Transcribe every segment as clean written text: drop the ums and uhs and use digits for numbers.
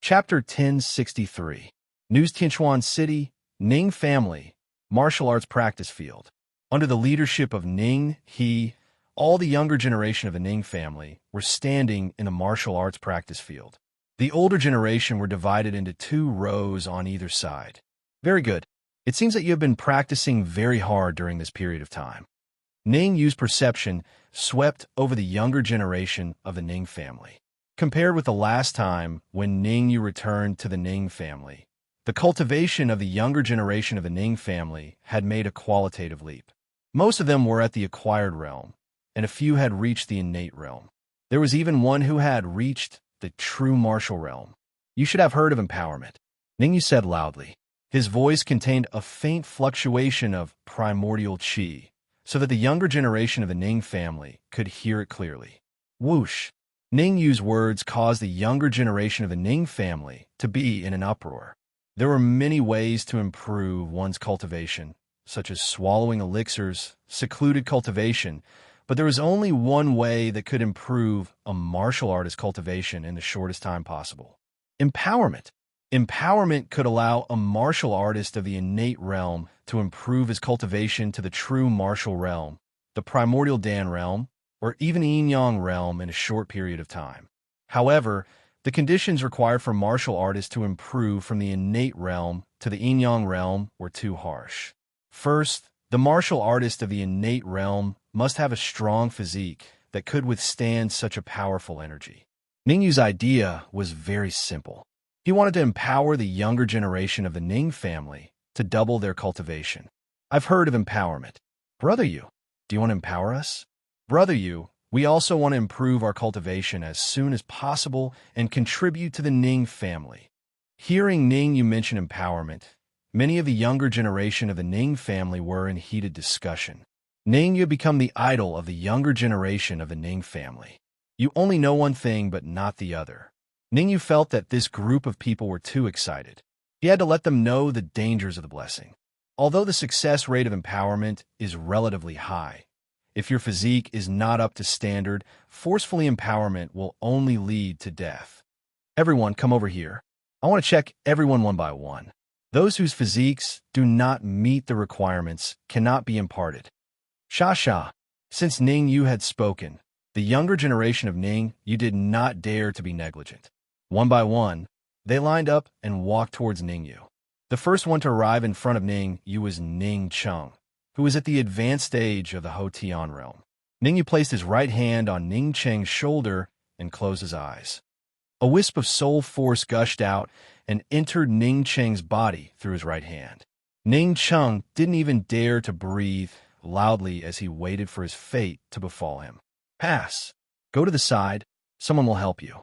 Chapter 1063. News Tianchuan City, Ning Family, Martial Arts Practice Field. Under the leadership of Ning, all the younger generation of the Ning family were standing in the martial arts practice field. The older generation were divided into two rows on either side. Very good. It seems that you have been practicing very hard during this period of time. Ning Yu's perception swept over the younger generation of the Ning family. Compared with the last time when Ning Yu returned to the Ning family, the cultivation of the younger generation of the Ning family had made a qualitative leap. Most of them were at the acquired realm, and a few had reached the innate realm. There was even one who had reached the true martial realm. You should have heard of empowerment, Ning Yu said loudly. His voice contained a faint fluctuation of primordial qi, so that the younger generation of the Ning family could hear it clearly. Whoosh! Ning Yu's words caused the younger generation of the Ning family to be in an uproar. There were many ways to improve one's cultivation, such as swallowing elixirs, secluded cultivation, but there was only one way that could improve a martial artist's cultivation in the shortest time possible. Empowerment. Empowerment could allow a martial artist of the innate realm to improve his cultivation to the true martial realm, the primordial Dan realm, or even the yin-yang realm in a short period of time. However, the conditions required for martial artists to improve from the innate realm to the yin-yang realm were too harsh. First, the martial artist of the innate realm must have a strong physique that could withstand such a powerful energy. Ning Yu's idea was very simple. He wanted to empower the younger generation of the Ning family to double their cultivation. I've heard of empowerment. Brother Yu, do you want to empower us? Brother Yu, we also want to improve our cultivation as soon as possible and contribute to the Ning family. Hearing Ning Yu mention empowerment, many of the younger generation of the Ning family were in heated discussion. Ning Yu had become the idol of the younger generation of the Ning family. You only know one thing but not the other. Ning Yu felt that this group of people were too excited. He had to let them know the dangers of the blessing. Although the success rate of empowerment is relatively high, if your physique is not up to standard, forcefully empowerment will only lead to death. Everyone, come over here. I want to check everyone one by one. Those whose physiques do not meet the requirements cannot be imparted. Sha. Since Ning Yu had spoken, the younger generation of Ning Yu did not dare to be negligent. One by one, they lined up and walked towards Ning Yu. The first one to arrive in front of Ning Yu was Ning Cheng, who was at the advanced stage of the Hotian realm. Ning Yu placed his right hand on Ning Cheng's shoulder and closed his eyes. A wisp of soul force gushed out and entered Ning Cheng's body through his right hand. Ning Cheng didn't even dare to breathe loudly as he waited for his fate to befall him. Pass. Go to the side. Someone will help you.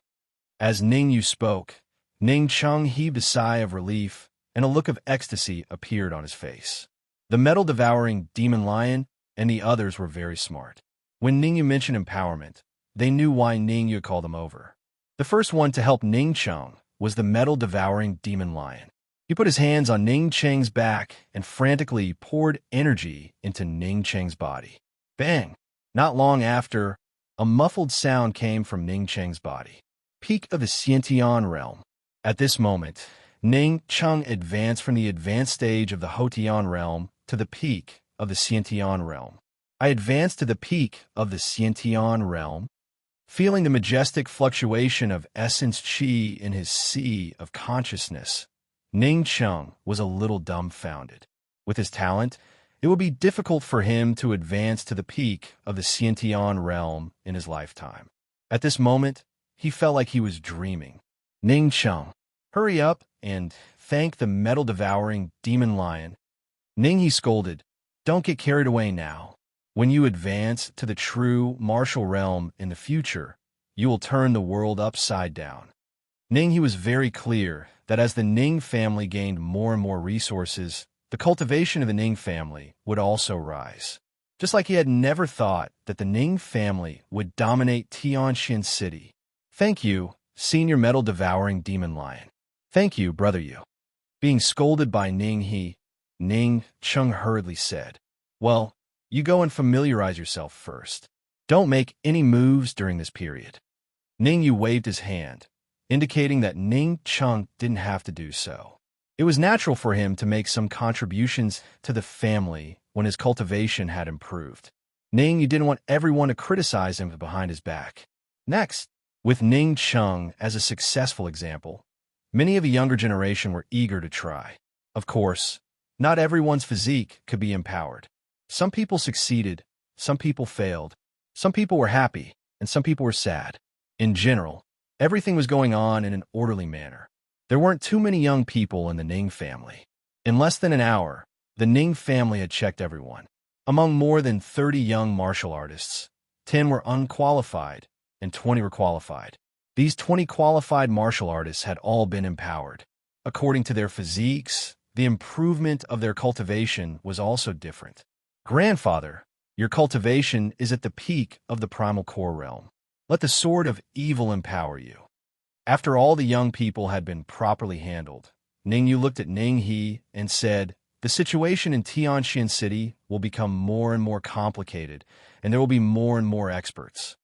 As Ning Yu spoke, Ning Cheng heaved a sigh of relief, and a look of ecstasy appeared on his face. The metal-devouring demon lion and the others were very smart. When Ning Yu mentioned empowerment, they knew why Ning Yu called them over. The first one to help Ning Cheng was the metal-devouring demon lion. He put his hands on Ning Cheng's back and frantically poured energy into Ning Cheng's body. Bang! Not long after, a muffled sound came from Ning Cheng's body. Peak of the Xiantian realm. At this moment, Ning Cheng advanced from the advanced stage of the Hotian realm to the peak of the Xiantian realm. I advanced to the peak of the Xiantian realm, feeling the majestic fluctuation of essence qi in his sea of consciousness. Ning Cheng was a little dumbfounded. With his talent, it would be difficult for him to advance to the peak of the Xiantian realm in his lifetime. At this moment, he felt like he was dreaming. Ning Cheng, hurry up and thank the metal-devouring demon lion. Ning, he scolded, don't get carried away now. When you advance to the true martial realm in the future, you will turn the world upside down. Ning, he was very clear that as the Ning family gained more and more resources, the cultivation of the Ning family would also rise. Just like he had never thought that the Ning family would dominate Tianjin City. Thank you, senior metal-devouring demon lion. Thank you, brother Yu. Being scolded by Ning Cheng hurriedly said, well, you go and familiarize yourself first. Don't make any moves during this period. Ning Yu waved his hand, indicating that Ning Chung didn't have to do so. It was natural for him to make some contributions to the family when his cultivation had improved. Ning didn't want everyone to criticize him behind his back. Next, with Ning Chung as a successful example, many of the younger generation were eager to try. Of course, not everyone's physique could be empowered. Some people succeeded, some people failed, some people were happy, and some people were sad. In general, everything was going on in an orderly manner. There weren't too many young people in the Ning family. In less than an hour, the Ning family had checked everyone. Among more than 30 young martial artists, 10 were unqualified and 20 were qualified. These 20 qualified martial artists had all been empowered. According to their physiques, the improvement of their cultivation was also different. Grandfather, your cultivation is at the peak of the primal core realm. Let the sword of evil empower you. After all the young people had been properly handled, Ning Yu looked at Ning He and said, "The situation in Tianxian City will become more and more complicated, and there will be more and more experts.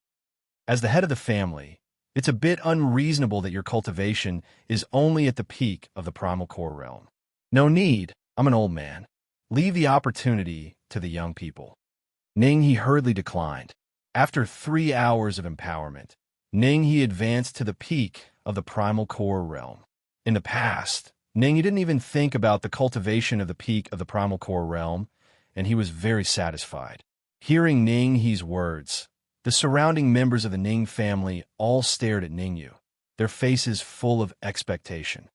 As the head of the family, it's a bit unreasonable that your cultivation is only at the peak of the primal core realm. No need, I'm an old man. Leave the opportunity to the young people." Ning He hurriedly declined. After 3 hours of empowerment, Ning He advanced to the peak of the primal core realm. In the past, Ning He didn't even think about the cultivation of the peak of the primal core realm, and he was very satisfied. Hearing Ning He's words, the surrounding members of the Ning family all stared at Ning Yu, their faces full of expectation.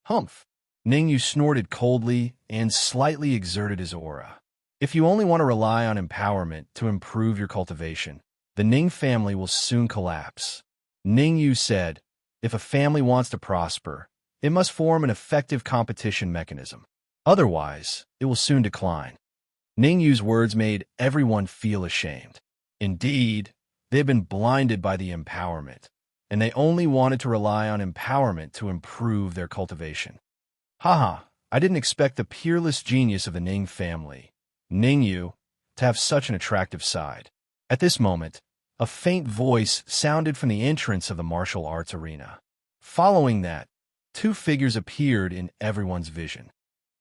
Humph! Ning Yu snorted coldly and slightly exerted his aura. If you only want to rely on empowerment to improve your cultivation, the Ning family will soon collapse. Ning Yu said, "If a family wants to prosper, it must form an effective competition mechanism. Otherwise, it will soon decline." Ning Yu's words made everyone feel ashamed. Indeed, they had been blinded by the empowerment, and they only wanted to rely on empowerment to improve their cultivation. Haha, I didn't expect the peerless genius of the Ning family, Ning Yu, to have such an attractive side. At this moment, a faint voice sounded from the entrance of the martial arts arena. Following that, 2 figures appeared in everyone's vision.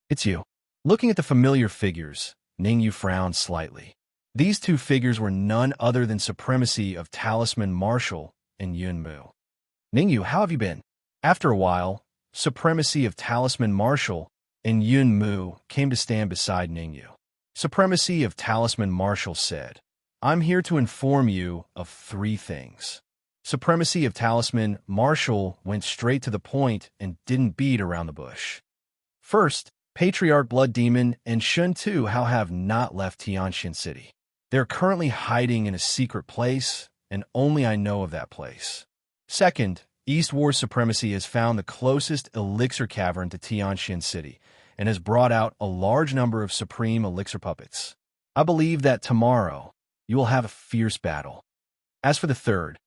"It's you." Looking at the familiar figures, Ning Yu frowned slightly. These 2 figures were none other than Supremacy of Talisman Marshal and Yun Mu. "Ning Yu, how have you been?" After a while, Supremacy of Talisman Marshal and Yun Mu came to stand beside Ning Yu. Supremacy of Talisman Marshal said, "I'm here to inform you of 3 things." Supremacy of Talisman Marshal went straight to the point and didn't beat around the bush. First, Patriarch Blood Demon and Shun Tu Hao have not left Tianxian City. They're currently hiding in a secret place, and only I know of that place. Second, East War Supremacy has found the closest elixir cavern to Tianxian City and has brought out a large number of supreme elixir puppets. I believe that tomorrow you will have a fierce battle. As for the third,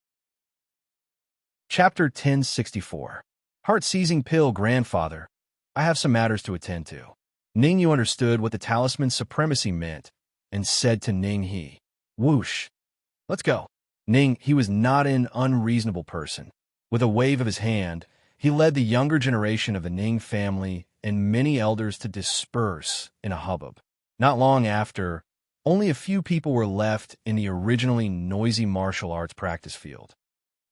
Chapter 1064. Heart-seizing pill, grandfather. I have some matters to attend to. Ning Yu understood what the talisman supremacy meant and said to Ning He, "Whoosh. Let's go." Ning He was not an unreasonable person. With a wave of his hand, he led the younger generation of the Ning family and many elders to disperse in a hubbub. Not long after, only a few people were left in the originally noisy martial arts practice field.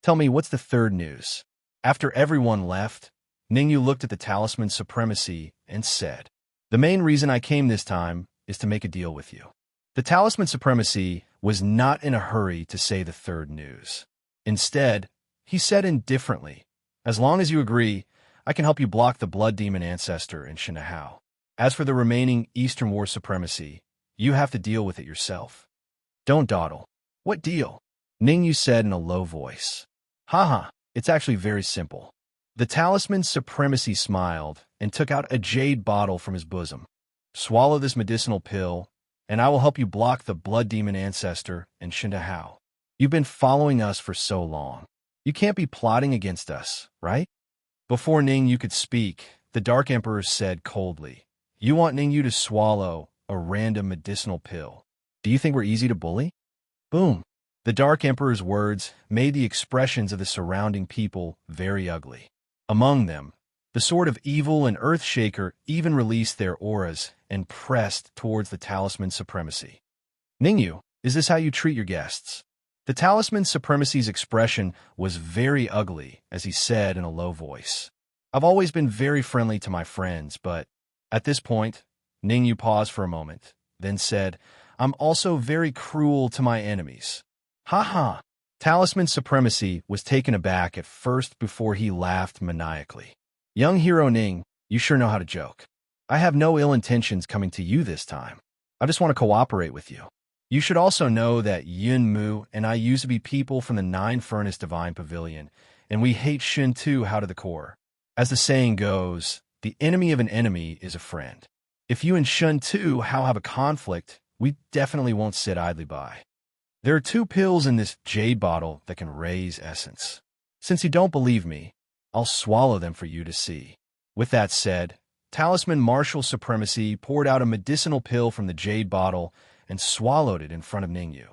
"Tell me, what's the third news?" After everyone left, Ning Yu looked at the talisman supremacy and said, "The main reason I came this time is to make a deal with you." The talisman supremacy was not in a hurry to say the third news. Instead, he said indifferently, "As long as you agree, I can help you block the Blood Demon Ancestor in Shinahao. As for the remaining Eastern War supremacy, you have to deal with it yourself." "Don't dawdle." "What deal?" Ning Yu said in a low voice. "Haha, it's actually very simple." The talisman supremacy smiled and took out a jade bottle from his bosom. "Swallow this medicinal pill, and I will help you block the Blood Demon Ancestor and Shinahao. You've been following us for so long. You can't be plotting against us, right?" Before Ning Yu could speak, the Dark Emperor said coldly, "You want Ning Yu to swallow a random medicinal pill. Do you think we're easy to bully?" Boom. The Dark Emperor's words made the expressions of the surrounding people very ugly. Among them, the Sword of Evil and Earthshaker even released their auras and pressed towards the Talisman Supremacy. Ningyu, is this how you treat your guests? The Talisman Supremacy's expression was very ugly as he said in a low voice. I've always been very friendly to my friends, but at this point, Ningyu paused for a moment, then said, I'm also very cruel to my enemies. Ha ha. Talisman Supremacy was taken aback at first before he laughed maniacally. Young hero Ning, you sure know how to joke. I have no ill intentions coming to you this time. I just want to cooperate with you. You should also know that Yun Mu and I used to be people from the Nine Furnace Divine Pavilion, and we hate Shin Tu how to the core. As the saying goes, the enemy of an enemy is a friend. If you and Shun Tu how have a conflict, we definitely won't sit idly by. There are 2 pills in this jade bottle that can raise essence. Since you don't believe me, I'll swallow them for you to see. With that said, Talisman Martial Supremacy poured out a medicinal pill from the jade bottle and swallowed it in front of Ningyu.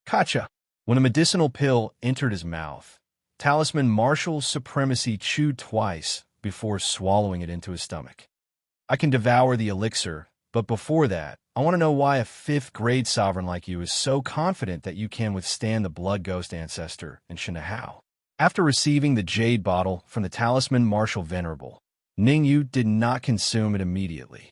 Kacha! When a medicinal pill entered his mouth, Talisman Martial Supremacy chewed twice before swallowing it into his stomach. I can devour the elixir, but before that, I want to know why a 5th grade sovereign like you is so confident that you can withstand the Blood Ghost Ancestor and Shinahao. After receiving the jade bottle from the Talisman Martial Venerable, Ningyu did not consume it immediately.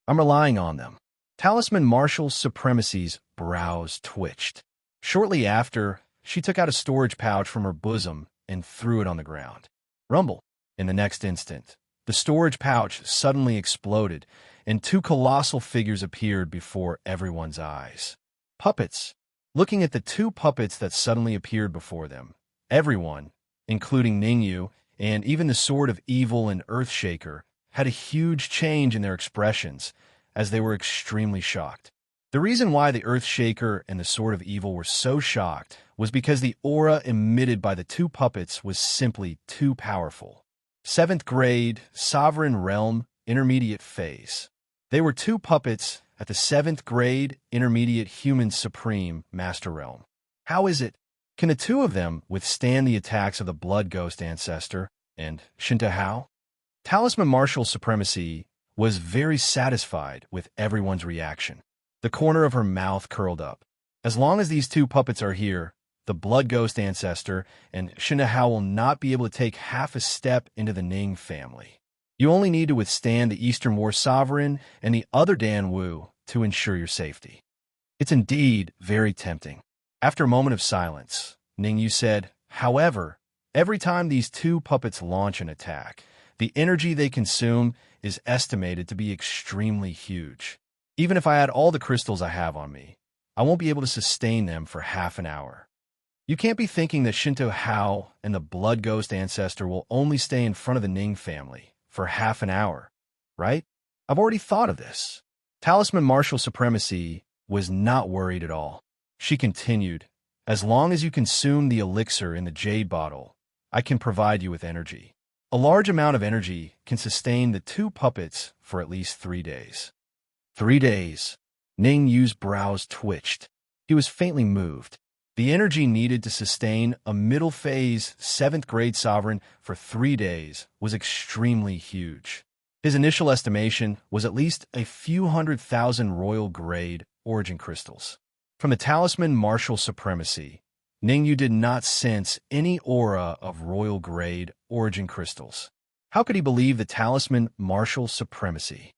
I'm relying on them. Talisman Martial Supremacy's brows twitched. Shortly after, she took out a storage pouch from her bosom and threw it on the ground. Rumble. In the next instant, the storage pouch suddenly exploded, and 2 colossal figures appeared before everyone's eyes. Puppets. Looking at the 2 puppets that suddenly appeared before them, everyone, including Ningyu and even the Sword of Evil and Earthshaker, had a huge change in their expressions as they were extremely shocked. The reason why the Earthshaker and the Sword of Evil were so shocked was because the aura emitted by the 2 puppets was simply too powerful. 7th grade, Sovereign Realm, Intermediate Phase. They were 2 puppets at the 7th grade, Intermediate Human Supreme Master Realm. How is it? Can the 2 of them withstand the attacks of the Blood Ghost Ancestor and Shintahao? Talisman Martial Supremacy was very satisfied with everyone's reaction. The corner of her mouth curled up. As long as these 2 puppets are here, the Blood Ghost Ancestor and Shinahao will not be able to take half a step into the Ning family. You only need to withstand the Eastern War Sovereign and the other Dan Wu to ensure your safety. It's indeed very tempting. After a moment of silence, Ningyu said, however, every time these 2 puppets launch an attack, the energy they consume is estimated to be extremely huge. Even if I add all the crystals I have on me, I won't be able to sustain them for half an hour. You can't be thinking that Shinto Hao and the Blood Ghost Ancestor will only stay in front of the Ning family for half an hour, right? I've already thought of this. Talisman Martial Supremacy was not worried at all. She continued, as long as you consume the elixir in the jade bottle, I can provide you with energy. A large amount of energy can sustain the 2 puppets for at least 3 days. 3 days. Ning Yu's brows twitched. He was faintly moved. The energy needed to sustain a middle phase 7th grade sovereign for 3 days was extremely huge. His initial estimation was at least a few 100,000 royal grade origin crystals. From the Talisman Martial Supremacy, Ningyu did not sense any aura of royal grade origin crystals. How could he believe the Talisman Martial Supremacy?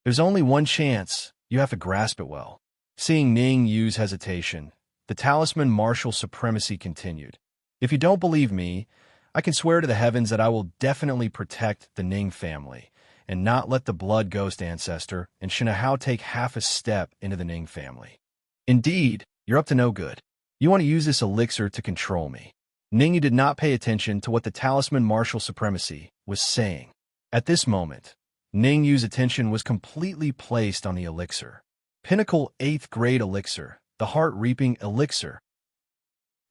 There's only one chance. You have to grasp it well. Seeing Ning Yu's hesitation, the Talisman Martial Supremacy continued. If you don't believe me, I can swear to the heavens that I will definitely protect the Ning family and not let the Blood Ghost Ancestor and Shinahao take half a step into the Ning family. Indeed, you're up to no good. You want to use this elixir to control me. Ningyu did not pay attention to what the Talisman Martial Supremacy was saying. At this moment, Ningyu's attention was completely placed on the elixir. Pinnacle 8th grade elixir, the heart-reaping elixir.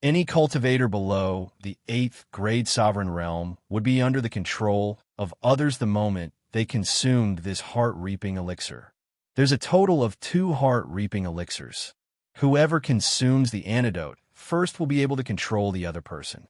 Any cultivator below the 8th grade sovereign realm would be under the control of others the moment they consumed this heart-reaping elixir. There's a total of 2 heart-reaping elixirs. Whoever consumes the antidote first we'll be able to control the other person.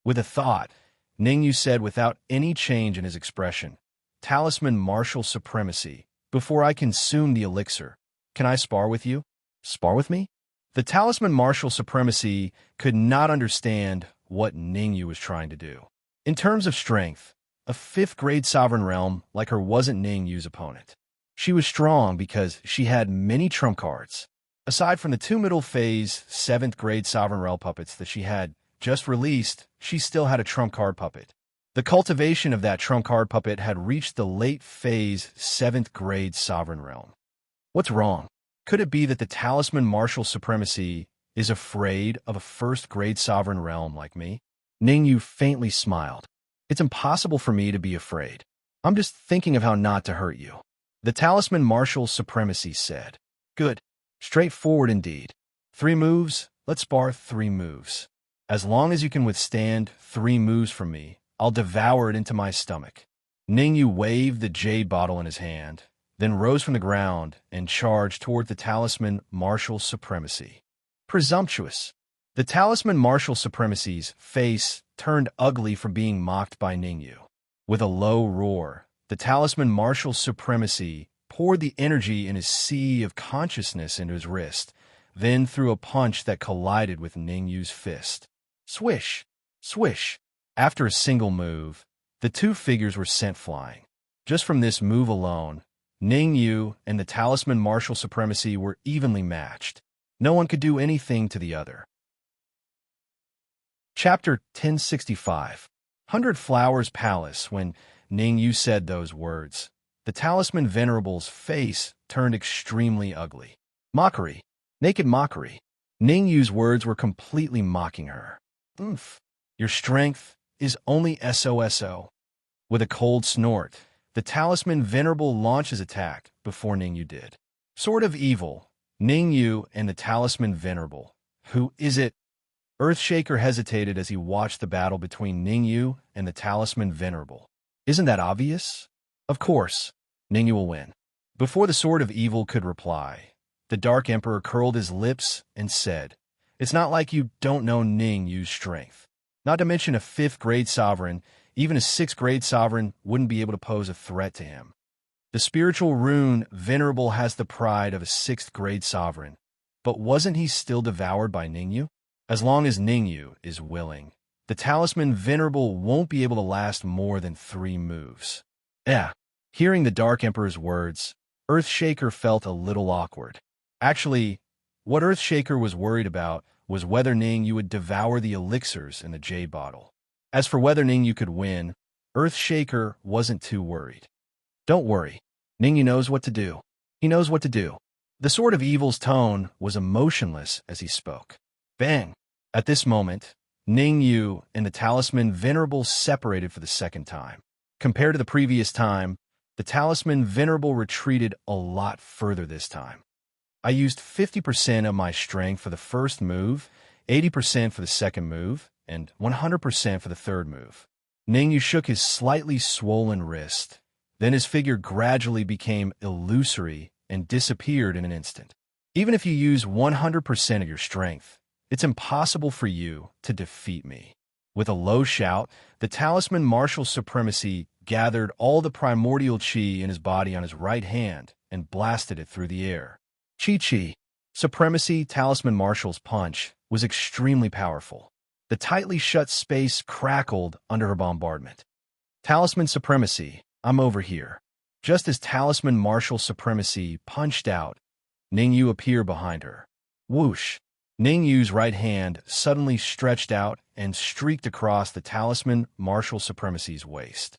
With a thought, Ningyu said without any change in his expression, "Talisman martial supremacy. Before I consume the elixir, can I spar with you?" Spar with me? The talisman martial supremacy could not understand what Ningyu was trying to do. In terms of strength, a 5th-grade sovereign realm like her wasn't Ningyu's opponent. She was strong because she had many trump cards. Aside from the 2 middle phase 7th-grade sovereign realm puppets that she had just released, she still had a trump card puppet. The cultivation of that trump card puppet had reached the late phase 7th-grade sovereign realm. What's wrong? Could it be that the talisman martial supremacy is afraid of a 1st-grade sovereign realm like me? Ningyu faintly smiled. It's impossible for me to be afraid. I'm just thinking of how not to hurt you. The talisman martial supremacy said. Good. Straightforward indeed. 3 moves, let's spar 3 moves. As long as you can withstand 3 moves from me, I'll devour it into my stomach. Ningyu waved the jade bottle in his hand, then rose from the ground and charged toward the talisman martial supremacy. Presumptuous. The talisman martial supremacy's face turned ugly from being mocked by Ningyu. With a low roar, the talisman martial supremacy poured the energy in his sea of consciousness into his wrist, then threw a punch that collided with Ningyu's fist. Swish! Swish! After a single move, the 2 figures were sent flying. Just from this move alone, Ningyu and the talisman martial supremacy were evenly matched. No one could do anything to the other. Chapter 1065. 100 Flowers Palace. When Ningyu said those words, the talisman venerable's face turned extremely ugly. Mockery. Naked mockery. Ningyu's words were completely mocking her. Oomph. Your strength is only SOSO. With a cold snort, the talisman venerable launched his attack before Ningyu did. Sword of Evil. Ningyu and the talisman venerable. Who is it? Earthshaker hesitated as he watched the battle between Ningyu and the talisman venerable. Isn't that obvious? Of course, Ningyu will win. Before the Sword of Evil could reply, the Dark Emperor curled his lips and said, "It's not like you don't know Ningyu's strength. Not to mention a 5th-grade sovereign, even a 6th-grade sovereign wouldn't be able to pose a threat to him. The spiritual rune Venerable has the pride of a 6th-grade sovereign, but wasn't he still devoured by Ningyu? As long as Ningyu is willing, the talisman Venerable won't be able to last more than 3 moves." Hearing the Dark Emperor's words, Earthshaker felt a little awkward. Actually, what Earthshaker was worried about was whether Ningyu would devour the elixirs in the jade bottle. As for whether Ningyu could win, Earthshaker wasn't too worried. Don't worry, Ningyu knows what to do. He knows what to do. The Sword of Evil's tone was emotionless as he spoke. Bang! At this moment, Ningyu and the talisman Venerable separated for the second time. Compared to the previous time, the talisman Venerable retreated a lot further this time. I used 50% of my strength for the first move, 80% for the second move, and 100% for the third move. Ningyu shook his slightly swollen wrist. Then his figure gradually became illusory and disappeared in an instant. Even if you use 100% of your strength, it's impossible for you to defeat me. With a low shout, the talisman martial supremacy gathered all the primordial chi in his body on his right hand and blasted it through the air. Chi. Supremacy Talisman Marshal's punch was extremely powerful. The tightly shut space crackled under her bombardment. Talisman Supremacy, I'm over here. Just as Talisman Martial Supremacy punched out, Ningyu appeared behind her. Whoosh! Ningyu's right hand suddenly stretched out and streaked across the Talisman Martial Supremacy's waist.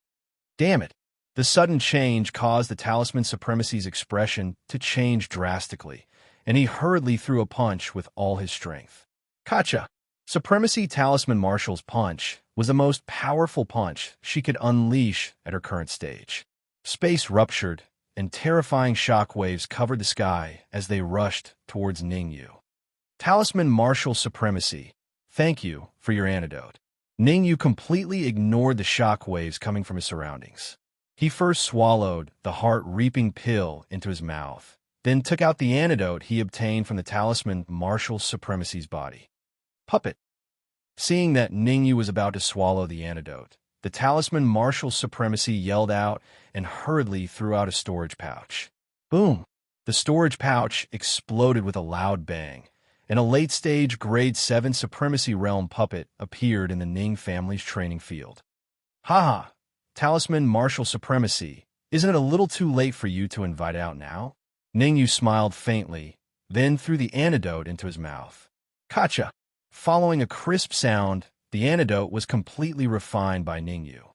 Damn it! The sudden change caused the Talisman Supremacy's expression to change drastically, and he hurriedly threw a punch with all his strength. Kacha! Supremacy Talisman Marshal's punch was the most powerful punch she could unleash at her current stage. Space ruptured, and terrifying shockwaves covered the sky as they rushed towards Ningyu. Talisman Martial Supremacy, thank you for your antidote. Ningyu completely ignored the shockwaves coming from his surroundings. He first swallowed the heart-reaping pill into his mouth, then took out the antidote he obtained from the Talisman Martial Supremacy's body. puppet. Seeing that Ningyu was about to swallow the antidote, the talisman martial supremacy yelled out and hurriedly threw out a storage pouch. Boom! The storage pouch exploded with a loud bang, and a late-stage Grade 7 Supremacy Realm puppet appeared in the Ning family's training field. Haha! Talisman martial supremacy, isn't it a little too late for you to invite out now? Ningyu smiled faintly, then threw the antidote into his mouth. Gotcha! Following a crisp sound, the antidote was completely refined by Ningyu.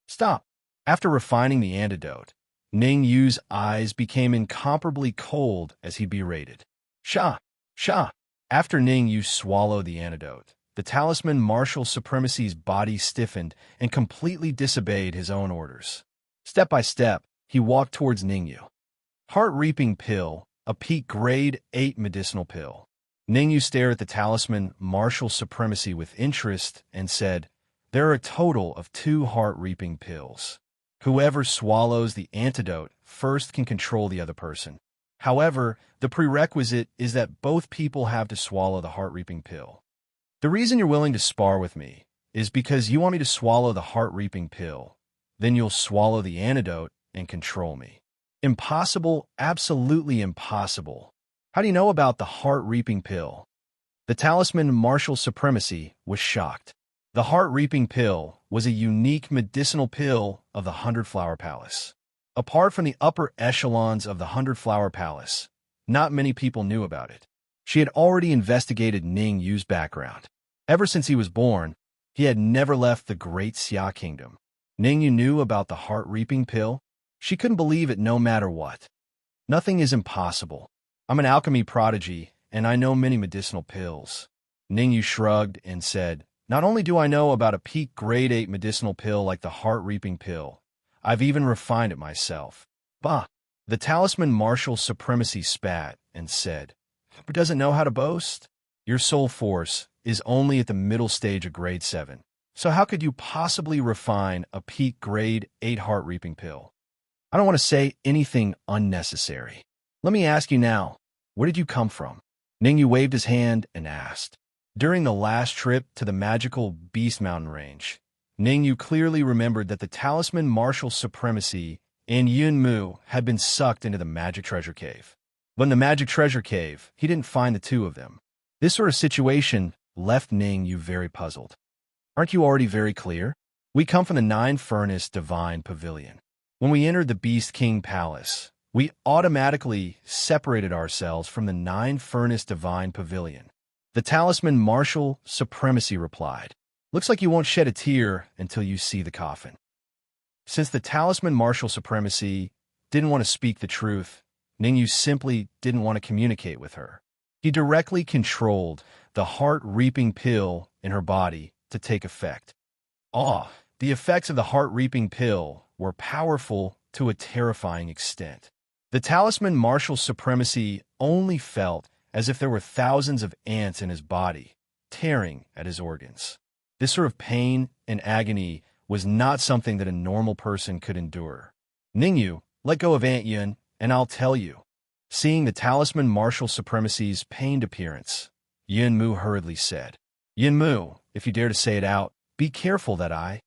Stop! After refining the antidote, Ningyu's eyes became incomparably cold as he berated. Sha! Sha! After Ningyu swallowed the antidote, the talisman martial supremacy's body stiffened and completely disobeyed his own orders. Step by step, he walked towards Ningyu. Heart-reaping pill, a peak grade 8 medicinal pill. Ningyu stared at the talisman martial supremacy with interest and said, there are a total of 2 heart-reaping pills. Whoever swallows the antidote first can control the other person. However, the prerequisite is that both people have to swallow the heart-reaping pill. The reason you're willing to spar with me is because you want me to swallow the heart-reaping pill. Then you'll swallow the antidote and control me. Impossible, absolutely impossible. How do you know about the heart-reaping pill? The talisman martial supremacy was shocked. The heart-reaping pill was a unique medicinal pill of the 100-Flower Palace. Apart from the upper echelons of the 100-Flower Palace, not many people knew about it. She had already investigated Ningyu's background. Ever since he was born, he had never left the Great Xia Kingdom. Ningyu knew about the heart-reaping pill. She couldn't believe it no matter what. Nothing is impossible. I'm an alchemy prodigy, and I know many medicinal pills. Ningyu shrugged and said, not only do I know about a peak grade 8 medicinal pill like the heart-reaping pill, I've even refined it myself. Bah! The talisman martial supremacy spat and said, but doesn't know how to boast? Your soul force is only at the middle stage of grade 7. So how could you possibly refine a peak grade 8 heart-reaping pill? I don't want to say anything unnecessary. Let me ask you now, where did you come from? Ningyu waved his hand and asked. During the last trip to the magical Beast Mountain range, Ningyu clearly remembered that the talisman martial supremacy and Yunmu had been sucked into the magic treasure cave. But in the magic treasure cave, he didn't find the two of them. This sort of situation left Ningyu very puzzled. Aren't you already very clear? We come from the 9-Furnace Divine Pavilion. When we entered the Beast King Palace, we automatically separated ourselves from the 9-Furnace Divine Pavilion. The talisman martial supremacy replied, looks like you won't shed a tear until you see the coffin. Since the talisman martial supremacy didn't want to speak the truth, Ningyu simply didn't want to communicate with her. He directly controlled the heart-reaping pill in her body to take effect. The effects of the heart-reaping pill were powerful to a terrifying extent. The talisman martial supremacy only felt as if there were thousands of ants in his body, tearing at his organs. This sort of pain and agony was not something that a normal person could endure. Ningyu, let go of Aunt Yun, and I'll tell you. Seeing the talisman martial supremacy's pained appearance, Yunmu hurriedly said, Yunmu, if you dare to say it out, be careful that I...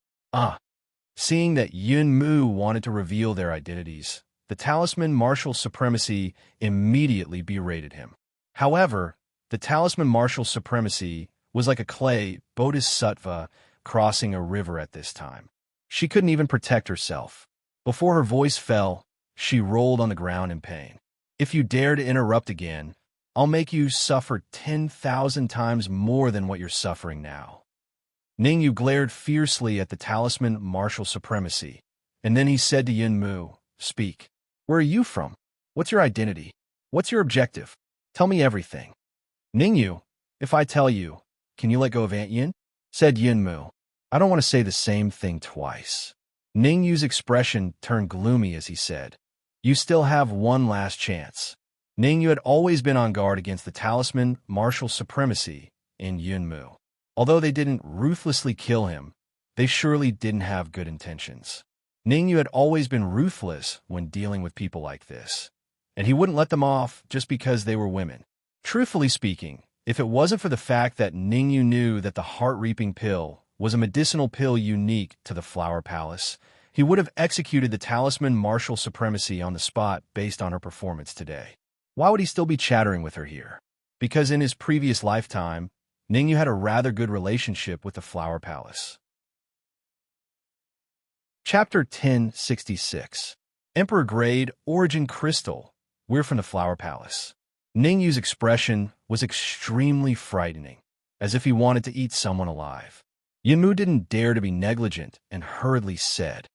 Seeing that Yunmu wanted to reveal their identities, the talisman martial supremacy immediately berated him. However, the talisman martial supremacy was like a clay bodhisattva crossing a river at this time. She couldn't even protect herself. Before her voice fell, she rolled on the ground in pain. If you dare to interrupt again, I'll make you suffer 10,000 times more than what you're suffering now. Ningyu glared fiercely at the talisman martial supremacy, and then he said to Yunmu, speak. Where are you from? What's your identity? What's your objective? Tell me everything. Ningyu, if I tell you, can you let go of Aunt Yun? Said Yunmu. I don't want to say the same thing twice. Ningyu's expression turned gloomy as he said, you still have one last chance. Ningyu had always been on guard against the talisman martial supremacy in Yunmu. Although they didn't ruthlessly kill him, they surely didn't have good intentions. Ningyu had always been ruthless when dealing with people like this, and he wouldn't let them off just because they were women. Truthfully speaking, If it wasn't for the fact that Ningyu knew that the heart-reaping pill was a medicinal pill unique to the Flower Palace, he would have executed the talisman martial supremacy on the spot based on her performance today. Why would he still be chattering with her here? Because in his previous lifetime, Ningyu had a rather good relationship with the Flower Palace. Chapter 1066. Emperor Grade Origin Crystal. We're from the Flower Palace. Ningyu's expression was extremely frightening, as if he wanted to eat someone alive. Yunmu didn't dare to be negligent and hurriedly said,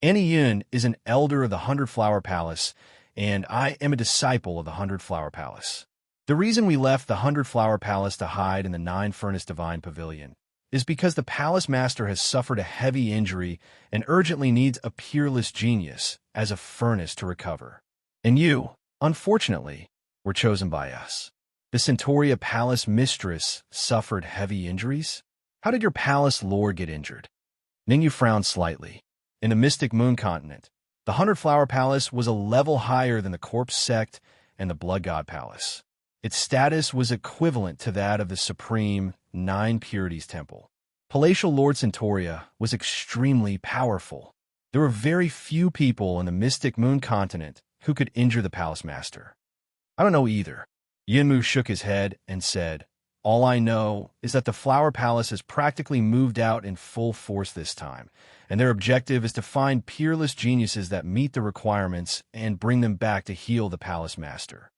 Annie Yun is an elder of the 100-Flower Palace, and I am a disciple of the 100-Flower Palace. The reason we left the 100-Flower Palace to hide in the 9-Furnace Divine Pavilion is because the Palace Master has suffered a heavy injury and urgently needs a peerless genius as a furnace to recover. And you, unfortunately, were chosen by us. The Centauria Palace Mistress suffered heavy injuries? How did your Palace Lord get injured? Ningyu frowned slightly. In the Mystic Moon Continent, the 100-Flower Palace was a level higher than the Corpse Sect and the Blood God Palace. Its status was equivalent to that of the Supreme Nine Purities Temple. Palatial Lord Centauria was extremely powerful. There were very few people in the Mystic Moon Continent who could injure the Palace Master. I don't know either. Yunmu shook his head and said, All I know is that the Flower Palace has practically moved out in full force this time, and their objective is to find peerless geniuses that meet the requirements and bring them back to heal the Palace Master.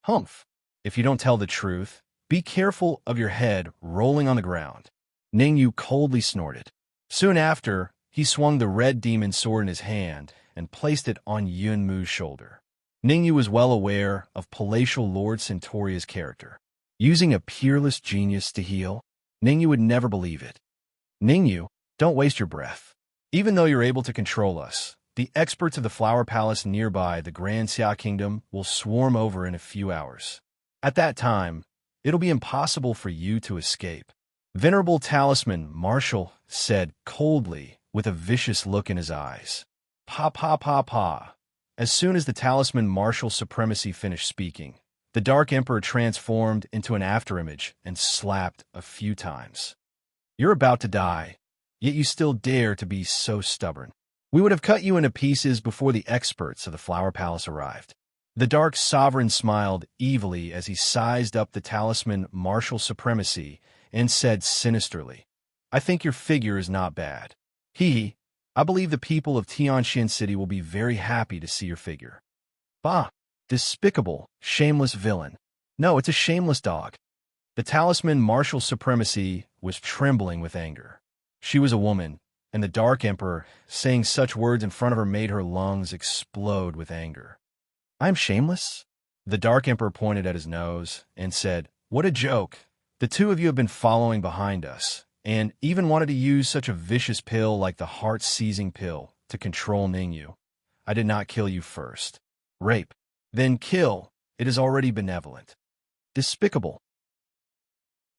Humph. If you don't tell the truth, be careful of your head rolling on the ground. Ningyu coldly snorted. Soon after, he swung the red demon sword in his hand and placed it on Yunmu's shoulder. Ningyu was well aware of Palatial Lord Centauria's character. Using a peerless genius to heal? Ningyu would never believe it. Ningyu, don't waste your breath. Even though you're able to control us, the experts of the Flower Palace nearby the Grand Xia Kingdom will swarm over in a few hours. At that time, it'll be impossible for you to escape. Venerable Talisman Marshal said coldly with a vicious look in his eyes. Pa pa pa pa. As soon as the Talisman Marshal Supremacy finished speaking, the Dark Emperor transformed into an afterimage and slapped a few times. You're about to die, yet you still dare to be so stubborn. We would have cut you into pieces before the experts of the Flower Palace arrived. The Dark Sovereign smiled evilly as he sized up the Talisman Martial Supremacy and said sinisterly, I think your figure is not bad. I believe the people of Tianxian City will be very happy to see your figure. Bah! Despicable, shameless villain. No, it's a shameless dog. The Talisman Martial Supremacy was trembling with anger. She was a woman, and the Dark Emperor saying such words in front of her made her lungs explode with anger. I'm shameless? The Dark Emperor pointed at his nose and said, What a joke. The two of you have been following behind us, and even wanted to use such a vicious pill like the heart-seizing pill to control Ningyu. I did not kill you first. Rape. Then kill. It is already benevolent. Despicable.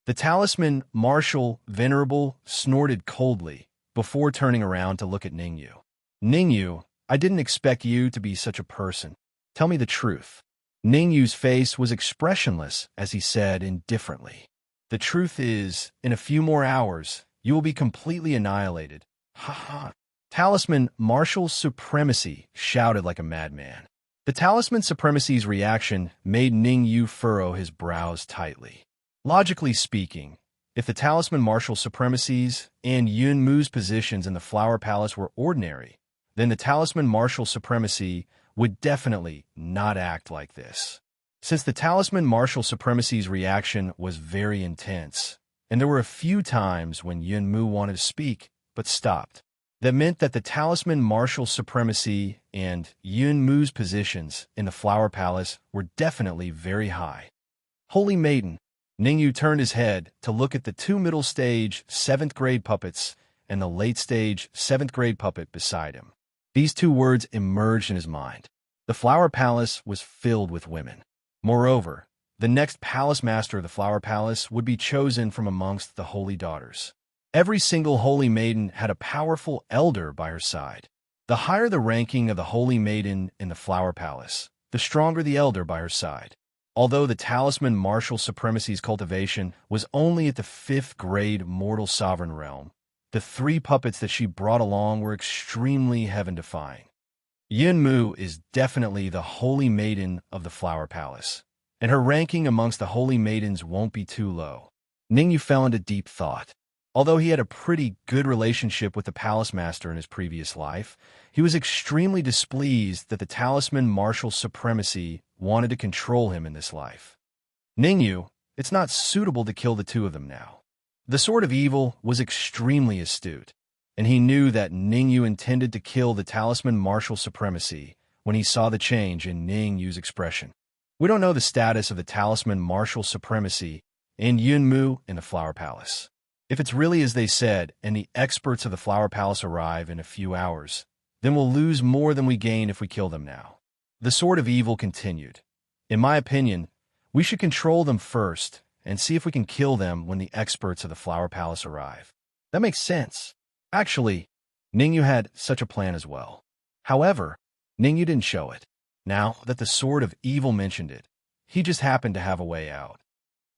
The Talisman Marshal Venerable snorted coldly before turning around to look at Ningyu. Ningyu, I didn't expect you to be such a person. Tell me the truth. Ningyu's face was expressionless as he said indifferently. The truth is, in a few more hours, you will be completely annihilated. Ha ha. Talisman Martial Supremacy shouted like a madman. The Talisman Supremacy's reaction made Ningyu furrow his brows tightly. Logically speaking, if the Talisman Martial Supremacies and Yunmu's positions in the Flower Palace were ordinary, then the Talisman Martial Supremacy would definitely not act like this. Since the Talisman Martial Supremacy's reaction was very intense, and there were a few times when Yunmu wanted to speak but stopped, that meant that the Talisman Martial Supremacy and Yunmu's positions in the Flower Palace were definitely very high. Holy Maiden, Ningyu turned his head to look at the two middle-stage 7th-grade puppets and the late-stage 7th-grade puppet beside him. These two words emerged in his mind. The Flower Palace was filled with women. Moreover, the next Palace Master of the Flower Palace would be chosen from amongst the Holy Daughters. Every single Holy Maiden had a powerful elder by her side. The higher the ranking of the Holy Maiden in the Flower Palace, the stronger the elder by her side. Although the talisman martial supremacy's cultivation was only at the 5th grade mortal sovereign realm, the 3 puppets that she brought along were extremely heaven-defying. Yunmu is definitely the holy maiden of the Flower Palace, and her ranking amongst the holy maidens won't be too low. Ningyu fell into deep thought. Although he had a pretty good relationship with the palace master in his previous life, he was extremely displeased that the talisman martial supremacy wanted to control him in this life. Ningyu, it's not suitable to kill the 2 of them now. The Sword of Evil was extremely astute, and he knew that Ningyu intended to kill the talisman martial supremacy when he saw the change in Ningyu's expression. We don't know the status of the talisman martial supremacy and Yunmu in the Flower Palace. If it's really as they said, and the experts of the Flower Palace arrive in a few hours, then we'll lose more than we gain if we kill them now. The Sword of Evil continued. In my opinion, we should control them first and see if we can kill them when the experts of the Flower Palace arrive. That makes sense. Actually, Ningyu had such a plan as well. However, Ningyu didn't show it. Now that the Sword of Evil mentioned it, he just happened to have a way out.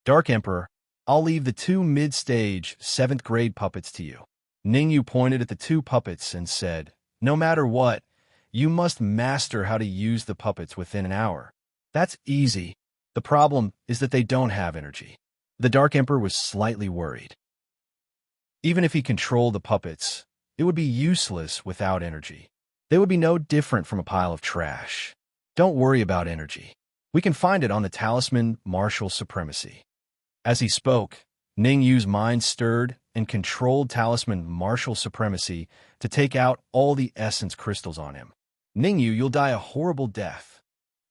Dark Emperor, I'll leave the 2 mid-stage 7th grade puppets to you. Ningyu pointed at the 2 puppets and said, no matter what, you must master how to use the puppets within an hour. That's easy. The problem is that they don't have energy. The Dark Emperor was slightly worried. Even if he controlled the puppets, it would be useless without energy. They would be no different from a pile of trash. Don't worry about energy. We can find it on the talisman martial supremacy. As he spoke, Ningyu's mind stirred and controlled talisman martial supremacy to take out all the essence crystals on him. Ningyu, you'll die a horrible death.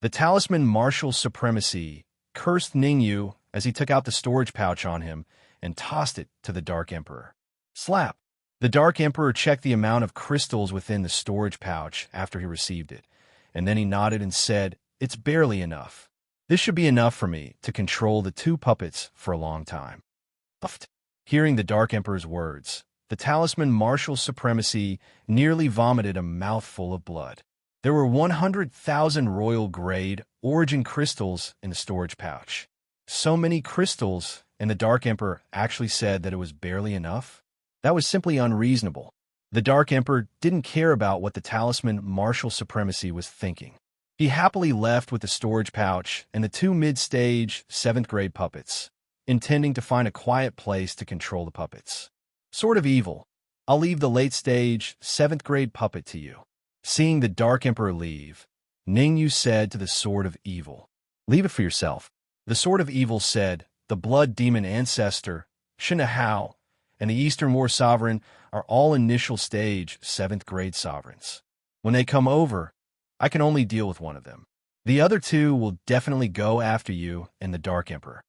The talisman martial supremacy cursed Ningyu as he took out the storage pouch on him and tossed it to the Dark Emperor. Slap! The Dark Emperor checked the amount of crystals within the storage pouch after he received it, and then he nodded and said, it's barely enough. This should be enough for me to control the 2 puppets for a long time. Hearing the Dark Emperor's words, the talisman martial supremacy nearly vomited a mouthful of blood. There were 100,000 royal grade origin crystals in the storage pouch. So many crystals, and the Dark Emperor actually said that it was barely enough? That was simply unreasonable. The Dark Emperor didn't care about what the talisman martial supremacy was thinking. He happily left with the storage pouch and the 2 mid-stage 7th grade puppets, intending to find a quiet place to control the puppets. Sword of Evil, I'll leave the late-stage 7th grade puppet to you. Seeing the Dark Emperor leave, Ningyu said to the Sword of Evil, leave it for yourself. The Sword of Evil said, the Blood Demon Ancestor, Shinahao, and the Eastern War Sovereign are all initial stage 7th grade sovereigns. When they come over, I can only deal with one of them. The other 2 will definitely go after you and the Dark Emperor.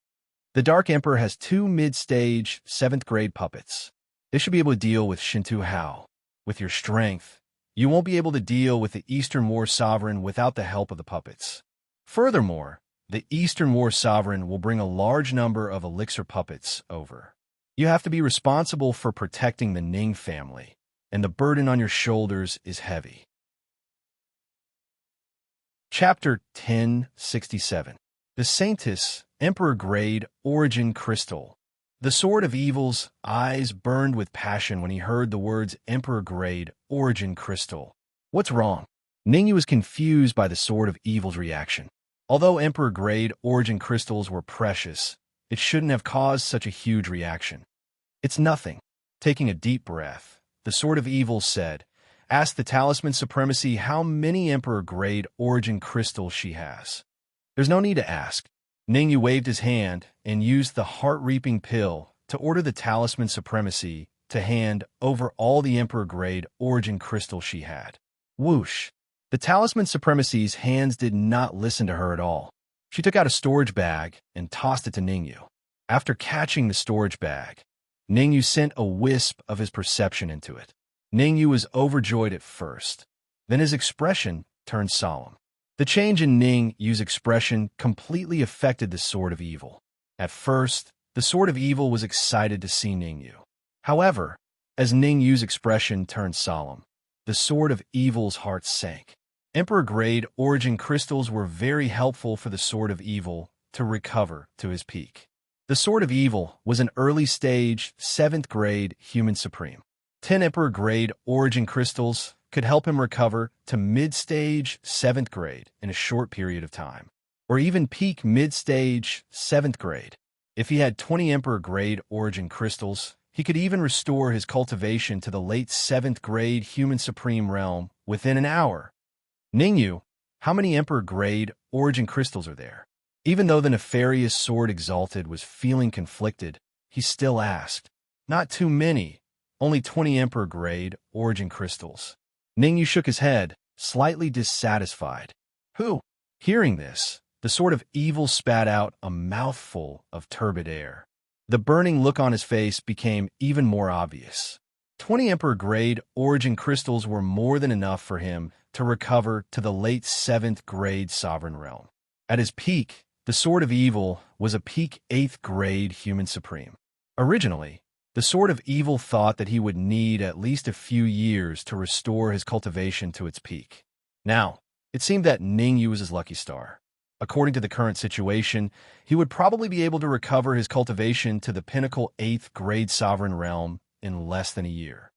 The Dark Emperor has 2 mid-stage 7th grade puppets. They should be able to deal with Shintu Hao. With your strength, you won't be able to deal with the Eastern War Sovereign without the help of the puppets. Furthermore, the Eastern War Sovereign will bring a large number of elixir puppets over. You have to be responsible for protecting the Ning family, and the burden on your shoulders is heavy. Chapter 1067. The Saintess, Emperor Grade Origin Crystal. The Sword of Evil's eyes burned with passion when he heard the words Emperor Grade Origin Crystal. What's wrong? Ningyu was confused by the Sword of Evil's reaction. Although Emperor Grade Origin Crystals were precious, it shouldn't have caused such a huge reaction. It's nothing. Taking a deep breath, the Sword of Evil said, ask the Talisman Supremacy how many Emperor Grade Origin Crystals she has. There's no need to ask. Ningyu waved his hand and used the heart-reaping pill to order the Talisman Supremacy to hand over all the Emperor Grade Origin Crystals she had. Whoosh! The Talisman Supremacy's hands did not listen to her at all. She took out a storage bag and tossed it to Ningyu. After catching the storage bag, Ningyu sent a wisp of his perception into it. Ningyu was overjoyed at first. Then his expression turned solemn. The change in Ningyu's expression completely affected the Sword of Evil. At first, the Sword of Evil was excited to see Ningyu. However, as Ningyu's expression turned solemn, the Sword of Evil's heart sank. Emperor Grade Origin Crystals were very helpful for the Sword of Evil to recover to his peak. The Sword of Evil was an early-stage, 7th grade human supreme. 10 Emperor-grade origin crystals could help him recover to mid-stage, 7th grade in a short period of time, or even peak mid-stage, 7th grade. If he had 20 Emperor-grade origin crystals, he could even restore his cultivation to the late 7th grade human supreme realm within an hour. Ningyu, how many Emperor-grade origin crystals are there? Even though the nefarious Sword Exalted was feeling conflicted, he still asked. Not too many, only 20 Emperor-grade origin crystals. Ningyu shook his head, slightly dissatisfied. Who? Hearing this, the Sword of Evil spat out a mouthful of turbid air. The burning look on his face became even more obvious. 20 Emperor-grade origin crystals were more than enough for him to recover to the late 7th grade sovereign realm. At his peak, the Sword of Evil was a peak 8th grade human supreme. Originally, the Sword of Evil thought that he would need at least a few years to restore his cultivation to its peak. Now, it seemed that Ningyu was his lucky star. According to the current situation, he would probably be able to recover his cultivation to the pinnacle 8th grade sovereign realm in less than a year.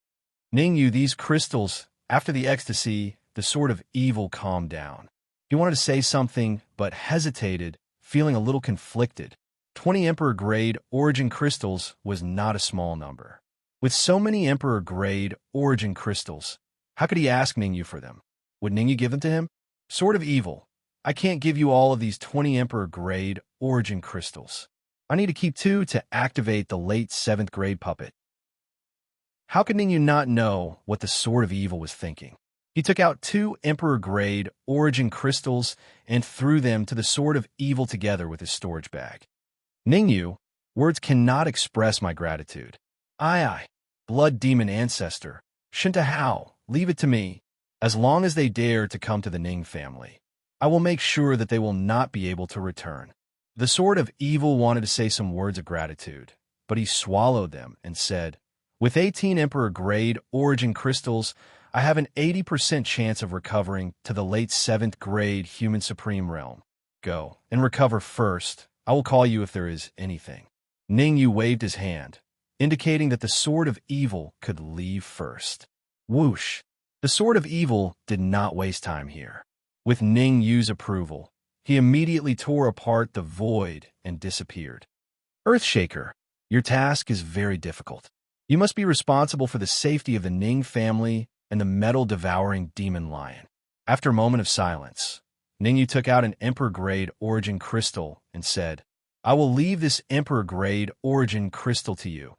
Ningyu, these crystals, after the ecstasy, the Sword of Evil calmed down. He wanted to say something, but hesitated, feeling a little conflicted. 20 Emperor-grade origin crystals was not a small number. With so many Emperor-grade origin crystals, how could he ask Ningyu for them? Would Ningyu give them to him? Sword of Evil, I can't give you all of these 20 Emperor-grade origin crystals. I need to keep 2 to activate the late 7th grade puppet. How could Ningyu not know what the Sword of Evil was thinking? He took out 2 Emperor-grade origin crystals and threw them to the Sword of Evil together with his storage bag. Ningyu, words cannot express my gratitude. Aye, blood demon ancestor, Shinta Hao, leave it to me. As long as they dare to come to the Ning family, I will make sure that they will not be able to return. The Sword of Evil wanted to say some words of gratitude, but he swallowed them and said, with 18 Emperor-grade origin crystals, I have an 80% chance of recovering to the late 7th grade human supreme realm. Go and recover first. I will call you if there is anything. Ningyu waved his hand, indicating that the Sword of Evil could leave first. Whoosh! The Sword of Evil did not waste time here. With Ningyu's approval, he immediately tore apart the void and disappeared. Earthshaker, your task is very difficult. You must be responsible for the safety of the Ning family and the metal-devouring demon lion. After a moment of silence, Ningyu took out an Emperor-grade origin crystal and said, I will leave this Emperor-grade origin crystal to you,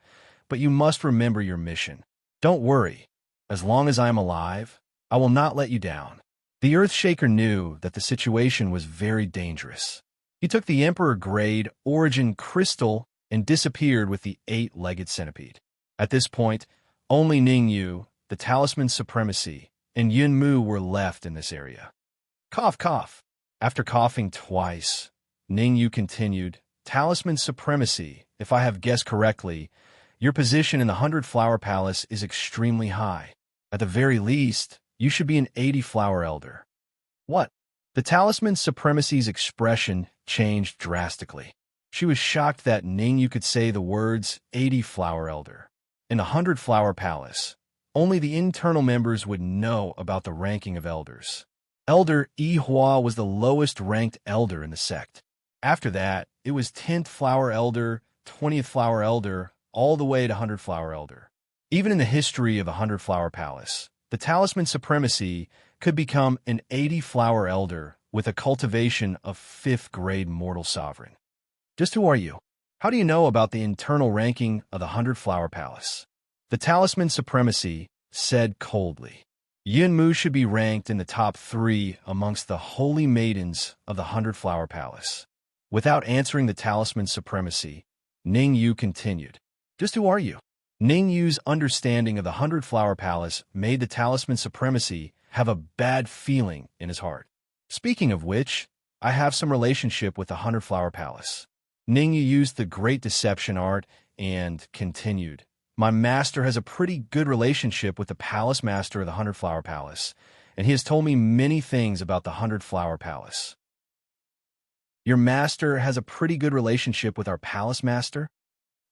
but you must remember your mission. Don't worry. As long as I am alive, I will not let you down. The Earthshaker knew that the situation was very dangerous. He took the Emperor-grade origin crystal and disappeared with the 8-legged centipede. At this point, only Ningyu, the Talisman Supremacy, and Yunmu were left in this area. Cough, cough. After coughing twice, Ningyu continued, Talisman Supremacy, if I have guessed correctly, your position in the 100-flower palace is extremely high. At the very least, you should be an 80-flower elder. What? The Talisman Supremacy's expression changed drastically. She was shocked that Ningyu could say the words 80-flower elder. In the 100-flower palace, only the internal members would know about the ranking of elders. Elder Yihua was the lowest-ranked elder in the sect. After that, it was 10th flower elder, 20th flower elder, all the way to 100-flower elder. Even in the history of the 100-flower palace, the Talisman Supremacy could become an 80-flower elder with a cultivation of 5th-grade mortal sovereign. Just who are you? How do you know about the internal ranking of the 100-flower palace? The Talisman Supremacy said coldly. Yunmu should be ranked in the top 3 amongst the holy maidens of the 100-flower palace. Without answering the Talisman Supremacy, Ningyu continued. Just who are you? Ningyu's understanding of the 100-flower palace made the Talisman Supremacy have a bad feeling in his heart. Speaking of which, I have some relationship with the 100-flower palace. Ningyu used the Great Deception art and continued. My master has a pretty good relationship with the palace master of the 100-flower palace, and he has told me many things about the 100-flower palace. Your master has a pretty good relationship with our palace master?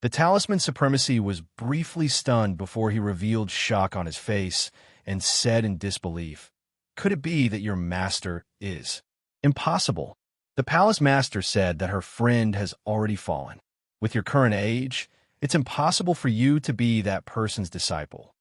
The talisman supremacy was briefly stunned before he revealed shock on his face and said in disbelief, "Could it be that your master is?" "Impossible." The palace master said that her friend has already fallen. "With your current age, it's impossible for you to be that person's disciple."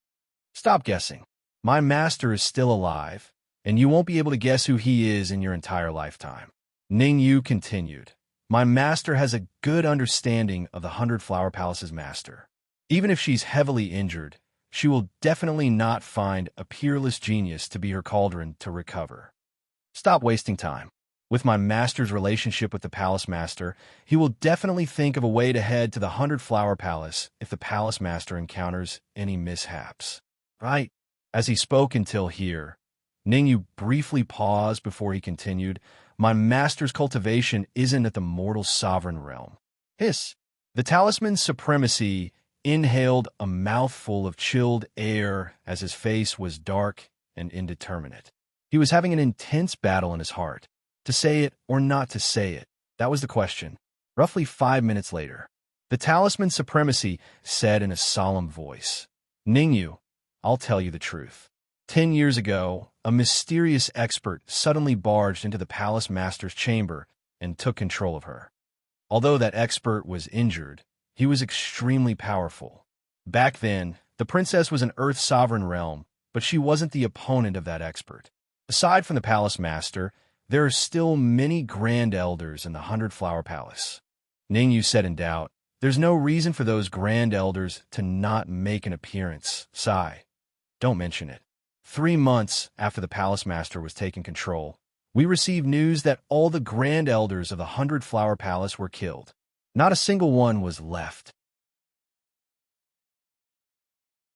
"Stop guessing. My master is still alive, and you won't be able to guess who he is in your entire lifetime." Ning Yu continued, "My master has a good understanding of the 100 Flower Palace's master. Even if she's heavily injured, she will definitely not find a peerless genius to be her cauldron to recover." "Stop wasting time. With my master's relationship with the palace master, he will definitely think of a way to head to the 100 Flower Palace if the palace master encounters any mishaps." "Right." As he spoke until here, Ning Yu briefly paused before he continued, "My master's cultivation isn't at the mortal sovereign realm." Hiss. The talisman's supremacy inhaled a mouthful of chilled air as his face was dark and indeterminate. He was having an intense battle in his heart. To say it or not to say it, that was the question. Roughly 5 minutes later, the talisman supremacy said in a solemn voice, "Ning Yu, I'll tell you the truth. 10 years ago, a mysterious expert suddenly barged into the palace master's chamber and took control of her. Although that expert was injured, he was extremely powerful. Back then, the princess was an Earth sovereign realm, but she wasn't the opponent of that expert. Aside from the palace master, there are still many grand elders in the 100 Flower Palace." Ning Yu said in doubt, "There's no reason for those grand elders to not make an appearance. Sigh. Don't mention it. 3 months after the palace master was taking control, we received news that all the grand elders of the 100 Flower Palace were killed. Not a single one was left."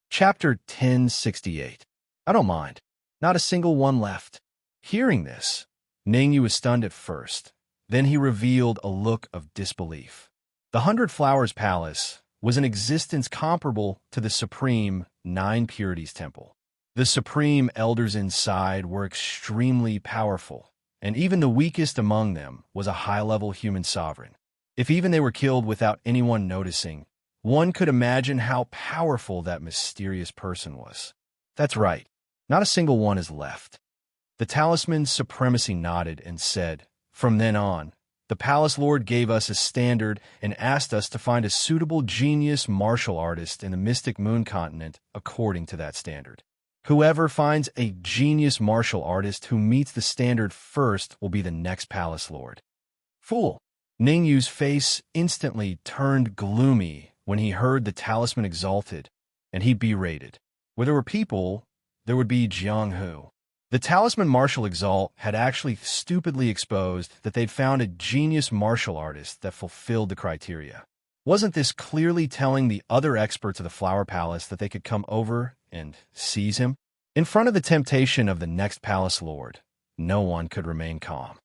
Chapter 1068. I don't mind. Not a single one left. Hearing this, Ning Yu was stunned at first. Then he revealed a look of disbelief. The 100 Flowers Palace was an existence comparable to the Supreme Nine Purities Temple. The Supreme Elders inside were extremely powerful, and even the weakest among them was a high-level human sovereign. If even they were killed without anyone noticing, one could imagine how powerful that mysterious person was. That's right. Not a single one is left. The talisman's supremacy nodded and said, "From then on, the palace lord gave us a standard and asked us to find a suitable genius martial artist in the mystic moon continent according to that standard. Whoever finds a genius martial artist who meets the standard first will be the next palace lord." Fool! Ning Yu's face instantly turned gloomy when he heard the talisman exalted, and he berated. Where there were people, there would be Jiang. The talisman martial exalt had actually stupidly exposed that they'd found a genius martial artist that fulfilled the criteria. Wasn't this clearly telling the other experts of the Flower Palace that they could come over and seize him? In front of the temptation of the next palace lord, no one could remain calm.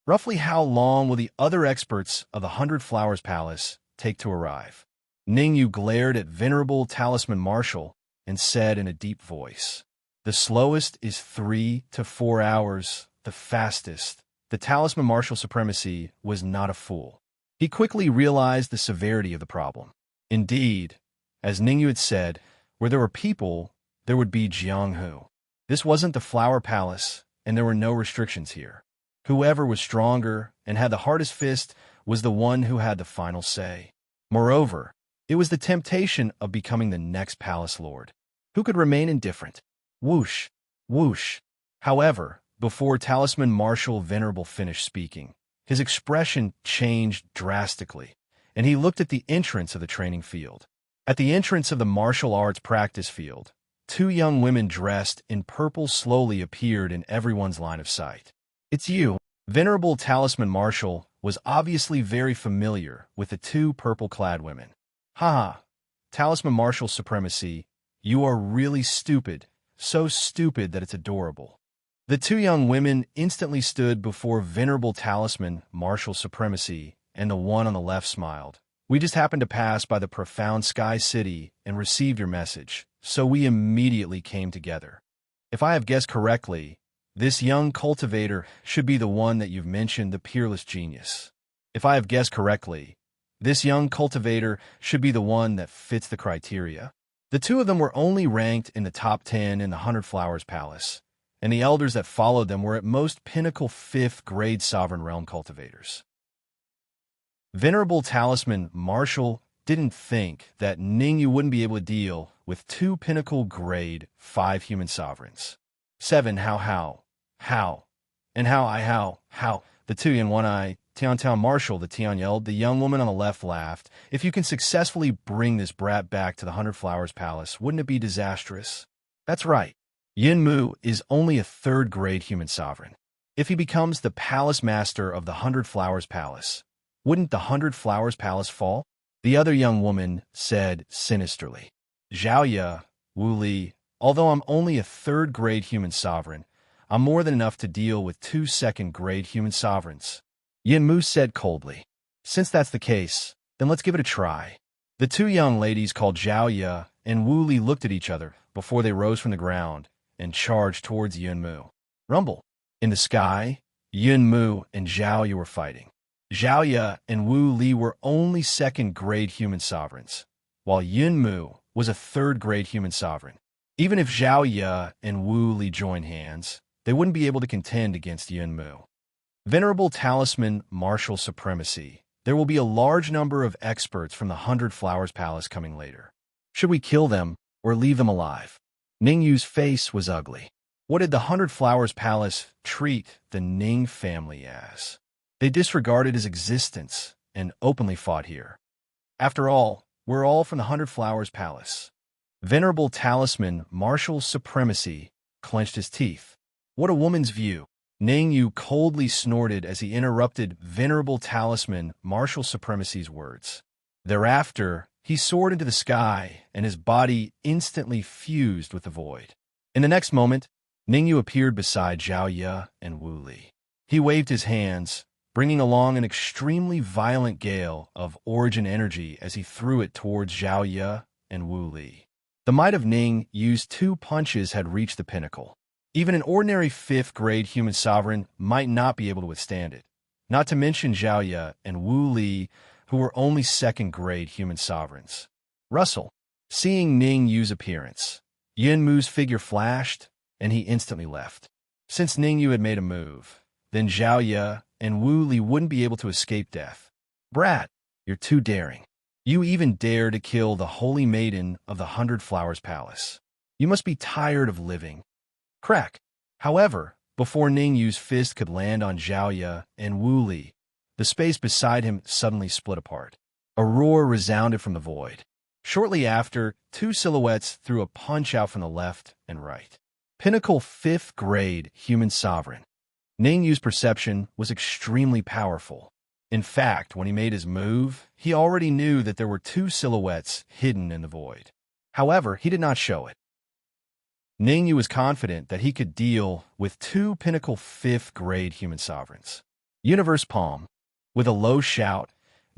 Roughly how long will the other experts of the 100 Flowers Palace take to arrive? Ning Yu glared at Venerable Talisman Marshal and said in a deep voice, "The slowest is 3 to 4 hours, the fastest." The Talisman Marshal Supremacy was not a fool. He quickly realized the severity of the problem. Indeed, as Ning Yu had said, where there were people, there would be Jiang. This wasn't the Flower Palace, and there were no restrictions here. Whoever was stronger and had the hardest fist was the one who had the final say. Moreover, it was the temptation of becoming the next palace lord. Who could remain indifferent? Whoosh, whoosh. However, before Talisman Marshal Venerable finished speaking, his expression changed drastically, and he looked at the entrance of the training field. At the entrance of the martial arts practice field, 2 young women dressed in purple slowly appeared in everyone's line of sight. "It's you." Venerable Talisman Marshal was obviously very familiar with the 2 purple-clad women. "Haha, Talisman Marshal Supremacy, you are really stupid, so stupid that it's adorable." The 2 young women instantly stood before Venerable Talisman Marshal Supremacy, and the one on the left smiled. "We just happened to pass by the profound Sky City and received your message, so we immediately came together. If I have guessed correctly, This young cultivator should be the one that you've mentioned, the peerless genius. If I have guessed correctly, this young cultivator should be the one that fits the criteria. The two of them were only ranked in the top 10 in the 100 Flowers Palace, and the elders that followed them were at most pinnacle 5th grade sovereign realm cultivators. Venerable Talisman Marshall didn't think that Ningyu wouldn't be able to deal with 2 pinnacle grade 5 human sovereigns. 7 how, and how. The 2 in one eye, Tian Marshall, the Tian yelled. The young woman on the left laughed. If you can successfully bring this brat back to the 100 Flowers Palace, wouldn't it be disastrous? That's right. Yin Mu is only a 3rd grade human sovereign. If he becomes the palace master of the 100 Flowers Palace, wouldn't the 100 Flowers Palace fall? The other young woman said sinisterly. Zhaoye, Wu Li, although I'm only a 3rd grade human sovereign, I'm more than enough to deal with 2 2nd grade human sovereigns. Yin Mu said coldly. Since that's the case, then let's give it a try. The 2 young ladies called Zhaoye and Wu Li looked at each other before they rose from the ground and charged towards Yin Mu. Rumble. In the sky, Yin Mu and Zhaoye were fighting. Zhaoye and Wu Li were only 2nd grade human sovereigns, while Yin Mu was a 3rd grade human sovereign. Even if Zhaoye and Wu Li joined hands, they wouldn't be able to contend against Yin Mu. Venerable Talisman Martial Supremacy. There will be a large number of experts from the 100 Flowers Palace coming later. Should we kill them or leave them alive? Ningyu's face was ugly. What did the 100 Flowers Palace treat the Ning family as? They disregarded his existence and openly fought here. After all, we're all from the 100 Flowers Palace. Venerable Talisman Martial Supremacy clenched his teeth. What a woman's view! Ningyu coldly snorted as he interrupted Venerable Talisman Martial Supremacy's words. Thereafter, he soared into the sky, and his body instantly fused with the void. In the next moment, Ningyu appeared beside Zhaoye and Wu Li. He waved his hands, bringing along an extremely violent gale of origin energy as he threw it towards Zhaoye and Wu Li. The might of Ningyu's 2 punches had reached the pinnacle. Even an ordinary 5th grade human sovereign might not be able to withstand it, not to mention Zhaoye and Wu Li, who were only 2nd grade human sovereigns. Russell. Seeing Ningyu's appearance, Yin Mu's figure flashed, and he instantly left. Since Ningyu had made a move, then Zhaoye and Wu Li wouldn't be able to escape death. Brat, you're too daring. You even dare to kill the holy maiden of the 100 Flowers Palace. You must be tired of living. Crack. However, before Ningyu's fist could land on Zhaoye and Wu Li, the space beside him suddenly split apart. A roar resounded from the void. Shortly after, 2 silhouettes threw a punch out from the left and right. Pinnacle 5th grade human sovereign. Ningyu's perception was extremely powerful. In fact, when he made his move, he already knew that there were 2 silhouettes hidden in the void. However, he did not show it. Ningyu was confident that he could deal with 2 pinnacle 5th grade human sovereigns. Universe Palm. With a low shout,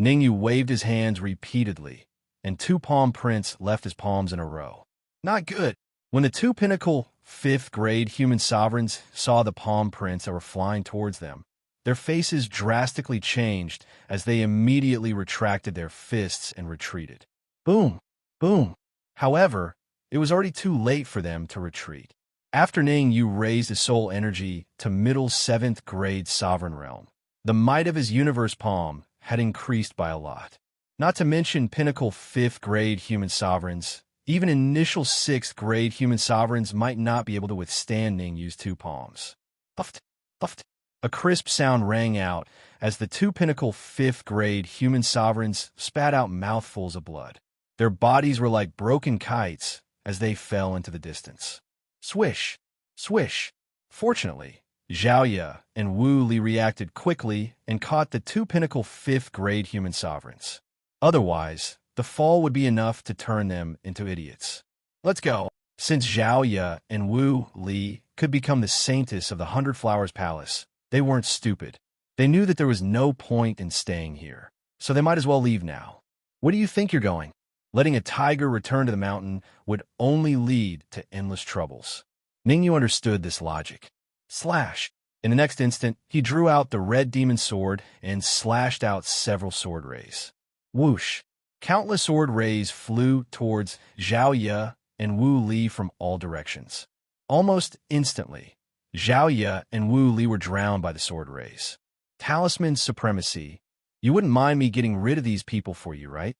Ningyu waved his hands repeatedly, and 2 palm prints left his palms in a row. Not good. When the 2 pinnacle 5th grade human sovereigns saw the palm prints that were flying towards them, their faces drastically changed as they immediately retracted their fists and retreated. Boom! Boom! However, it was already too late for them to retreat. After Ningyu raised his soul energy to middle 7th grade sovereign realm, the might of his universe palm had increased by a lot. Not to mention pinnacle 5th grade human sovereigns, even initial 6th grade human sovereigns might not be able to withstand Ningyu's 2 palms. Puffed, puffed. A crisp sound rang out as the 2 pinnacle 5th grade human sovereigns spat out mouthfuls of blood. Their bodies were like broken kites as they fell into the distance. Swish, swish. Fortunately, Zhaoye and Wu Li reacted quickly and caught the 2 pinnacle 5th grade human sovereigns. Otherwise, the fall would be enough to turn them into idiots. Let's go. Since Zhaoye and Wu Li could become the saintess of the 100 Flowers Palace, they weren't stupid. They knew that there was no point in staying here, so they might as well leave now. Where do you think you're going? Letting a tiger return to the mountain would only lead to endless troubles. Ningyu understood this logic. Slash! In the next instant, he drew out the red demon sword and slashed out several sword rays. Whoosh! Countless sword rays flew towards Zhao Ye and Wu Li from all directions. Almost instantly, Zhao Ye and Wu Li were drowned by the sword rays. Talisman supremacy. You wouldn't mind me getting rid of these people for you, right?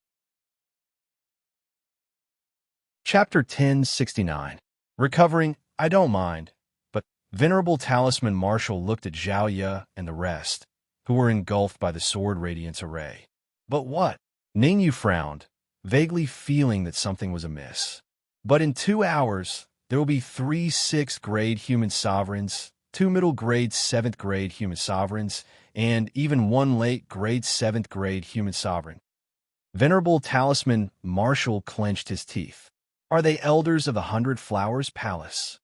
Chapter 1069. Recovering, I don't mind, but Venerable Talisman Marshal looked at Zhao Ye and the rest, who were engulfed by the sword radiance array. But what? Ningyu frowned, vaguely feeling that something was amiss. But in 2 hours, there will be 3 6th-grade human sovereigns, 2 middle-grade 7th-grade human sovereigns, and even 1 late-grade 7th-grade human sovereign. Venerable Talisman Marshal clenched his teeth. Are they elders of the 100 Flowers Palace?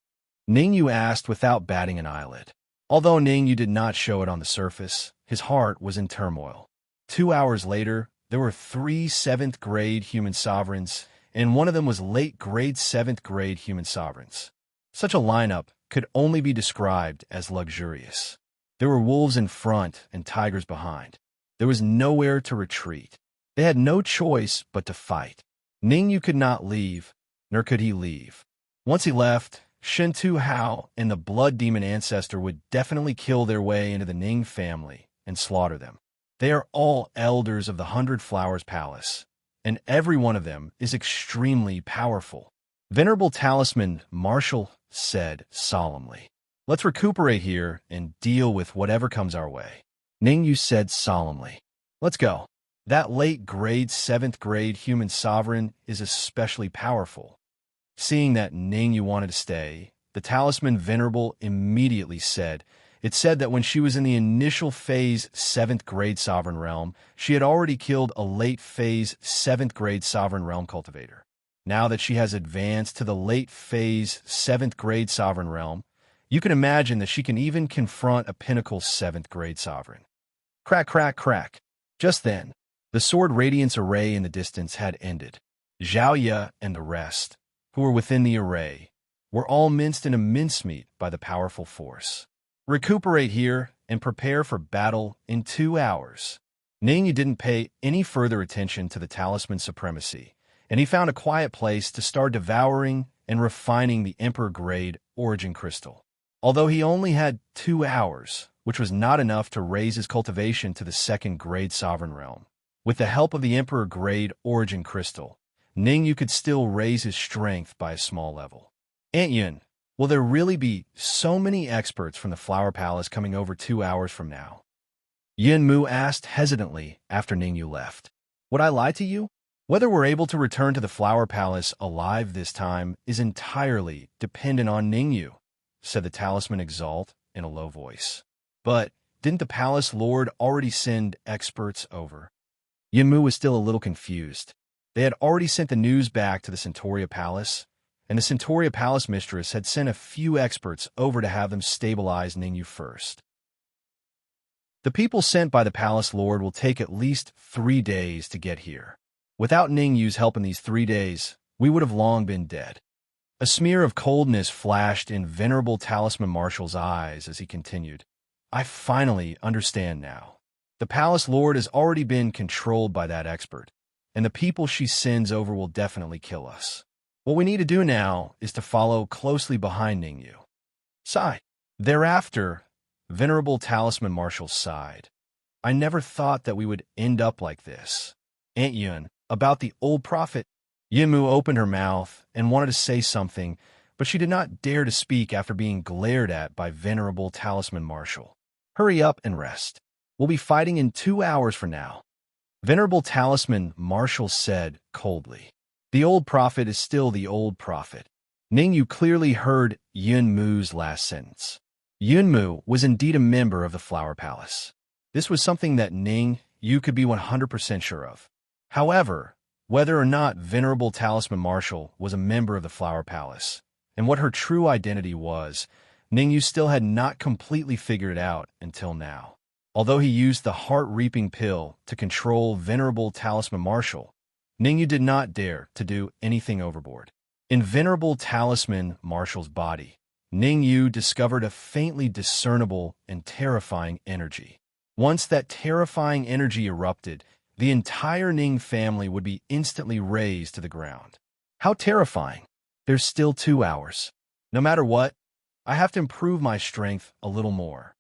Ningyu asked without batting an eyelid. Although Ningyu did not show it on the surface, his heart was in turmoil. 2 hours later, there were 3 7th-grade human sovereigns, and one of them was late-grade 7th-grade human sovereigns. Such a lineup could only be described as luxurious. There were wolves in front and tigers behind. There was nowhere to retreat. They had no choice but to fight. Ningyu could not leave, nor could he leave. Once he left, Shintu Hao and the Blood Demon Ancestor would definitely kill their way into the Ning family and slaughter them. They are all elders of the 100 Flowers Palace, and every one of them is extremely powerful. Venerable Talisman Marshal said solemnly. Let's recuperate here and deal with whatever comes our way. Ningyu said solemnly. Let's go. That late-grade 7th-grade human sovereign is especially powerful. Seeing that Ningyu wanted to stay, the Talisman Venerable immediately said, it said that when she was in the initial phase 7th-grade Sovereign Realm, she had already killed a late phase 7th-grade Sovereign Realm cultivator. Now that she has advanced to the late phase 7th-grade Sovereign Realm, you can imagine that she can even confront a pinnacle 7th-grade Sovereign. Crack, crack, crack. Just then, the sword radiance array in the distance had ended. Zhao Ye and the rest, who were within the array, were all minced in a mincemeat by the powerful force. Recuperate here and prepare for battle in 2 hours. Ningyu didn't pay any further attention to the talisman supremacy, and he found a quiet place to start devouring and refining the Emperor-grade origin crystal. Although he only had 2 hours, which was not enough to raise his cultivation to the 2nd-grade Sovereign Realm, with the help of the Emperor-grade origin crystal, Ningyu could still raise his strength by a small level. Aunt Yun, will there really be so many experts from the Flower Palace coming over 2 hours from now? Yin Mu asked hesitantly after Ningyu left. Would I lie to you? Whether we're able to return to the Flower Palace alive this time is entirely dependent on Ningyu, said the Talisman Exalt in a low voice. But didn't the Palace Lord already send experts over? Yin Mu was still a little confused. They had already sent the news back to the Centauria Palace, and the Centauria Palace Mistress had sent a few experts over to have them stabilize Ningyu first. The people sent by the Palace Lord will take at least 3 days to get here. Without Ningyu's help in these 3 days, we would have long been dead. A smear of coldness flashed in Venerable Talisman Marshal's eyes as he continued. I finally understand now. The Palace Lord has already been controlled by that expert, and the people she sends over will definitely kill us. What we need to do now is to follow closely behind Ningyu. Sigh. Thereafter, Venerable Talisman Marshal sighed. I never thought that we would end up like this. Aunt Yun, about the old prophet. Yinmu opened her mouth and wanted to say something, but she did not dare to speak after being glared at by Venerable Talisman Marshal. Hurry up and rest. We'll be fighting in 2 hours from now. Venerable Talisman Marshal said coldly. The old prophet is still the old prophet. Ningyu clearly heard Yunmu's last sentence. Yunmu was indeed a member of the Flower Palace. This was something that Ningyu could be 100% sure of. However, whether or not Venerable Talisman Marshal was a member of the Flower Palace, and what her true identity was, Ningyu still had not completely figured it out until now. Although he used the heart-reaping pill to control Venerable Talisman Marshal, Ningyu did not dare to do anything overboard. In Venerable Talisman Marshal's body, Ning Yu discovered a faintly discernible and terrifying energy. Once that terrifying energy erupted, the entire Ning family would be instantly razed to the ground. How terrifying! There's still 2 hours. No matter what, I have to improve my strength a little more.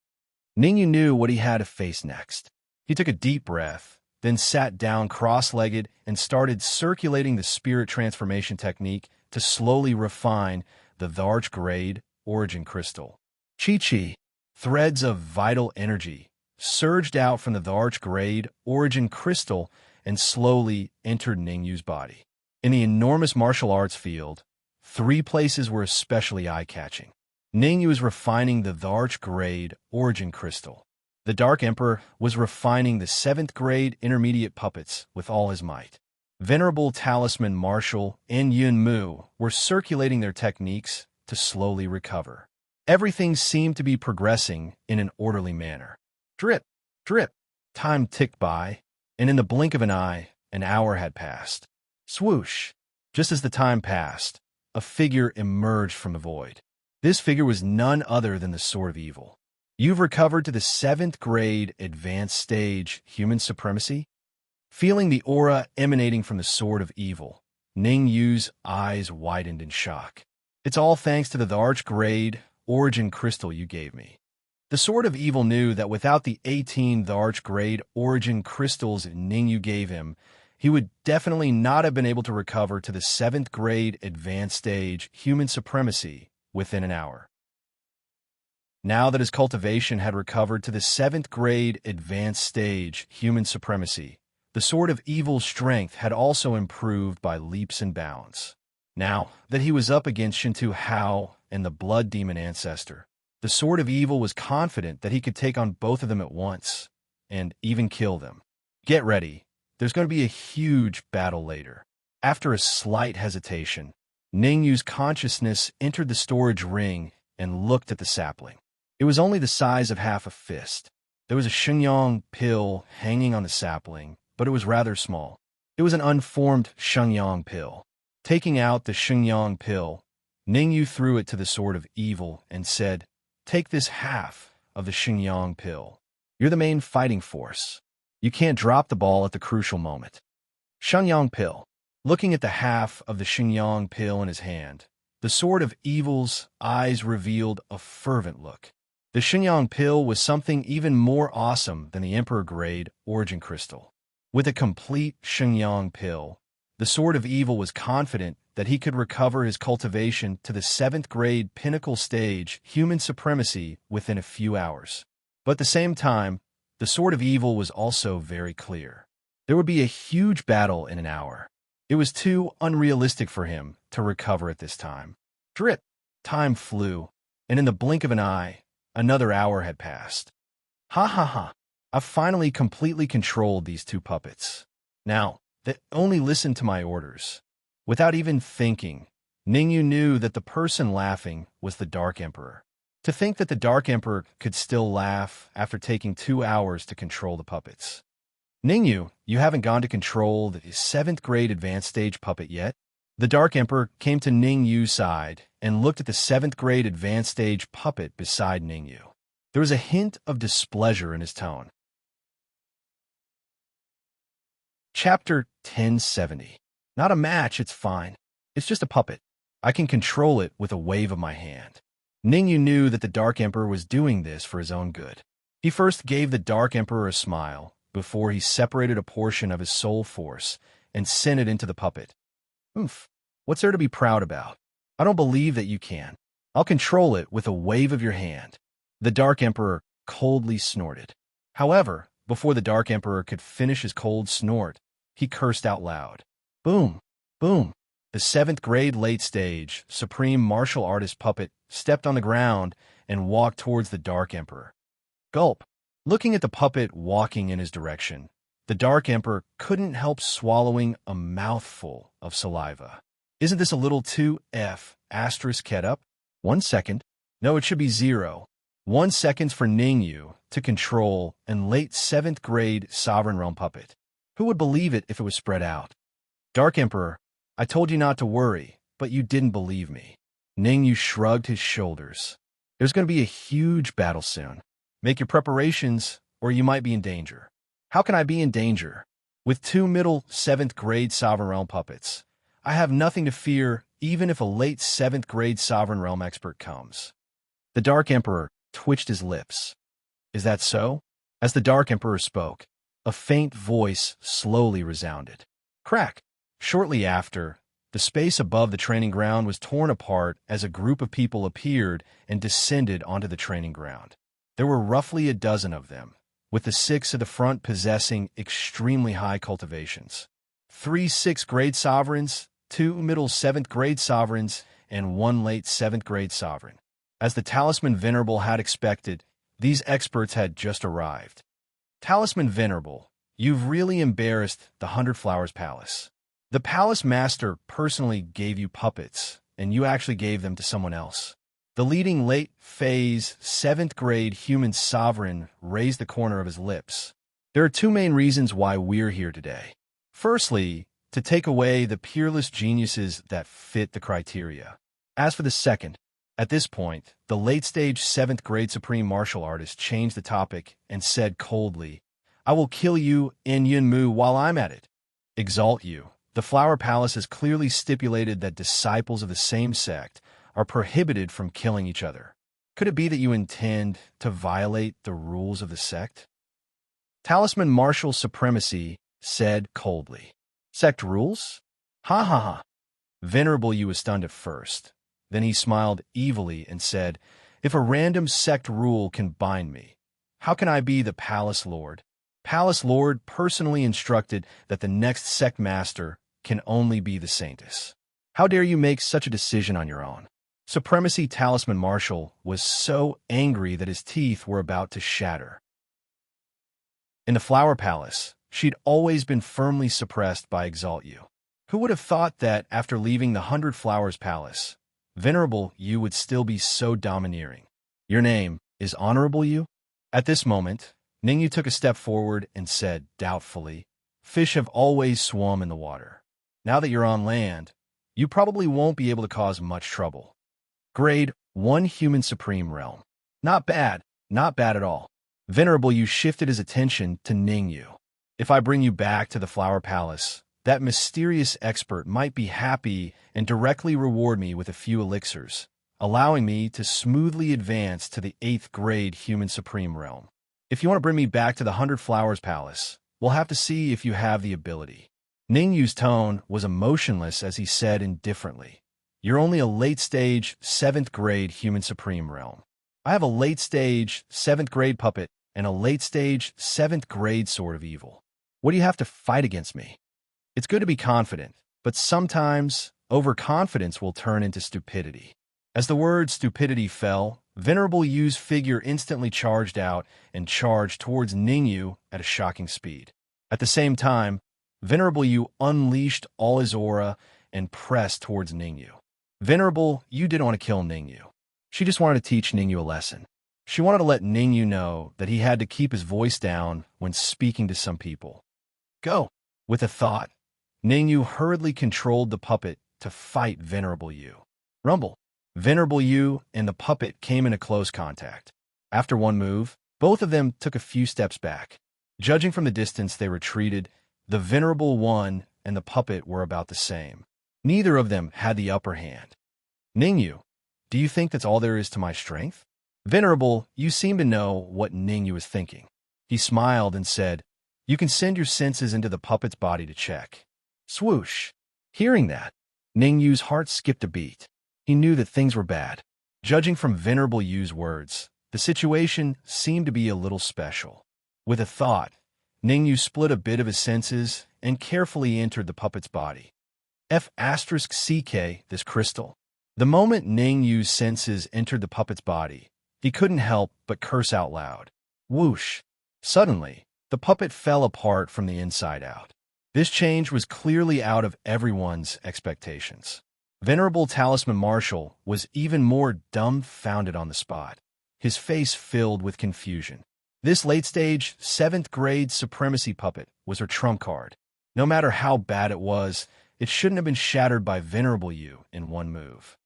Ning Yu knew what he had to face next. He took a deep breath, then sat down cross-legged and started circulating the spirit transformation technique to slowly refine the Dharch grade origin crystal. Chi-Chi, threads of vital energy, surged out from the Dharch grade origin crystal and slowly entered Ning Yu's body. In the enormous martial arts field, 3 places were especially eye-catching. Ning Yu was refining the Dharch grade origin crystal. The Dark Emperor was refining the 7th grade intermediate puppets with all his might. Venerable Talisman Marshal and Yun Mu were circulating their techniques to slowly recover. Everything seemed to be progressing in an orderly manner. Drip, drip. Time ticked by, and in the blink of an eye, an hour had passed. Swoosh! Just as the time passed, a figure emerged from the void. This figure was none other than the Sword of Evil. You've recovered to the 7th grade advanced stage human supremacy? Feeling the aura emanating from the Sword of Evil, Ning Yu's eyes widened in shock. It's all thanks to the Dharch grade origin crystal you gave me. The Sword of Evil knew that without the 18 Dharch grade origin crystals Ning Yu gave him, he would definitely not have been able to recover to the 7th grade advanced stage human supremacy within an hour. Now that his cultivation had recovered to the 7th grade advanced stage human supremacy, the Sword of Evil's strength had also improved by leaps and bounds. Now that he was up against Shintu Hao and the Blood Demon Ancestor, the Sword of Evil was confident that he could take on both of them at once, and even kill them. Get ready, there's going to be a huge battle later. After a slight hesitation, Ning Yu's consciousness entered the storage ring and looked at the sapling. It was only the size of half a fist. There was a Shenyang pill hanging on the sapling, but it was rather small. It was an unformed Shenyang pill. Taking out the Shenyang pill, Ning Yu threw it to the Sword of Evil and said, "Take this half of the Shenyang pill. You're the main fighting force. You can't drop the ball at the crucial moment." Shenyang pill. Looking at the half of the Shenyang pill in his hand, the Sword of Evil's eyes revealed a fervent look. The Shenyang pill was something even more awesome than the Emperor grade origin crystal. With a complete Shenyang pill, the Sword of Evil was confident that he could recover his cultivation to the 7th grade pinnacle stage human supremacy within a few hours. But at the same time, the Sword of Evil was also very clear. There would be a huge battle in an hour. It was too unrealistic for him to recover at this time. Drip! Time flew, and in the blink of an eye, another hour had passed. Ha ha ha! I've finally completely controlled these 2 puppets. Now, they only listened to my orders. Without even thinking, Ning Yu knew that the person laughing was the Dark Emperor. To think that the Dark Emperor could still laugh after taking 2 hours to control the puppets. Ning Yu, you haven't gone to control the 7th grade advanced stage puppet yet? The Dark Emperor came to Ning Yu's side and looked at the 7th grade advanced stage puppet beside Ning Yu. There was a hint of displeasure in his tone. Chapter 1070. Not a match, it's fine. It's just a puppet. I can control it with a wave of my hand. Ning Yu knew that the Dark Emperor was doing this for his own good. He first gave the Dark Emperor a smile before he separated a portion of his soul force and sent it into the puppet. Oof, what's there to be proud about? I don't believe that you can. I'll control it with a wave of your hand. The Dark Emperor coldly snorted. However, before the Dark Emperor could finish his cold snort, he cursed out loud. Boom! Boom! The 7th grade late stage, supreme martial artist puppet stepped on the ground and walked towards the Dark Emperor. Gulp! Looking at the puppet walking in his direction, the Dark Emperor couldn't help swallowing a mouthful of saliva. Isn't this a little too **ket up? 1 second. No, it should be 0. 1 second for Ning Yu to control and late 7th grade Sovereign Realm puppet. Who would believe it if it was spread out? Dark Emperor, I told you not to worry, but you didn't believe me. Ningyu shrugged his shoulders. There's going to be a huge battle soon. Make your preparations, or you might be in danger. How can I be in danger? With 2 middle 7th grade Sovereign Realm puppets, I have nothing to fear even if a late 7th grade Sovereign Realm expert comes. The Dark Emperor twitched his lips. Is that so? As the Dark Emperor spoke, a faint voice slowly resounded. Crack! Shortly after, the space above the training ground was torn apart as a group of people appeared and descended onto the training ground. There were roughly a dozen of them, with the 6 at the front possessing extremely high cultivations. 3 6th grade sovereigns, 2 middle 7th grade sovereigns, and 1 late 7th grade sovereign. As the Talisman Venerable had expected, these experts had just arrived. Talisman Venerable, you've really embarrassed the 100 Flowers Palace. The Palace Master personally gave you puppets, and you actually gave them to someone else. The leading late phase 7th grade human sovereign raised the corner of his lips. There are 2 main reasons why we're here today. Firstly, to take away the peerless geniuses that fit the criteria. As for the second, at this point, the late-stage 7th grade supreme martial artist changed the topic and said coldly, I will kill you in Yunmu while I'm at it. Exalt you. The Flower Palace has clearly stipulated that disciples of the same sect are prohibited from killing each other. Could it be that you intend to violate the rules of the sect? Talisman Martial Supremacy said coldly. Sect rules? Ha ha ha. Venerable Yu was stunned at first. Then he smiled evilly and said, if a random sect rule can bind me, how can I be the Palace Lord? Palace Lord personally instructed that the next sect master can only be the Saintess. How dare you make such a decision on your own? Supremacy Talisman Marshal was so angry that his teeth were about to shatter. In the Flower Palace, she'd always been firmly suppressed by Exalt You. Who would have thought that after leaving the 100 Flowers Palace, Venerable You would still be so domineering? Your name is Honorable You? At this moment, Ningyu took a step forward and said doubtfully, fish have always swum in the water. Now that you're on land, you probably won't be able to cause much trouble. Grade 1 Human Supreme Realm. Not bad at all. Venerable You shifted his attention to Ningyu. If I bring you back to the Flower Palace, that mysterious expert might be happy and directly reward me with a few elixirs, allowing me to smoothly advance to the 8th grade Human Supreme Realm. If you want to bring me back to the 100 Flowers Palace, we'll have to see if you have the ability. Ningyu's tone was emotionless as he said indifferently, you're only a late-stage 7th grade Human Supreme Realm. I have a late-stage 7th grade puppet and a late-stage 7th grade Sword of Evil. What do you have to fight against me? It's good to be confident, but sometimes overconfidence will turn into stupidity. As the word stupidity fell, Venerable Yu's figure instantly charged out and charged towards Ningyu at a shocking speed. At the same time, Venerable Yu unleashed all his aura and pressed towards Ningyu. Venerable Yu didn't want to kill Ningyu. She just wanted to teach Ningyu a lesson. She wanted to let Ningyu know that he had to keep his voice down when speaking to some people. Go! With a thought, Ningyu hurriedly controlled the puppet to fight Venerable Yu. Rumble! Venerable Yu and the puppet came into close contact. After one move, both of them took a few steps back. Judging from the distance they retreated, the Venerable One and the puppet were about the same. Neither of them had the upper hand. Ningyu, do you think that's all there is to my strength? Venerable, you seem to know what Ningyu is thinking. He smiled and said, you can send your senses into the puppet's body to check. Swoosh! Hearing that, Ningyu's heart skipped a beat. He knew that things were bad. Judging from Venerable Yu's words, the situation seemed to be a little special. With a thought, Ningyu split a bit of his senses and carefully entered the puppet's body. F***CK, this crystal. The moment Ningyu's senses entered the puppet's body, he couldn't help but curse out loud. Whoosh! Suddenly, the puppet fell apart from the inside out. This change was clearly out of everyone's expectations. Venerable Talisman Marshal was even more dumbfounded on the spot, his face filled with confusion. This late-stage 7th grade supremacy puppet was her trump card. No matter how bad it was, it shouldn't have been shattered by Venerable Yu in one move.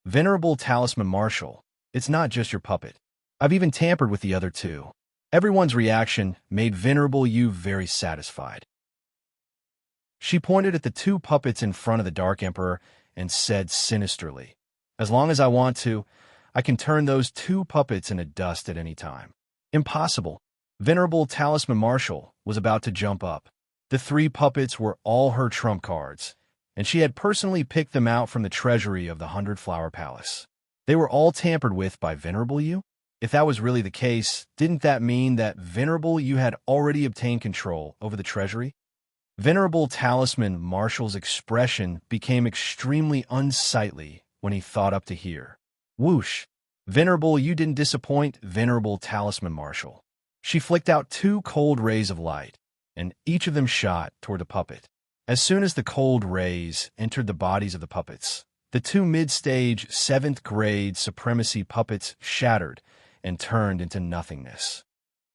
Venerable Talisman Marshal, it's not just your puppet. I've even tampered with the other two. Everyone's reaction made Venerable You very satisfied. She pointed at the two puppets in front of the Dark Emperor and said sinisterly, "As long as I want to, I can turn those two puppets into dust at any time." Impossible. Venerable Talisman Marshal was about to jump up. The three puppets were all her trump cards, and she had personally picked them out from the treasury of the 100-Flower Palace. They were all tampered with by Venerable You? If that was really the case, didn't that mean that Venerable You had already obtained control over the treasury? Venerable Talisman Marshal's expression became extremely unsightly when he thought up to here. Whoosh! Venerable You didn't disappoint Venerable Talisman Marshal. She flicked out two cold rays of light, and each of them shot toward the puppet. As soon as the cold rays entered the bodies of the puppets, the two mid-stage 7th grade supremacy puppets shattered and turned into nothingness.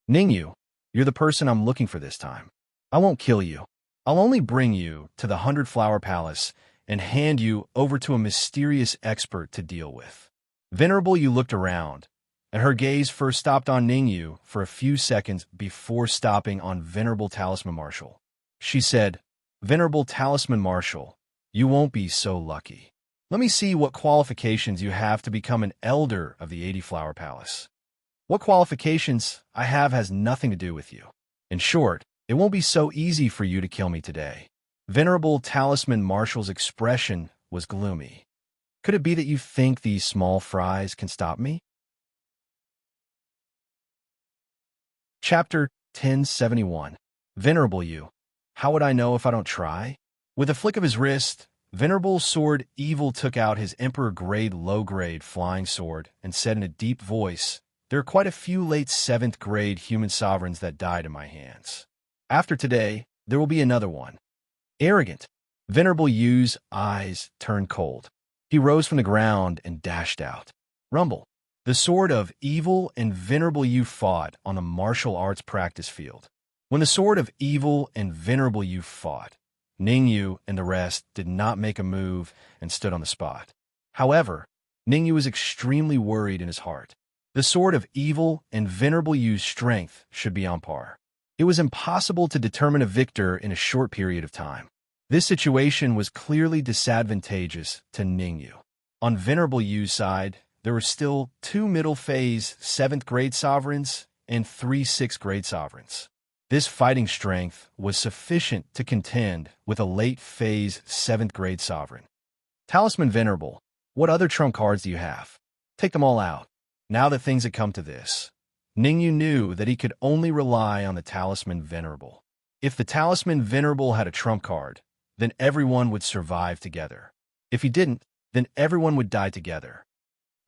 Ningyu, you're the person I'm looking for this time. I won't kill you. I'll only bring you to the 100-Flower Palace and hand you over to a mysterious expert to deal with. Venerable You looked around, and her gaze first stopped on Ningyu for a few seconds before stopping on Venerable Talisman Marshal. She said, "Venerable Talisman Marshal, you won't be so lucky. Let me see what qualifications you have to become an elder of the 80-Flower Palace." What qualifications I have has nothing to do with you. In short, it won't be so easy for you to kill me today. Venerable Talisman Marshal's expression was gloomy. Could it be that you think these small fries can stop me? Chapter 1071. Venerable You, how would I know if I don't try? With a flick of his wrist, Venerable Sword Evil took out his Emperor-grade low-grade flying sword and said in a deep voice, "There are quite a few late 7th grade human sovereigns that died in my hands. After today, there will be another one." Arrogant. Venerable Yu's eyes turned cold. He rose from the ground and dashed out. Rumble. The Sword of Evil and Venerable You fought on a martial arts practice field. When the Sword of Evil and Venerable You fought, Ningyu and the rest did not make a move and stood on the spot. However, Ningyu was extremely worried in his heart. The Sword of Evil and Venerable Yu's strength should be on par. It was impossible to determine a victor in a short period of time. This situation was clearly disadvantageous to Ningyu. On Venerable Yu's side, there were still 2 middle phase 7th grade sovereigns and 3 6th grade sovereigns. This fighting strength was sufficient to contend with a late phase 7th grade sovereign. Talisman Venerable, what other trump cards do you have? Take them all out. Now that things had come to this, Ningyu knew that he could only rely on the Talisman Venerable. If the Talisman Venerable had a trump card, then everyone would survive together. If he didn't, then everyone would die together.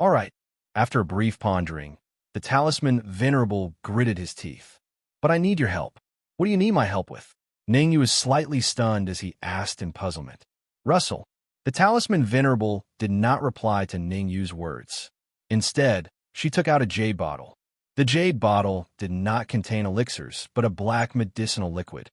All right. After a brief pondering, the Talisman Venerable gritted his teeth. But I need your help. What do you need my help with? Ningyu was slightly stunned as he asked in puzzlement. Russell. The Talisman Venerable did not reply to Ningyu's words. Instead, she took out a jade bottle. The jade bottle did not contain elixirs, but a black medicinal liquid.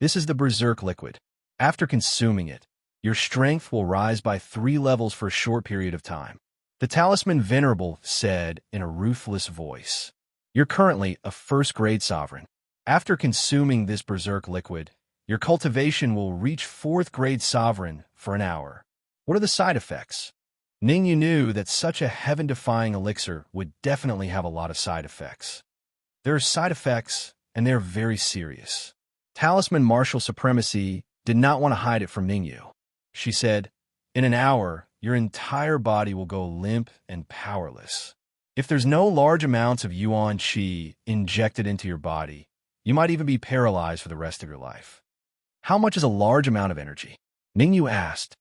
This is the Berserk liquid. After consuming it, your strength will rise by 3 levels for a short period of time. The Talisman Venerable said in a ruthless voice. You're currently a 1st grade sovereign. After consuming this Berserk liquid, your cultivation will reach 4th grade sovereign for an hour. What are the side effects? Ningyu knew that such a heaven-defying elixir would definitely have a lot of side effects. There are side effects, and they're very serious. Talisman Martial Supremacy did not want to hide it from Ningyu. She said, in an hour, your entire body will go limp and powerless. If there's no large amounts of Yuan Qi injected into your body, you might even be paralyzed for the rest of your life. How much is a large amount of energy? Ningyu asked.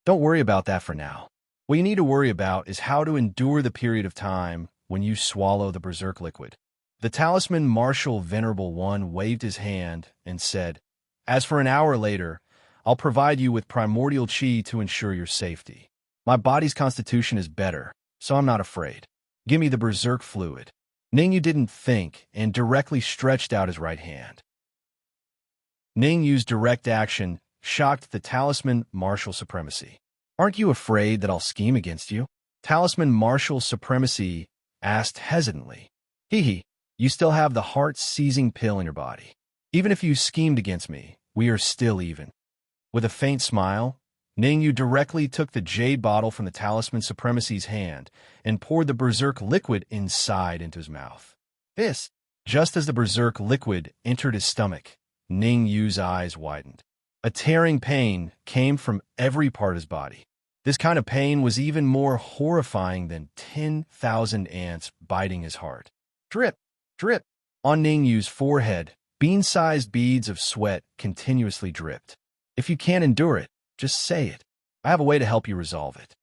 Don't worry about that for now. What you need to worry about is how to endure the period of time when you swallow the Berserk liquid. The Talisman Martial Venerable One waved his hand and said, as for an hour later, I'll provide you with primordial Qi to ensure your safety. My body's constitution is better, so I'm not afraid. Give me the Berserk fluid. Ningyu didn't think and directly stretched out his right hand. Ningyu's direct action shocked the Talisman Martial Supremacy. Aren't you afraid that I'll scheme against you? Talisman Martial Supremacy asked hesitantly. Hee, you still have the heart-seizing pill in your body. Even if you schemed against me, we are still even. With a faint smile, Ningyu directly took the jade bottle from the Talisman Supremacy's hand and poured the berserk liquid inside into his mouth. This, just as the berserk liquid entered his stomach, Ningyu's eyes widened. A tearing pain came from every part of his body. This kind of pain was even more horrifying than 10,000 ants biting his heart. Drip, drip. On Ningyu's forehead, bean-sized beads of sweat continuously dripped. If you can't endure it, just say it. I have a way to help you resolve it.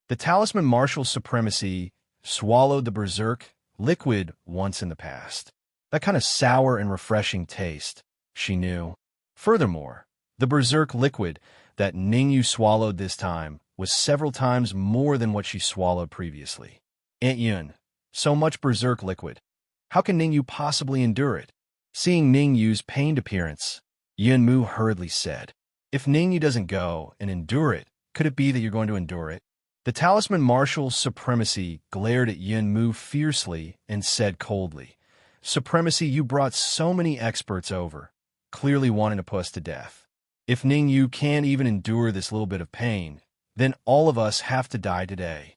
The Talisman Martial Supremacy swallowed the berserk liquid once in the past. That kind of sour and refreshing taste, she knew. Furthermore, the berserk liquid that Ningyu swallowed this time was several times more than what she swallowed previously. Aunt Yun, so much berserk liquid. How can Ningyu possibly endure it? Seeing Ningyu's pained appearance, Yunmu hurriedly said, If Ningyu doesn't go and endure it, could it be that you're going to endure it? The Talisman Martial Supremacy glared at Yunmu fiercely and said coldly, Supremacy, you brought so many experts over, clearly wanting to put us to death. If Ningyu can't even endure this little bit of pain, then all of us have to die today.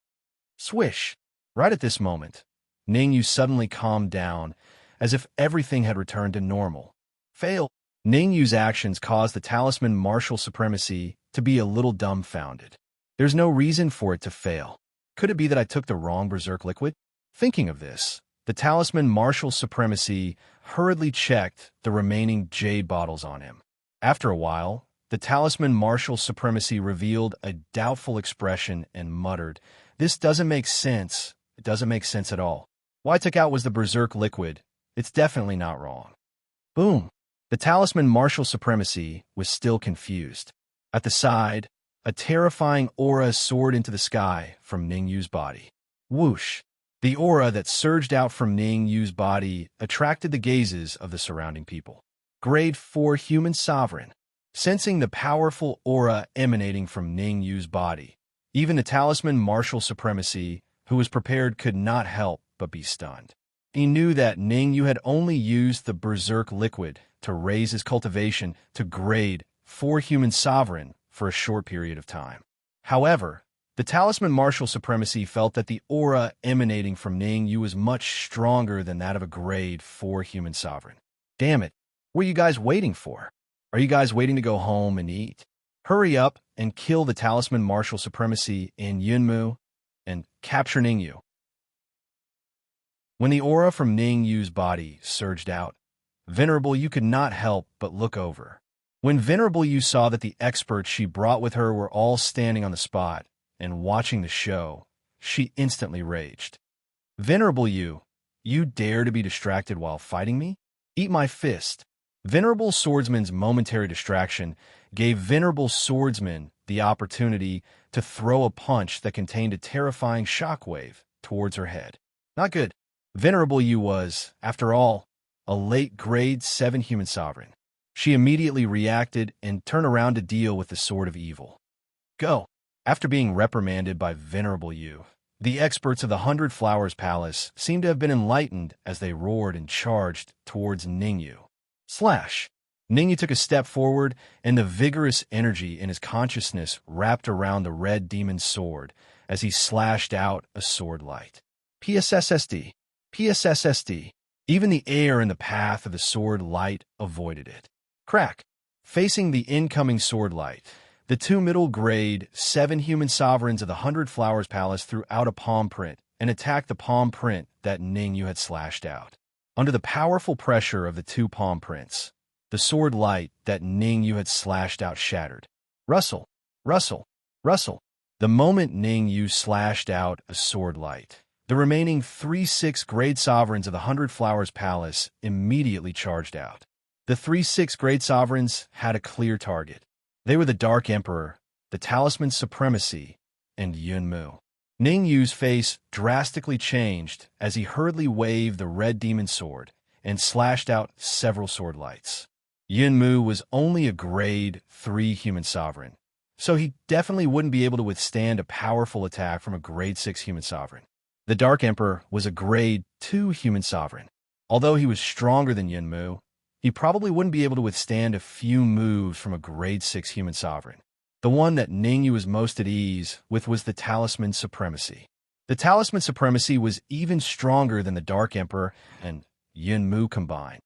Swish! Right at this moment, Ningyu suddenly calmed down, as if everything had returned to normal. Fail! Ningyu's actions caused the Talisman Martial Supremacy to be a little dumbfounded. There's no reason for it to fail. Could it be that I took the wrong berserk liquid? Thinking of this, the Talisman Martial Supremacy hurriedly checked the remaining jade bottles on him. After a while, the Talisman Martial Supremacy revealed a doubtful expression and muttered, This doesn't make sense. It doesn't make sense at all. What I took out was the berserk liquid. It's definitely not wrong. Boom! The Talisman Martial Supremacy was still confused. At the side, a terrifying aura soared into the sky from Ningyu's body. Whoosh! The aura that surged out from Ningyu's body attracted the gazes of the surrounding people. Grade 4 Human Sovereign. Sensing the powerful aura emanating from Ningyu's body, even the Talisman Martial Supremacy, who was prepared, could not help but be stunned. He knew that Ningyu had only used the berserk liquid to raise his cultivation to grade 4 Human Sovereign for a short period of time. However, the Talisman Martial Supremacy felt that the aura emanating from Ningyu was much stronger than that of a grade 4 Human Sovereign. Damn it, what are you guys waiting for? Are you guys waiting to go home and eat? Hurry up and kill the Talisman Martial Supremacy in Yunmu and capture Ningyu. When the aura from Ningyu's body surged out, Venerable Yu could not help but look over. When Venerable Yu saw that the experts she brought with her were all standing on the spot and watching the show, she instantly raged. Venerable Yu, you dare to be distracted while fighting me? Eat my fist. Venerable Swordsman's momentary distraction gave Venerable Swordsman the opportunity to throw a punch that contained a terrifying shockwave towards her head. Not good. Venerable Yu was, after all, a late grade 7 Human Sovereign. She immediately reacted and turned around to deal with the Sword of Evil. Go! After being reprimanded by Venerable Yu, the experts of the 100 Flowers Palace seemed to have been enlightened as they roared and charged towards Ningyu. Slash! Ningyu took a step forward, and the vigorous energy in his consciousness wrapped around the red demon's sword as he slashed out a sword light. PSSSD. PSSSD. Even the air in the path of the sword light avoided it. Crack! Facing the incoming sword light, the 2 middle-grade 7 Human Sovereigns of the 100 Flowers Palace threw out a palm print and attacked the palm print that Ningyu had slashed out. Under the powerful pressure of the 2 palm prints, the sword light that Ningyu had slashed out shattered. Rustle! Rustle! Rustle! The moment Ningyu slashed out a sword light, the remaining 3 grade sovereigns of the 100 Flowers Palace immediately charged out. The 3 grade sovereigns had a clear target. They were the Dark Emperor, the Talisman Supremacy, and Yunmu. Ningyu's face drastically changed as he hurriedly waved the red demon sword and slashed out several sword lights. Yunmu was only a grade 3 Human Sovereign, so he definitely wouldn't be able to withstand a powerful attack from a grade 6 human sovereign. The Dark Emperor was a grade 2 human sovereign. Although he was stronger than Yunmu, he probably wouldn't be able to withstand a few moves from a grade 6 human sovereign. The one that Ningyu was most at ease with was the Talisman Supremacy. The Talisman Supremacy was even stronger than the Dark Emperor and Yunmu combined.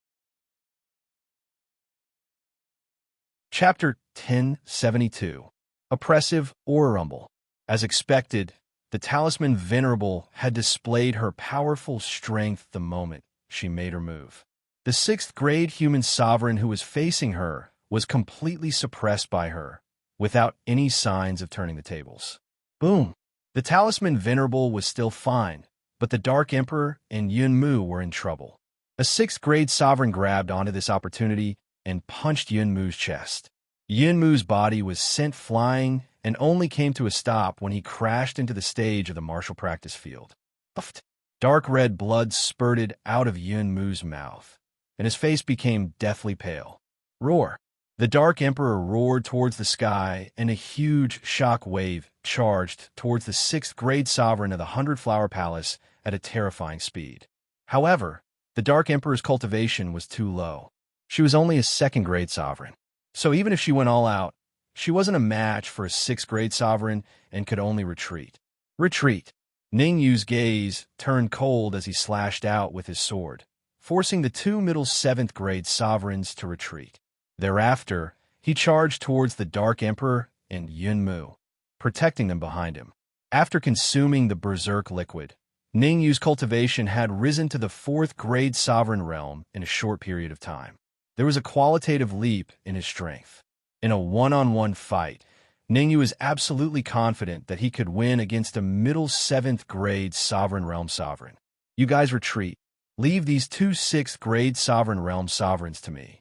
Chapter 1072. Oppressive Aura Rumble. As expected, the Talisman Venerable had displayed her powerful strength the moment she made her move. The 6th grade human sovereign who was facing her was completely suppressed by her, without any signs of turning the tables. Boom! The Talisman Venerable was still fine, but the Dark Emperor and Yunmu were in trouble. A 6th grade sovereign grabbed onto this opportunity and punched Yunmu's chest. Yunmu's body was sent flying and only came to a stop when he crashed into the stage of the martial practice field. Puffed. Dark red blood spurted out of Yunmu's mouth, and his face became deathly pale. Roar! The Dark Emperor roared towards the sky, and a huge shock wave charged towards the 6th grade sovereign of the 100-Flower Palace at a terrifying speed. However, the Dark Emperor's cultivation was too low. She was only a 2nd grade sovereign. So even if she went all out, she wasn't a match for a 6th grade sovereign and could only retreat. Retreat! Ningyu's gaze turned cold as he slashed out with his sword, forcing the 2 middle 7th grade sovereigns to retreat. Thereafter, he charged towards the Dark Emperor and Yunmu, protecting them behind him. After consuming the berserk liquid, Ningyu's cultivation had risen to the 4th grade sovereign realm in a short period of time. There was a qualitative leap in his strength. In a one-on-one fight, Ningyu was absolutely confident that he could win against a middle 7th grade sovereign realm sovereign. You guys retreat. Leave these 2 6th grade sovereign realm sovereigns to me,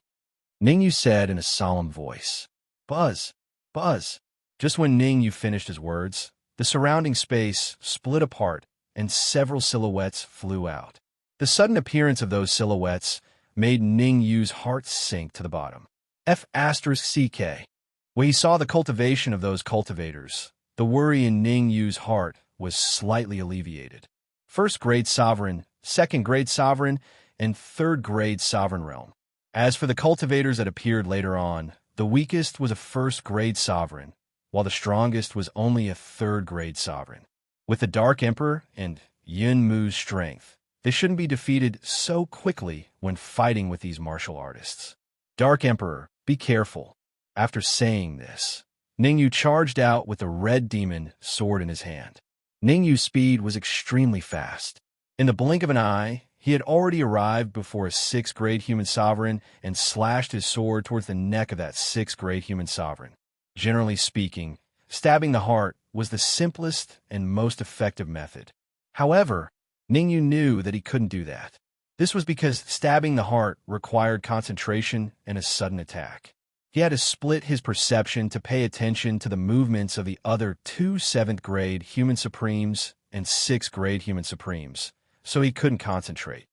Ningyu said in a solemn voice. Buzz! Buzz! Just when Ningyu finished his words, the surrounding space split apart and several silhouettes flew out. The sudden appearance of those silhouettes made Ningyu's heart sink to the bottom. F***CK. When he saw the cultivation of those cultivators, the worry in Ningyu's heart was slightly alleviated. 1st grade sovereign, 2nd grade sovereign, and 3rd grade sovereign realm. As for the cultivators that appeared later on, the weakest was a 1st grade sovereign, while the strongest was only a 3rd grade sovereign. With the Dark Emperor and Yunmu's strength, they shouldn't be defeated so quickly when fighting with these martial artists. Dark Emperor, be careful. After saying this, Ningyu charged out with the red demon sword in his hand. Ningyu's speed was extremely fast. In the blink of an eye, he had already arrived before a 6th grade human sovereign and slashed his sword towards the neck of that 6th grade human sovereign. Generally speaking, stabbing the heart was the simplest and most effective method. However, Ningyu knew that he couldn't do that. This was because stabbing the heart required concentration and a sudden attack. He had to split his perception to pay attention to the movements of the other 2 7th grade human supremes and 6th grade human supremes, so he couldn't concentrate.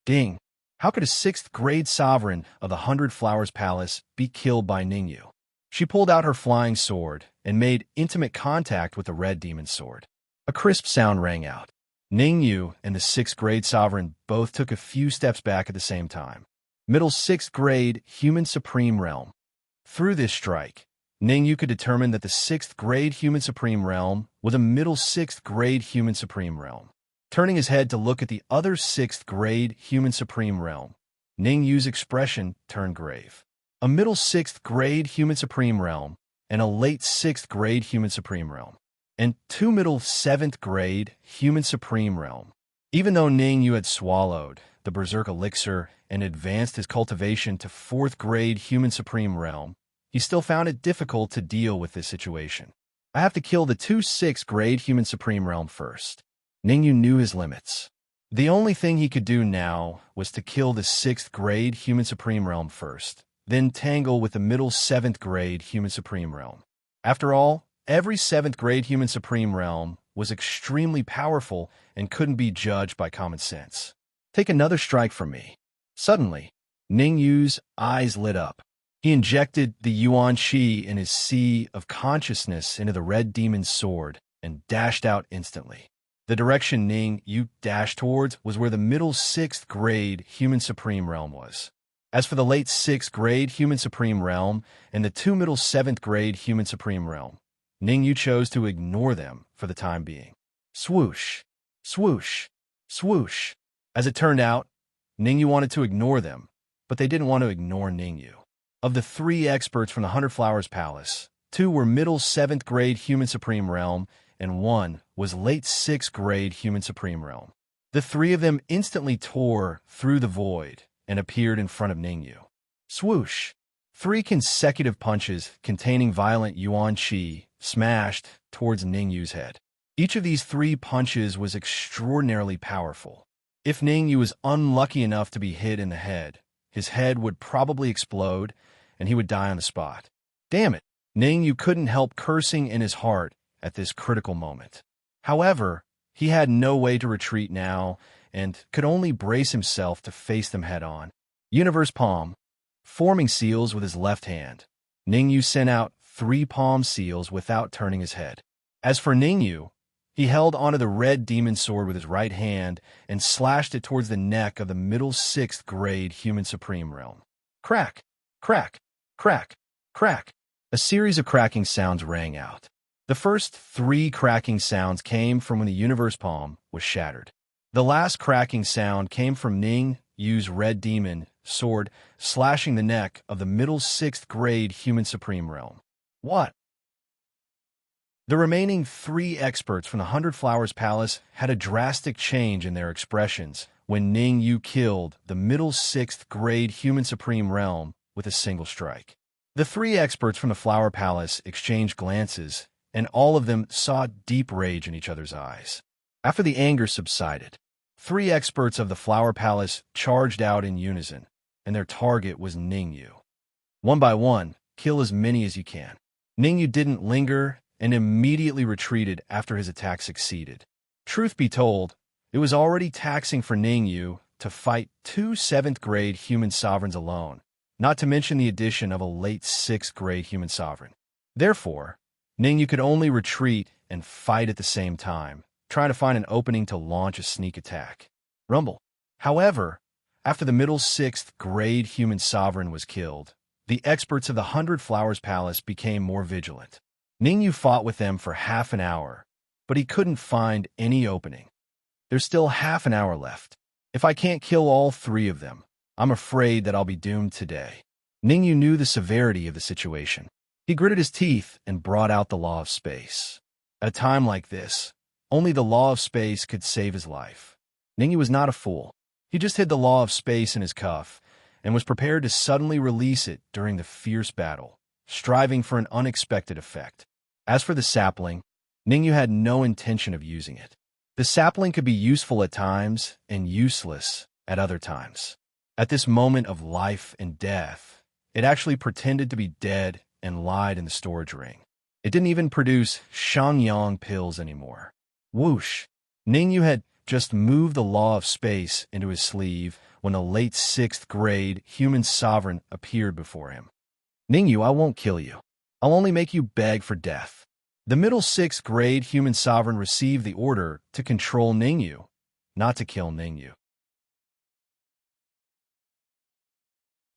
Ding! How could a 6th grade sovereign of the 100 Flowers Palace be killed by Ningyu? She pulled out her flying sword and made intimate contact with the red demon's sword. A crisp sound rang out. Ningyu and the 6th grade sovereign both took a few steps back at the same time. Middle 6th grade human supreme realm. Through this strike, Ningyu could determine that the 6th grade human supreme realm was a middle 6th grade human supreme realm. Turning his head to look at the other 6th grade human supreme realm, Ningyu's expression turned grave. A middle 6th grade human supreme realm and a late 6th grade human supreme realm, and 2 middle 7th grade human supreme realm. Even though Ningyu had swallowed the berserk elixir and advanced his cultivation to 4th grade human supreme realm, he still found it difficult to deal with this situation. I have to kill the 2 6th grade human supreme realm first. Ningyu knew his limits. The only thing he could do now was to kill the 6th grade human supreme realm first, then tangle with the middle 7th grade human supreme realm. After all, every 7th grade human supreme realm was extremely powerful and couldn't be judged by common sense. Take another strike from me. Suddenly, Ningyu's eyes lit up. He injected the Yuan Qi in his sea of consciousness into the red demon's sword and dashed out instantly. The direction Ning Yu dashed towards was where the middle 6th grade human supreme realm was. As for the late 6th grade human supreme realm and the 2 middle 7th grade human supreme realm, Ning Yu chose to ignore them for the time being. Swoosh, swoosh, swoosh. As it turned out, Ning Yu wanted to ignore them, but they didn't want to ignore Ning Yu. Of the 3 experts from the 100 Flowers Palace, 2 were middle 7th grade human supreme realm, and 1 was late 6th grade human supreme realm. The 3 of them instantly tore through the void and appeared in front of Ning Yu. Swoosh! 3 consecutive punches containing violent Yuan Qi smashed towards Ning Yu's head. Each of these 3 punches was extraordinarily powerful. If Ning Yu was unlucky enough to be hit in the head, his head would probably explode and he would die on the spot. Damn it! Ning Yu couldn't help cursing in his heart at this critical moment. However, he had no way to retreat now and could only brace himself to face them head-on. Universe Palm. Forming seals with his left hand, Ning Yu sent out 3 palm seals without turning his head. As for Ning Yu, he held onto the red demon sword with his right hand and slashed it towards the neck of the middle 6th grade human supreme realm. Crack, crack, crack, crack. A series of cracking sounds rang out. The first 3 cracking sounds came from when the universe palm was shattered. The last cracking sound came from Ning Yu's red demon sword slashing the neck of the middle 6th grade human supreme realm. What? The remaining 3 experts from the 100 Flowers Palace had a drastic change in their expressions when Ning Yu killed the middle 6th grade human supreme realm with a single strike. The 3 experts from the Flower Palace exchanged glances, and all of them saw deep rage in each other's eyes. After the anger subsided, 3 experts of the Flower Palace charged out in unison, and their target was Ning Yu. One by one, kill as many as you can. Ning Yu didn't linger and immediately retreated after his attack succeeded. Truth be told, it was already taxing for Ning Yu to fight 2 7th grade human sovereigns alone, not to mention the addition of a late 6th grade human sovereign. Therefore, Ning Yu could only retreat and fight at the same time, trying to find an opening to launch a sneak attack. Rumble. However, after the middle 6th grade human sovereign was killed, the experts of the 100 Flowers Palace became more vigilant. Ning Yu fought with them for half an hour, but he couldn't find any opening. There's still half an hour left. If I can't kill all 3 of them, I'm afraid that I'll be doomed today. Ning Yu knew the severity of the situation. He gritted his teeth and brought out the law of space. At a time like this, only the law of space could save his life. Ning Yu was not a fool. He just hid the law of space in his cuff and was prepared to suddenly release it during the fierce battle, striving for an unexpected effect. As for the sapling, Ning Yu had no intention of using it. The sapling could be useful at times and useless at other times. At this moment of life and death, it actually pretended to be dead and lied in the storage ring. It didn't even produce Shangyang pills anymore. Whoosh! Ning Yu had just moved the law of space into his sleeve when a late 6th grade human sovereign appeared before him. Ning Yu, I won't kill you. I'll only make you beg for death. The middle 6th grade human sovereign received the order to control Ning Yu, not to kill Ning Yu.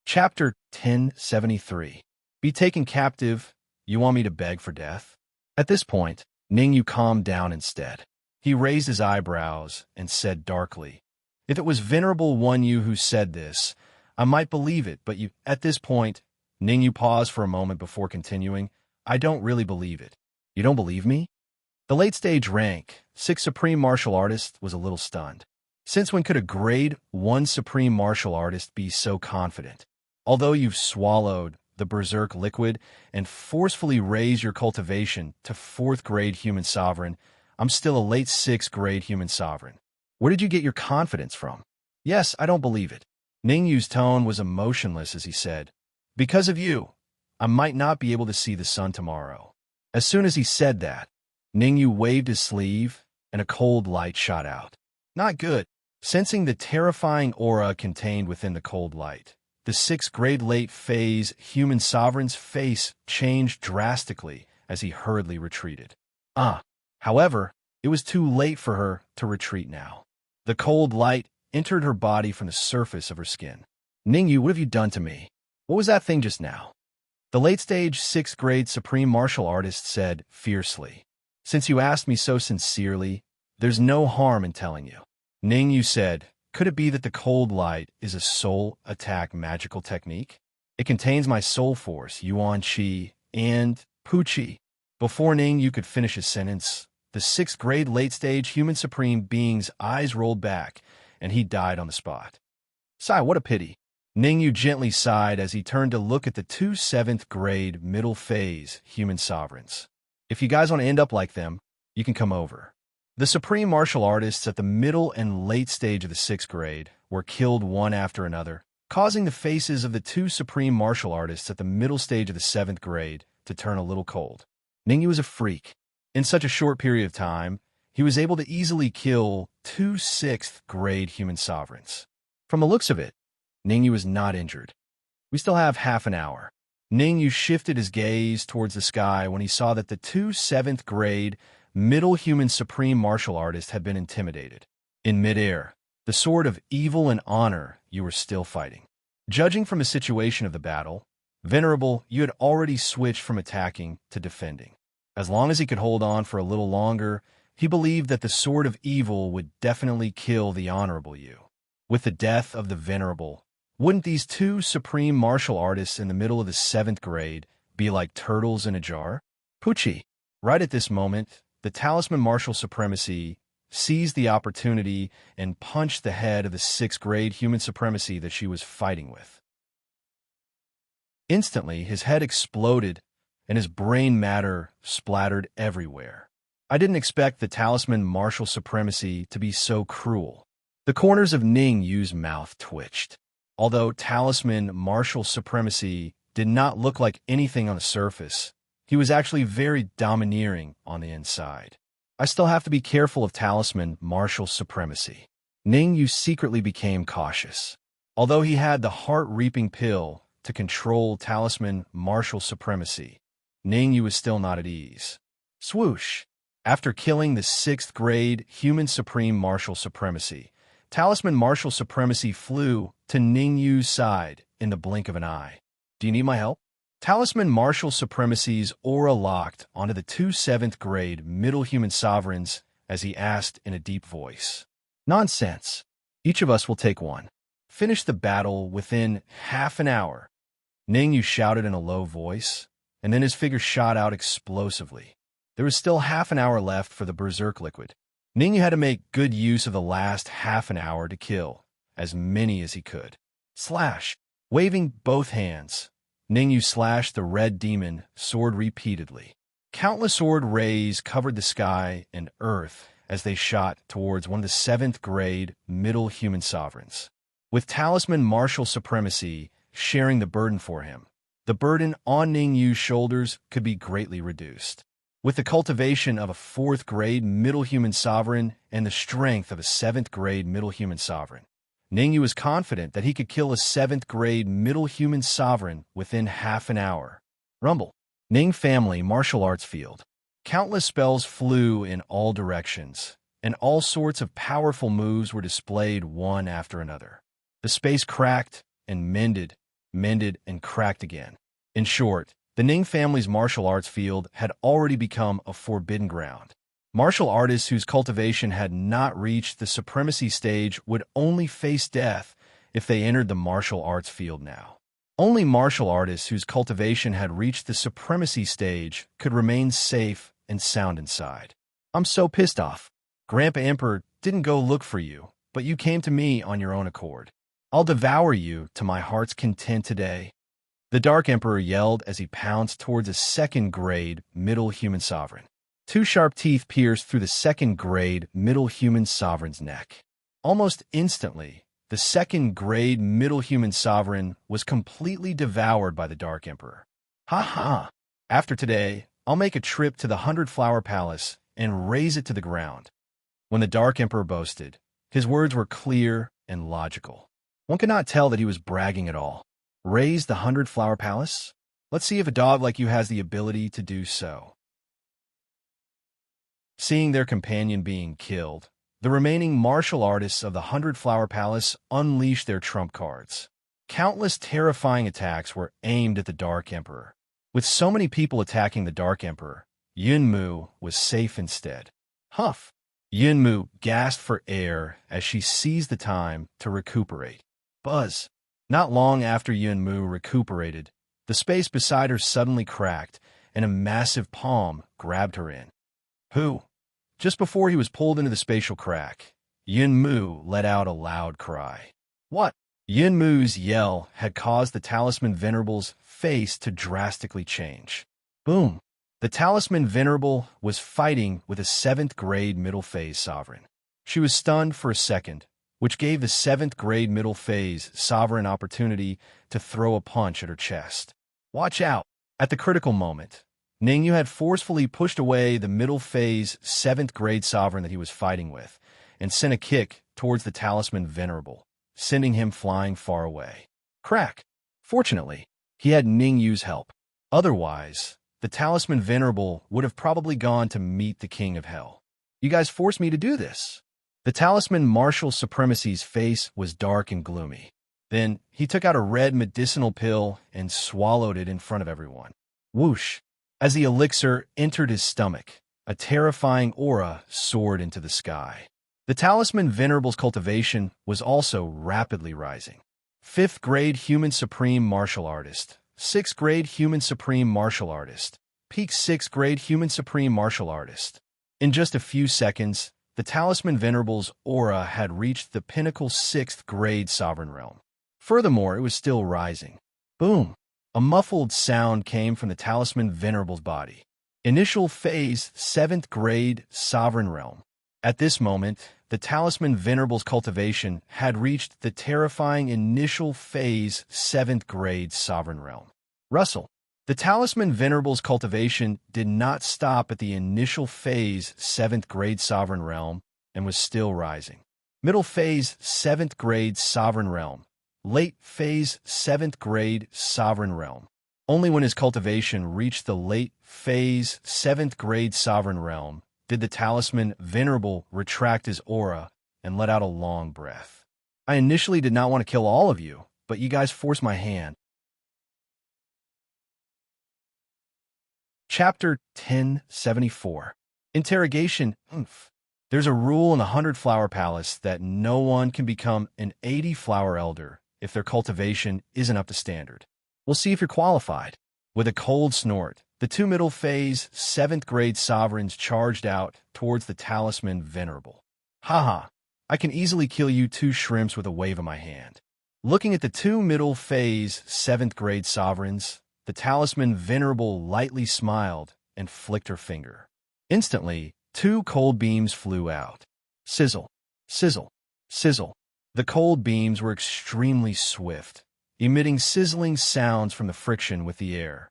Chapter 1073. Be taken captive. You want me to beg for death? At this point, Ning Yu calmed down instead. He raised his eyebrows and said darkly, If it was Venerable One Yu who said this, I might believe it, but you... At this point, Ning Yu paused for a moment before continuing, I don't really believe it. You don't believe me? The late-stage rank, 6 Supreme Martial Artist, was a little stunned. Since when could a Grade 1 Supreme Martial Artist be so confident? Although you've swallowed the Berserk liquid and forcefully raised your cultivation to 4th grade human sovereign, I'm still a late 6th grade human sovereign. Where did you get your confidence from? Yes, I don't believe it. Ning Yu's tone was emotionless as he said, Because of you, I might not be able to see the sun tomorrow. As soon as he said that, Ning Yu waved his sleeve and a cold light shot out. Not good. Sensing the terrifying aura contained within the cold light, the sixth-grade late phase human sovereign's face changed drastically as he hurriedly retreated. However, it was too late for her to retreat now. The cold light entered her body from the surface of her skin. Ningyu, what have you done to me? What was that thing just now? The late-stage sixth-grade supreme martial artist said fiercely. Since you asked me so sincerely, there's no harm in telling you. Ningyu said, could it be that the cold light is a soul attack magical technique? It contains my soul force, Yuan Qi, and Pu Qi. Before Ningyu could finish his sentence, the sixth-grade late-stage human supreme being's eyes rolled back, and he died on the spot. Sigh, what a pity. Ningyu gently sighed as he turned to look at the two seventh-grade middle-phase human sovereigns. If you guys want to end up like them, you can come over. The supreme martial artists at the middle and late stage of the sixth grade were killed one after another, causing the faces of the two supreme martial artists at the middle stage of the seventh grade to turn a little cold. Ningyu was a freak. In such a short period of time, he was able to easily kill two sixth-grade human sovereigns. From the looks of it, Ningyu was not injured. We still have half an hour. Ningyu shifted his gaze towards the sky when he saw that the two seventh-grade middle human supreme martial artists had been intimidated. In midair, the sword of evil and honor, you were still fighting. Judging from the situation of the battle, Venerable, you had already switched from attacking to defending. As long as he could hold on for a little longer, he believed that the sword of evil would definitely kill the honorable you. With the death of the Venerable, wouldn't these two supreme martial artists in the middle of the seventh grade be like turtles in a jar? Pu Qi. Right at this moment, the talisman martial supremacy seized the opportunity and punched the head of the sixth grade human supremacy that she was fighting with. Instantly, his head exploded and his brain matter splattered everywhere. I didn't expect the talisman martial supremacy to be so cruel. The corners of Ningyu's mouth twitched. Although talisman martial supremacy did not look like anything on the surface, he was actually very domineering on the inside. I still have to be careful of talisman martial supremacy. Ningyu secretly became cautious. Although he had the heart-reaping pill to control talisman martial supremacy, Ningyu was still not at ease. Swoosh! After killing the sixth grade human supreme martial supremacy, talisman martial supremacy flew to Ningyu's side in the blink of an eye. Do you need my help? Talisman martial supremacy's aura locked onto the two seventh grade middle human sovereigns as he asked in a deep voice. Nonsense. Each of us will take one. Finish the battle within half an hour. Ningyu shouted in a low voice, and then his figure shot out explosively. There was still half an hour left for the berserk liquid. Ningyu had to make good use of the last half an hour to kill as many as he could. Slash! Waving both hands, Ningyu slashed the red demon sword repeatedly. Countless sword rays covered the sky and earth as they shot towards one of the seventh grade middle human sovereigns. With talisman martial supremacy sharing the burden for him, the burden on Ningyu's shoulders could be greatly reduced. With the cultivation of a fourth grade middle human sovereign and the strength of a seventh grade middle human sovereign, Ningyu was confident that he could kill a seventh grade middle human sovereign within half an hour. Rumble. Ning family martial arts field. Countless spells flew in all directions, and all sorts of powerful moves were displayed one after another. The space cracked and mended and cracked again. In short, the Ning family's martial arts field had already become a forbidden ground. Martial artists whose cultivation had not reached the supremacy stage would only face death if they entered the martial arts field now. Only martial artists whose cultivation had reached the supremacy stage could remain safe and sound inside. I'm so pissed off. Grandpa Emperor didn't go look for you, but you came to me on your own accord. I'll devour you to my heart's content today. The Dark Emperor yelled as he pounced towards a second-grade middle human sovereign. Two sharp teeth pierced through the second-grade middle human sovereign's neck. Almost instantly, the second-grade middle human sovereign was completely devoured by the Dark Emperor. Ha ha! After today, I'll make a trip to the 100-Flower Palace and raze it to the ground. When the Dark Emperor boasted, his words were clear and logical. One could not tell that he was bragging at all. Raise the 100-flower palace? Let's see if a dog like you has the ability to do so. Seeing their companion being killed, the remaining martial artists of the 100-flower palace unleashed their trump cards. Countless terrifying attacks were aimed at the Dark Emperor. With so many people attacking the Dark Emperor, Yunmu was safe instead. Huff! Yunmu gasped for air as she seized the time to recuperate. Buzz! Not long after Yunmu recuperated, the space beside her suddenly cracked, and a massive palm grabbed her in. Who? Just before he was pulled into the spatial crack, Yunmu let out a loud cry. What? Yunmu's yell had caused the Talisman Venerable's face to drastically change. Boom! The Talisman Venerable was fighting with a 7th grade middle phase sovereign. She was stunned for a second, which gave the 7th grade middle phase sovereign opportunity to throw a punch at her chest. Watch out! At the critical moment, Ningyu had forcefully pushed away the middle phase 7th grade sovereign that he was fighting with, and sent a kick towards the Talisman Venerable, sending him flying far away. Crack! Fortunately, he had Ningyu's help. Otherwise, the Talisman Venerable would have probably gone to meet the King of Hell. You guys forced me to do this. The Talisman Martial Supremacy's face was dark and gloomy. Then, he took out a red medicinal pill and swallowed it in front of everyone. Whoosh! As the elixir entered his stomach, a terrifying aura soared into the sky. The Talisman Venerable's cultivation was also rapidly rising. 5th grade Human Supreme Martial Artist, 6th grade Human Supreme Martial Artist, peak 6th grade Human Supreme Martial Artist. In just a few seconds, the Talisman Venerable's aura had reached the pinnacle 6th grade Sovereign Realm. Furthermore, it was still rising. Boom! A muffled sound came from the Talisman Venerable's body. Initial phase 7th grade Sovereign Realm. At this moment, the Talisman Venerable's cultivation had reached the terrifying initial phase 7th grade Sovereign Realm. Russell. The Talisman Venerable's cultivation did not stop at the initial phase 7th grade Sovereign Realm and was still rising. Middle phase 7th grade Sovereign Realm. Late phase 7th grade Sovereign Realm. Only when his cultivation reached the late phase 7th grade Sovereign Realm did the Talisman Venerable retract his aura and let out a long breath. I initially did not want to kill all of you, but you guys forced my hand. Chapter 1074. Interrogation. There's a rule in the 100-flower palace that no one can become an 80-flower elder if their cultivation isn't up to standard. We'll see if you're qualified. With a cold snort, the 2 middle phase 7th grade sovereigns charged out towards the Talisman Venerable. Haha, I can easily kill you 2 shrimps with a wave of my hand. Looking at the 2 middle phase 7th grade sovereigns, the Talisman Venerable lightly smiled and flicked her finger. Instantly, 2 cold beams flew out. Sizzle, sizzle, sizzle. The cold beams were extremely swift, emitting sizzling sounds from the friction with the air.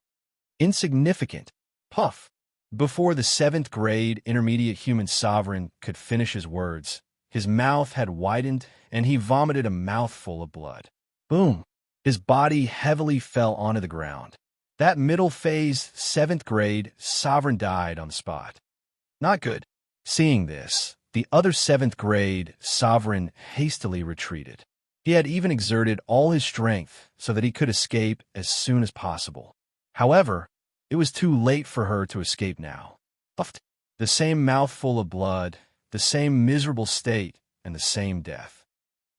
Insignificant. Puff. Before the 7th grade intermediate human sovereign could finish his words, his mouth had widened and he vomited a mouthful of blood. Boom. His body heavily fell onto the ground. That middle phase 7th grade sovereign died on the spot. Not good. Seeing this, the other 7th grade sovereign hastily retreated. He had even exerted all his strength so that he could escape as soon as possible. However, it was too late for her to escape now. Puffed. The same mouthful of blood, the same miserable state, and the same death.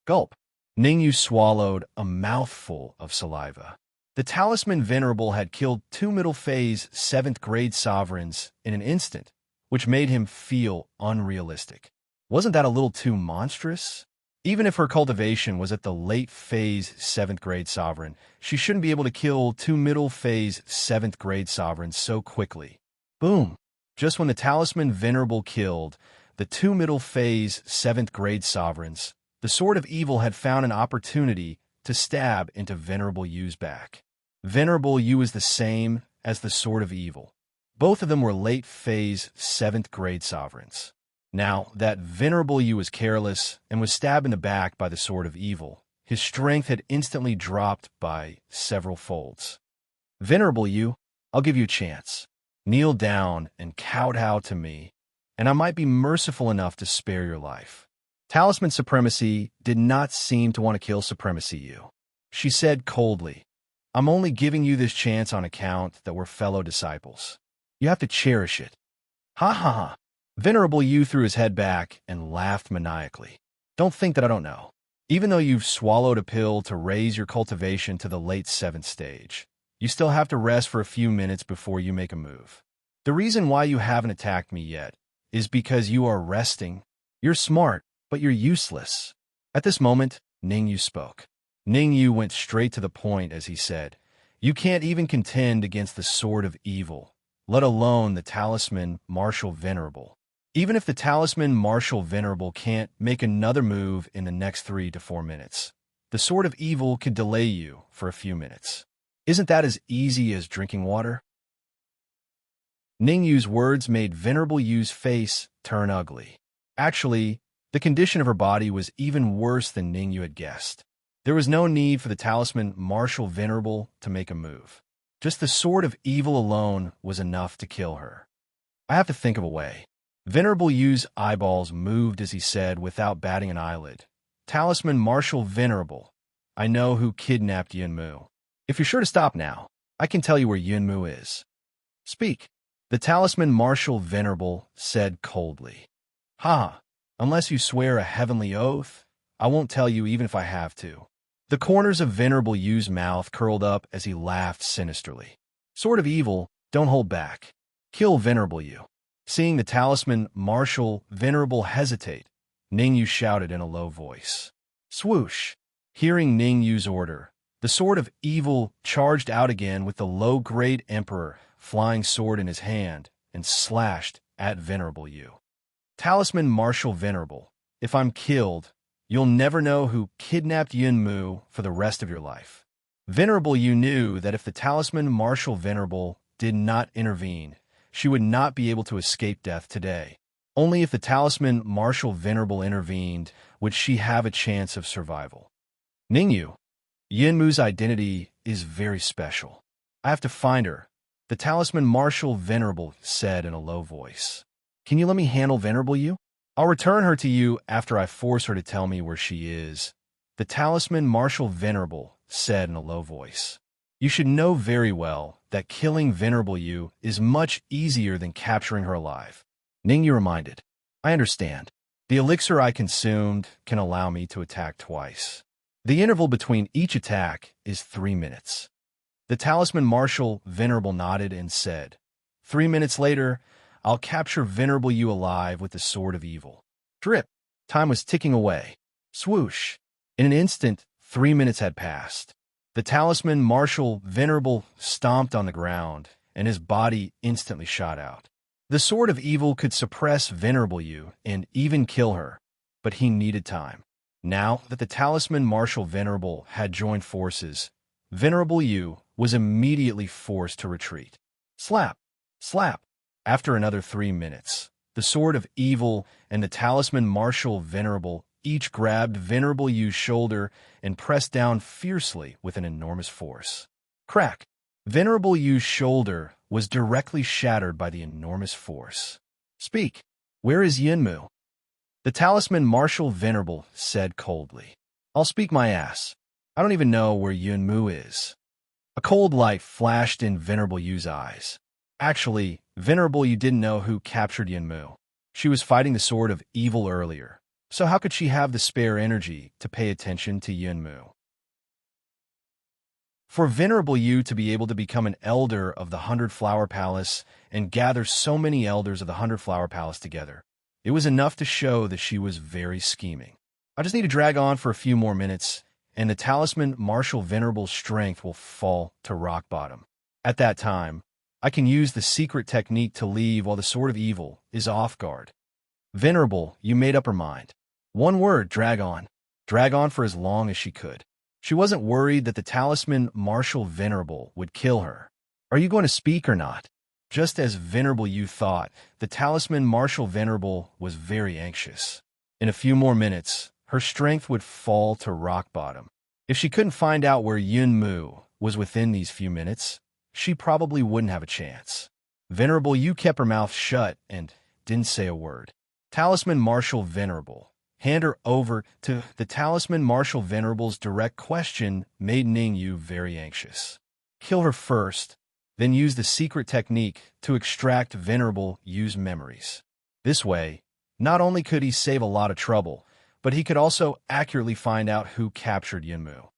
Gulp. Ningyu swallowed a mouthful of saliva. The Talisman Venerable had killed 2 middle phase 7th grade sovereigns in an instant, which made him feel unrealistic. Wasn't that a little too monstrous? Even if her cultivation was at the late phase 7th grade sovereign, she shouldn't be able to kill 2 middle phase 7th grade sovereigns so quickly. Boom! Just when the Talisman Venerable killed the 2 middle phase 7th grade sovereigns, the Sword of Evil had found an opportunity to stab into Venerable Yu's back. Venerable Yu is the same as the Sword of Evil. Both of them were late phase 7th grade sovereigns. Now that Venerable Yu was careless and was stabbed in the back by the Sword of Evil, His strength had instantly dropped by several folds. "Venerable you, I'll give you a chance. Kneel down and kowtow to me, and I might be merciful enough to spare your life." Talisman Supremacy did not seem to want to kill Supremacy you. She said coldly, "I'm only giving you this chance on account that we're fellow disciples. You have to cherish it." "Ha ha ha." Venerable you threw his head back and laughed maniacally. "Don't think that I don't know. Even though you've swallowed a pill to raise your cultivation to the late 7th stage, you still have to rest for a few minutes before you make a move. The reason why you haven't attacked me yet is because you are resting. You're smart, but you're useless." At this moment, Ningyu spoke. Ningyu went straight to the point as he said, "You can't even contend against the sword of evil, let alone the talisman Martial Venerable. Even if the talisman Martial Venerable can't make another move in the next 3 to 4 minutes, the sword of evil could delay you for a few minutes. Isn't that as easy as drinking water?" Ningyu's words made Venerable Yu's face turn ugly. Actually, the condition of her body was even worse than Ningyu had guessed. There was no need for the talisman Martial Venerable to make a move. Just the sword of evil alone was enough to kill her. "I have to think of a way." Venerable Yu's eyeballs moved as he said without batting an eyelid, "Talisman Martial Venerable, I know who kidnapped Yunmu. If you're sure to stop now, I can tell you where Yunmu is." "Speak." The talisman Martial Venerable said coldly. "Ha! Unless you swear a heavenly oath, I won't tell you even if I have to." The corners of Venerable Yu's mouth curled up as he laughed sinisterly. "Sword of evil, don't hold back. Kill Venerable Yu." Seeing the talisman Martial Venerable hesitate, Ningyu shouted in a low voice. Swoosh! Hearing Ningyu's order, the sword of evil charged out again with the low-grade Emperor flying sword in his hand and slashed at Venerable Yu. "Talisman Martial Venerable, if I'm killed, you'll never know who kidnapped Yunmu for the rest of your life." Venerable Yu knew that if the talisman Martial Venerable did not intervene, she would not be able to escape death today. Only if the talisman Martial Venerable intervened would she have a chance of survival. "Ningyu, Yunmu's identity is very special. I have to find her," the talisman Martial Venerable said in a low voice. "Can you let me handle Venerable Yu? I'll return her to you after I force her to tell me where she is," the talisman Martial Venerable said in a low voice. "You should know very well that killing Venerable Yu is much easier than capturing her alive." Ningyu reminded, "I understand. The elixir I consumed can allow me to attack twice. The interval between each attack is 3 minutes." The talisman Martial Venerable nodded and said, 3 minutes later, I'll capture Venerable Yu alive with the sword of evil." Drip! Time was ticking away. Swoosh! In an instant, 3 minutes had passed. The talisman Martial Venerable stomped on the ground, and his body instantly shot out. The sword of evil could suppress Venerable Yu and even kill her, but he needed time. Now that the talisman Martial Venerable had joined forces, Venerable Yu was immediately forced to retreat. Slap! Slap! After another 3 minutes, the sword of evil and the talisman Martial Venerable each grabbed Venerable Yu's shoulder and pressed down fiercely with an enormous force. Crack! Venerable Yu's shoulder was directly shattered by the enormous force. "Speak! Where is Yunmu?" The talisman Martial Venerable said coldly. "I'll speak my ass. I don't even know where Yunmu is." A cold light flashed in Venerable Yu's eyes. Actually, Venerable Yu didn't know who captured Yunmu. She was fighting the sword of evil earlier, so how could she have the spare energy to pay attention to Yunmu? For Venerable Yu to be able to become an elder of the 100-Flower Palace and gather so many elders of the 100-Flower Palace together, it was enough to show that she was very scheming. "I just need to drag on for a few more minutes, and the talisman Martial Venerable's strength will fall to rock bottom. At that time, I can use the secret technique to leave while the sword of evil is off guard." Venerable Yu made up her mind. One word, drag on. Drag on for as long as she could. She wasn't worried that the talisman Martial Venerable would kill her. "Are you going to speak or not?" Just as Venerable Yu thought, the talisman Martial Venerable was very anxious. In a few more minutes, her strength would fall to rock bottom. If she couldn't find out where Yunmu was within these few minutes, she probably wouldn't have a chance. Venerable Yu kept her mouth shut and didn't say a word. Talisman Marshal Venerable. Hand her over to the Talisman Marshal Venerable's direct question made Ning Yu very anxious. Kill her first, then use the secret technique to extract Venerable Yu's memories. This way, not only could he save a lot of trouble, but he could also accurately find out who captured Yunmu.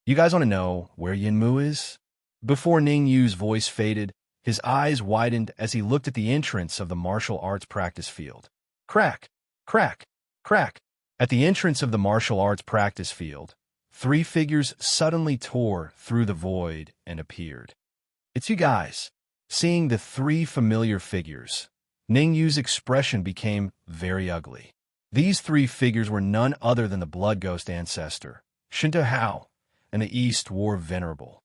You guys want to know where Yunmu is? Before Ning Yu's voice faded, his eyes widened as he looked at the entrance of the martial arts practice field. Crack, crack, crack. At the entrance of the martial arts practice field, 3 figures suddenly tore through the void and appeared. It's you guys. Seeing the 3 familiar figures, Ning Yu's expression became very ugly. These 3 figures were none other than the Blood Ghost Ancestor, Shinto Hao, and the East War Venerable.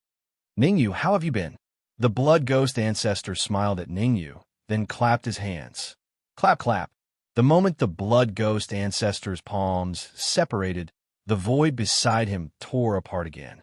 Ning Yu, how have you been? The Blood Ghost Ancestor smiled at Ning Yu, then clapped his hands. Clap, clap. The moment the Blood Ghost Ancestor's palms separated, the void beside him tore apart again.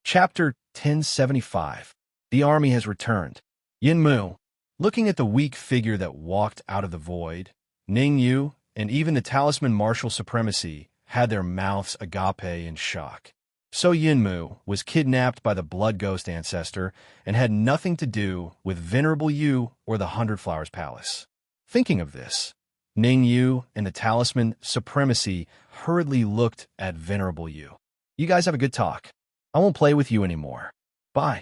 Chapter 1075. The army has returned. Yunmu. Looking at the weak figure that walked out of the void, Ning Yu and even the Talisman Martial Supremacy had their mouths agape in shock. So Yunmu was kidnapped by the Blood Ghost Ancestor and had nothing to do with Venerable Yu or the Hundred Flowers Palace. Thinking of this, Ning Yu and the Talisman Supremacy hurriedly looked at Venerable Yu. You guys have a good talk. I won't play with you anymore. Bye.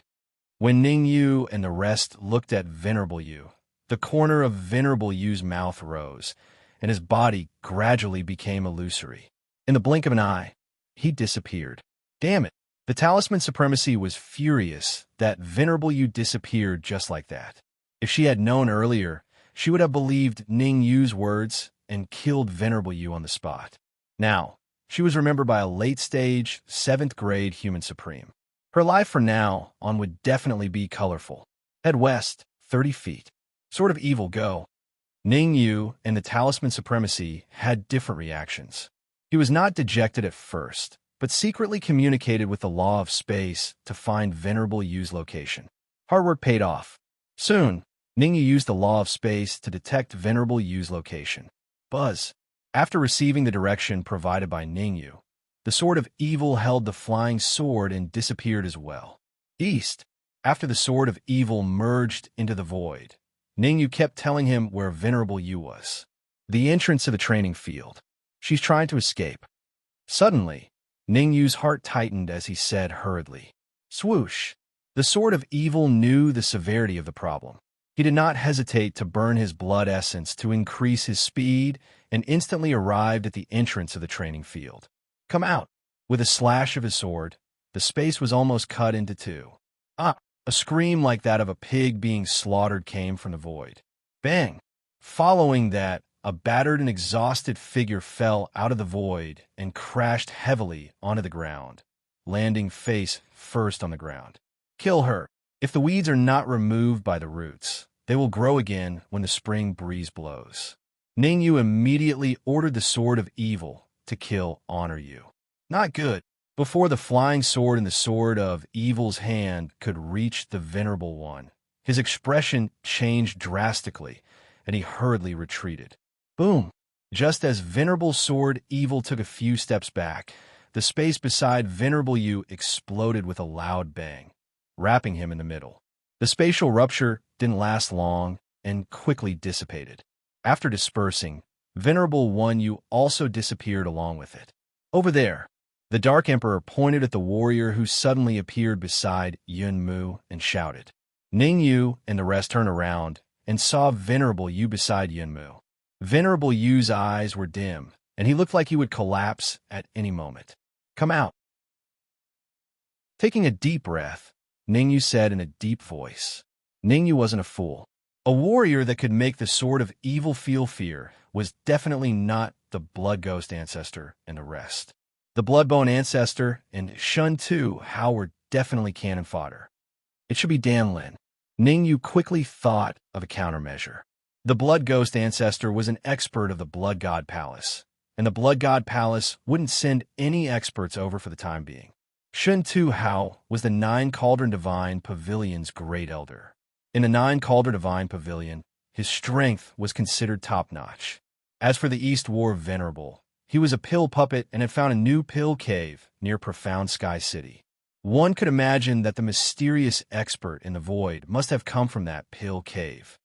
When Ning Yu and the rest looked at Venerable Yu, the corner of Venerable Yu's mouth rose, and his body gradually became illusory. In the blink of an eye, he disappeared. Damn it. The Talisman Supremacy was furious that Venerable Yu disappeared just like that. If she had known earlier, she would have believed Ning Yu's words and killed Venerable Yu on the spot. Now, she was remembered by a late-stage, 7th grade human supreme. Her life from now on would definitely be colorful. Head west, 30 feet. Sort of evil go. Ning Yu and the Talisman Supremacy had different reactions. He was not dejected at first, but secretly communicated with the law of space to find Venerable Yu's location. Hard work paid off. Soon, Ning Yu used the law of space to detect Venerable Yu's location. Buzz. After receiving the direction provided by Ning Yu, the Sword of Evil held the flying sword and disappeared as well. East. After the Sword of Evil merged into the void, Ning Yu kept telling him where Venerable Yu was. The entrance of the training field. She's trying to escape. Suddenly, Ning Yu's heart tightened as he said hurriedly, swoosh. The Sword of Evil knew the severity of the problem. He did not hesitate to burn his blood essence to increase his speed and instantly arrived at the entrance of the training field. Come out. With a slash of his sword, the space was almost cut into 2. Ah! A scream like that of a pig being slaughtered came from the void. Bang! Following that, a battered and exhausted figure fell out of the void and crashed heavily onto the ground, landing face first on the ground. Kill her. If the weeds are not removed by the roots, they will grow again when the spring breeze blows. Ning Yu immediately ordered the Sword of Evil to kill Honor Yu. Not good. Before the flying sword in the Sword of Evil's hand could reach the Venerable One, his expression changed drastically, and he hurriedly retreated. Boom! Just as Venerable Sword Evil took a few steps back, the space beside Venerable Yu exploded with a loud bang, wrapping him in the middle. The spatial rupture didn't last long and quickly dissipated. After dispersing, Venerable One Yu also disappeared along with it. Over there, the Dark Emperor pointed at the warrior who suddenly appeared beside Yunmu and shouted. Ning Yu and the rest turned around and saw Venerable Yu beside Yunmu. Venerable Yu's eyes were dim, and he looked like he would collapse at any moment. Come out. Taking a deep breath, Ning Yu said in a deep voice. Ning Yu wasn't a fool. A warrior that could make the Sword of Evil feel fear was definitely not the Blood Ghost Ancestor and the rest. The Bloodbone Ancestor and Shun Tu Hao were definitely cannon fodder. It should be Dan Lin. Ning Yu quickly thought of a countermeasure. The Blood Ghost Ancestor was an expert of the Blood God Palace, and the Blood God Palace wouldn't send any experts over for the time being. Shun Tu Hao was the Nine Cauldron Divine Pavilion's great elder. In the Nine Cauldron Divine Pavilion, his strength was considered top-notch. As for the East War Venerable, he was a pill puppet and had found a new pill cave near Profound Sky City. One could imagine that the mysterious expert in the void must have come from that pill cave.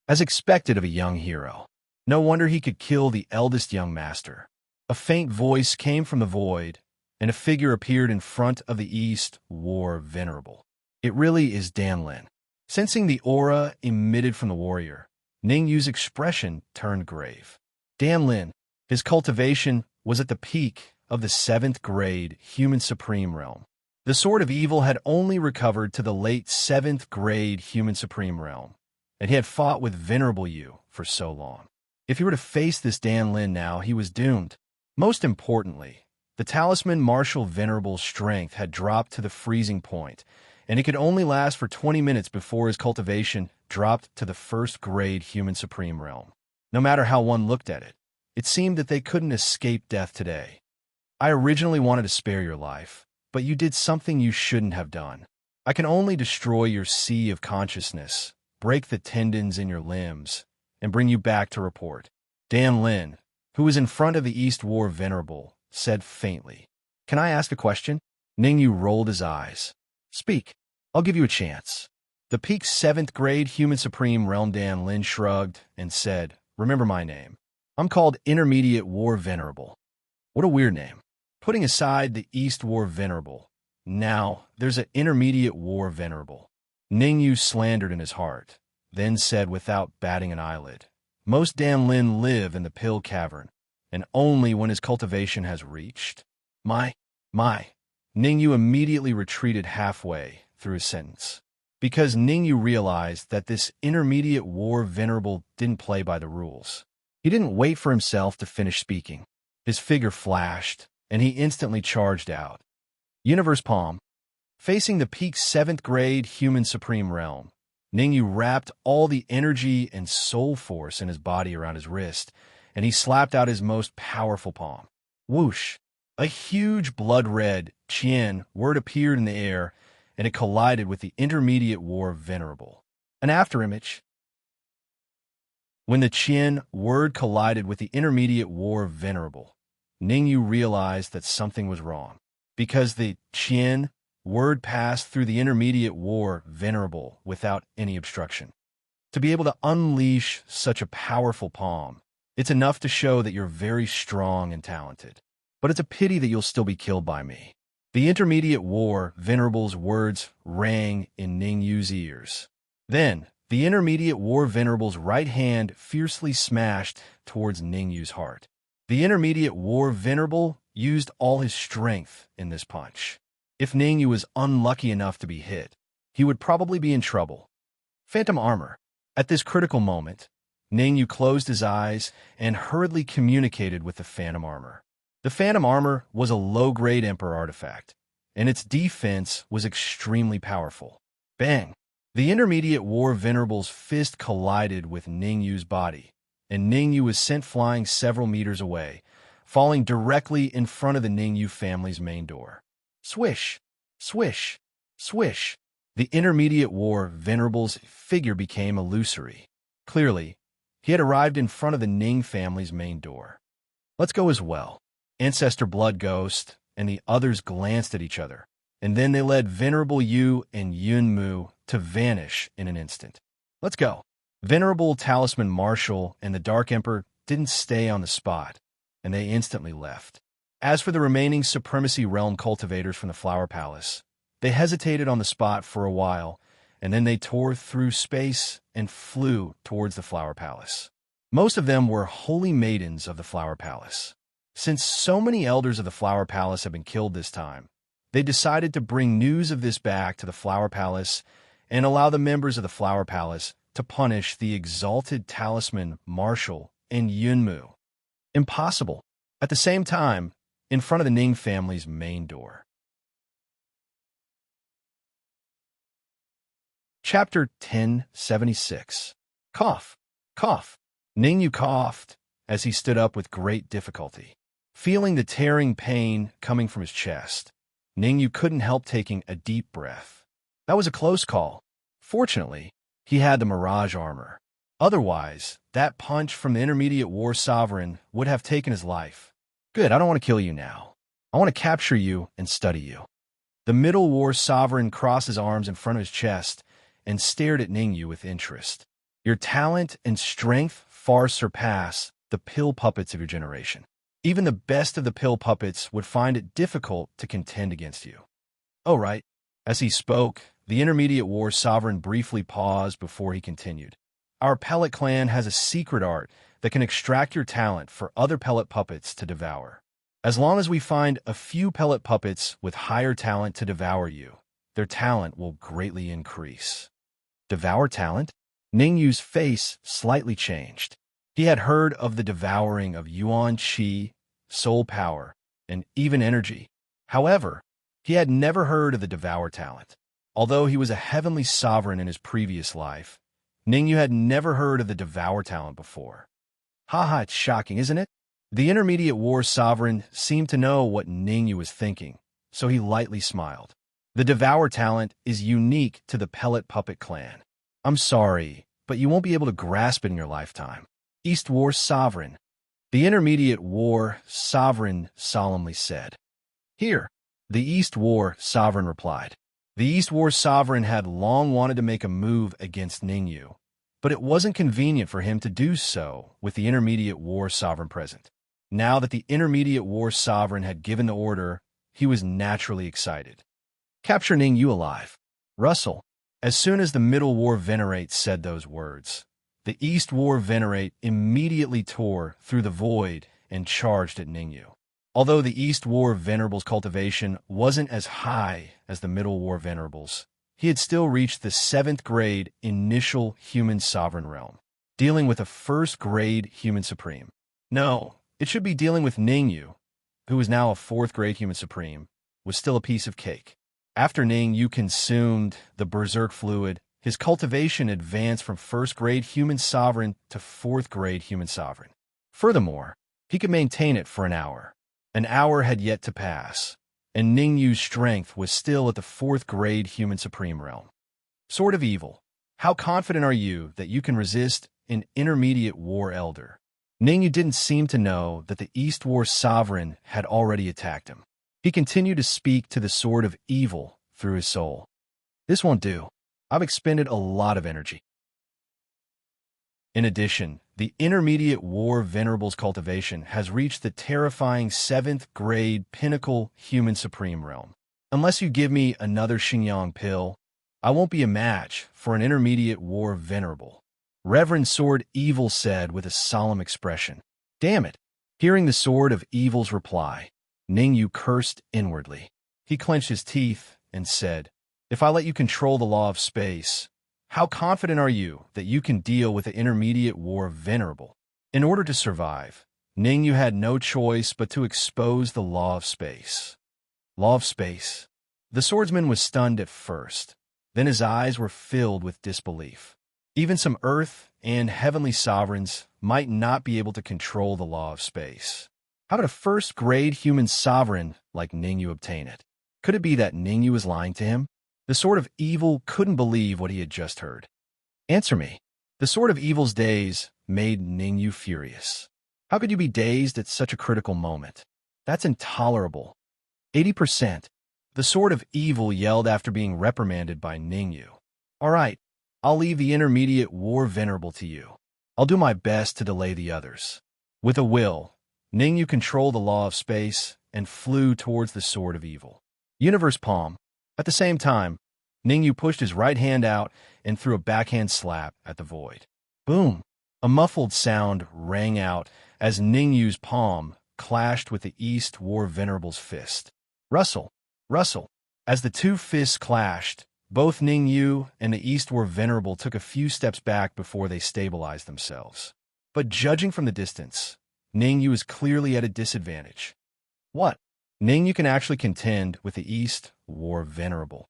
As expected of a young hero, no wonder he could kill the eldest young master. A faint voice came from the void, and a figure appeared in front of the East War Venerable. It really is Dan Lin. Sensing the aura emitted from the warrior, Ning Yu's expression turned grave. Dan Lin, his cultivation was at the peak of the 7th grade Human Supreme Realm. The Sword of Evil had only recovered to the late 7th grade Human Supreme Realm, and he had fought with Venerable Yu for so long. If he were to face this Dan Lin now, he was doomed. Most importantly, the talisman Martial Venerable's strength had dropped to the freezing point, and it could only last for 20 minutes before his cultivation dropped to the 1st grade Human Supreme Realm. No matter how one looked at it, it seemed that they couldn't escape death today. I originally wanted to spare your life, but you did something you shouldn't have done. I can only destroy your sea of consciousness, break the tendons in your limbs, and bring you back to report. Dan Lin, who was in front of the East War Venerable, said faintly. Can I ask a question? Ning Yu rolled his eyes. Speak. I'll give you a chance. The peak 7th grade Human Supreme Realm Dan Lin shrugged and said, Remember my name. I'm called Intermediate War Venerable. What a weird name. Putting aside the East War Venerable, now there's an Intermediate War Venerable. Ning Yu slandered in his heart, then said without batting an eyelid, Most Dan Lin live in the Pill Cavern, and only when his cultivation has reached. My. Ning Yu immediately retreated halfway through his sentence, because Ning Yu realized that this Intermediate War Venerable didn't play by the rules. He didn't wait for himself to finish speaking. His figure flashed, and he instantly charged out. Universe Palm. Facing the peak 7th grade Human Supreme Realm, Ning Yu wrapped all the energy and soul force in his body around his wrist, and he slapped out his most powerful palm. Whoosh! A huge blood-red Qian word appeared in the air, and it collided with the Intermediate War Venerable. An afterimage. When the Qian word collided with the Intermediate War Venerable, Ning Yu realized that something was wrong, because the Qian word passed through the Intermediate War Venerable without any obstruction. To be able to unleash such a powerful palm, it's enough to show that you're very strong and talented. But it's a pity that you'll still be killed by me. The Intermediate War Venerable's words rang in Ning Yu's ears. Then, the Intermediate War Venerable's right hand fiercely smashed towards Ning Yu's heart. The Intermediate War Venerable used all his strength in this punch. If Ning Yu was unlucky enough to be hit, he would probably be in trouble. Phantom Armor. At this critical moment, Ning Yu closed his eyes and hurriedly communicated with the Phantom Armor. The Phantom Armor was a low-grade Emperor artifact, and its defense was extremely powerful. Bang! The Intermediate War Venerable's fist collided with Ning Yu's body, and Ning Yu was sent flying several meters away, falling directly in front of the Ning Yu family's main door. Swish! Swish! Swish! The Intermediate War Venerable's figure became illusory. Clearly, he had arrived in front of the Ning family's main door. Let's go as well. Ancestor Blood Ghost and the others glanced at each other, and then they led Venerable Yu and Yun Mu to vanish in an instant. Let's go. Venerable Talisman Marshal and the Dark Emperor didn't stay on the spot, and they instantly left. As for the remaining Supremacy Realm cultivators from the Flower Palace, they hesitated on the spot for a while, and then they tore through space and flew towards the Flower Palace. Most of them were holy maidens of the Flower Palace. Since so many elders of the Flower Palace have been killed this time, they decided to bring news of this back to the Flower Palace and allow the members of the Flower Palace to punish the exalted Talisman Marshal and Yunmu. Impossible. At the same time, in front of the Ning family's main door. Chapter 1076. Cough. Cough. Ning Yu coughed, as he stood up with great difficulty. Feeling the tearing pain coming from his chest, Ningyu couldn't help taking a deep breath. That was a close call. Fortunately, he had the Mirage armor. Otherwise, that punch from the Intermediate War Sovereign would have taken his life. Good, I don't want to kill you now. I want to capture you and study you. The Middle War Sovereign crossed his arms in front of his chest and stared at Ningyu with interest. Your talent and strength far surpass the pill puppets of your generation. Even the best of the pill puppets would find it difficult to contend against you. Oh, right. As he spoke, the Intermediate War Sovereign briefly paused before he continued. Our pellet clan has a secret art that can extract your talent for other pellet puppets to devour. As long as we find a few pellet puppets with higher talent to devour you, their talent will greatly increase. Devour talent? Ningyu's face slightly changed. He had heard of the devouring of Yuan Qi, soul power, and even energy. However, he had never heard of the devour talent. Although he was a heavenly sovereign in his previous life, Ningyu had never heard of the devour talent before. Haha, it's shocking, isn't it? The Intermediate War Sovereign seemed to know what Ningyu was thinking, so he lightly smiled. The devour talent is unique to the pellet puppet clan. I'm sorry, but you won't be able to grasp it in your lifetime. East War Sovereign. The Intermediate War Sovereign solemnly said. Here, the East War Sovereign replied. The East War Sovereign had long wanted to make a move against Ningyu, but it wasn't convenient for him to do so with the Intermediate War Sovereign present. Now that the Intermediate War Sovereign had given the order, he was naturally excited. Capture Ningyu alive. Russell. As soon as the Middle War Venerate said those words, the East War Venerate immediately tore through the void and charged at Ningyu. Although the East War Venerable's cultivation wasn't as high as the Middle War Venerables, he had still reached the 7th grade initial human sovereign realm, dealing with a 1st grade human supreme. No, it should be dealing with Ningyu, who was now a 4th grade human supreme, was still a piece of cake. After Ningyu consumed the berserk fluid, his cultivation advanced from 1st grade human sovereign to 4th grade human sovereign. Furthermore, he could maintain it for an hour. An hour had yet to pass, and Ningyu's strength was still at the 4th grade human supreme realm. Sword of Evil. How confident are you that you can resist an Intermediate War Elder? Ningyu didn't seem to know that the East War Sovereign had already attacked him. He continued to speak to the Sword of Evil through his soul. This won't do. I've expended a lot of energy. In addition, the Intermediate War Venerable's cultivation has reached the terrifying 7th grade pinnacle human supreme realm. Unless you give me another Xinjiang pill, I won't be a match for an Intermediate War Venerable. Reverend Sword Evil said with a solemn expression. Damn it! Hearing the Sword of Evil's reply, Ningyu cursed inwardly. He clenched his teeth and said, If I let you control the law of space, how confident are you that you can deal with the Intermediate War Venerable? In order to survive, Ningyu had no choice but to expose the law of space. Law of space. The swordsman was stunned at first, then his eyes were filled with disbelief. Even some earth and heavenly sovereigns might not be able to control the law of space. How did a 1st grade human sovereign like Ningyu obtain it? Could it be that Ningyu was lying to him? The Sword of Evil couldn't believe what he had just heard. Answer me. The Sword of Evil's daze made Ningyu furious. How could you be dazed at such a critical moment? That's intolerable. 80%. The Sword of Evil yelled after being reprimanded by Ningyu. All right, I'll leave the Intermediate War Venerable to you. I'll do my best to delay the others. With a will, Ningyu controlled the law of space and flew towards the Sword of Evil. Universe Palm. At the same time, Ningyu pushed his right hand out and threw a backhand slap at the void. Boom! A muffled sound rang out as Ningyu's palm clashed with the East War Venerable's fist. Rustle! Rustle! As the two fists clashed, both Ningyu and the East War Venerable took a few steps back before they stabilized themselves. But judging from the distance, Ningyu is clearly at a disadvantage. What? Ningyu can actually contend with the East War Venerable.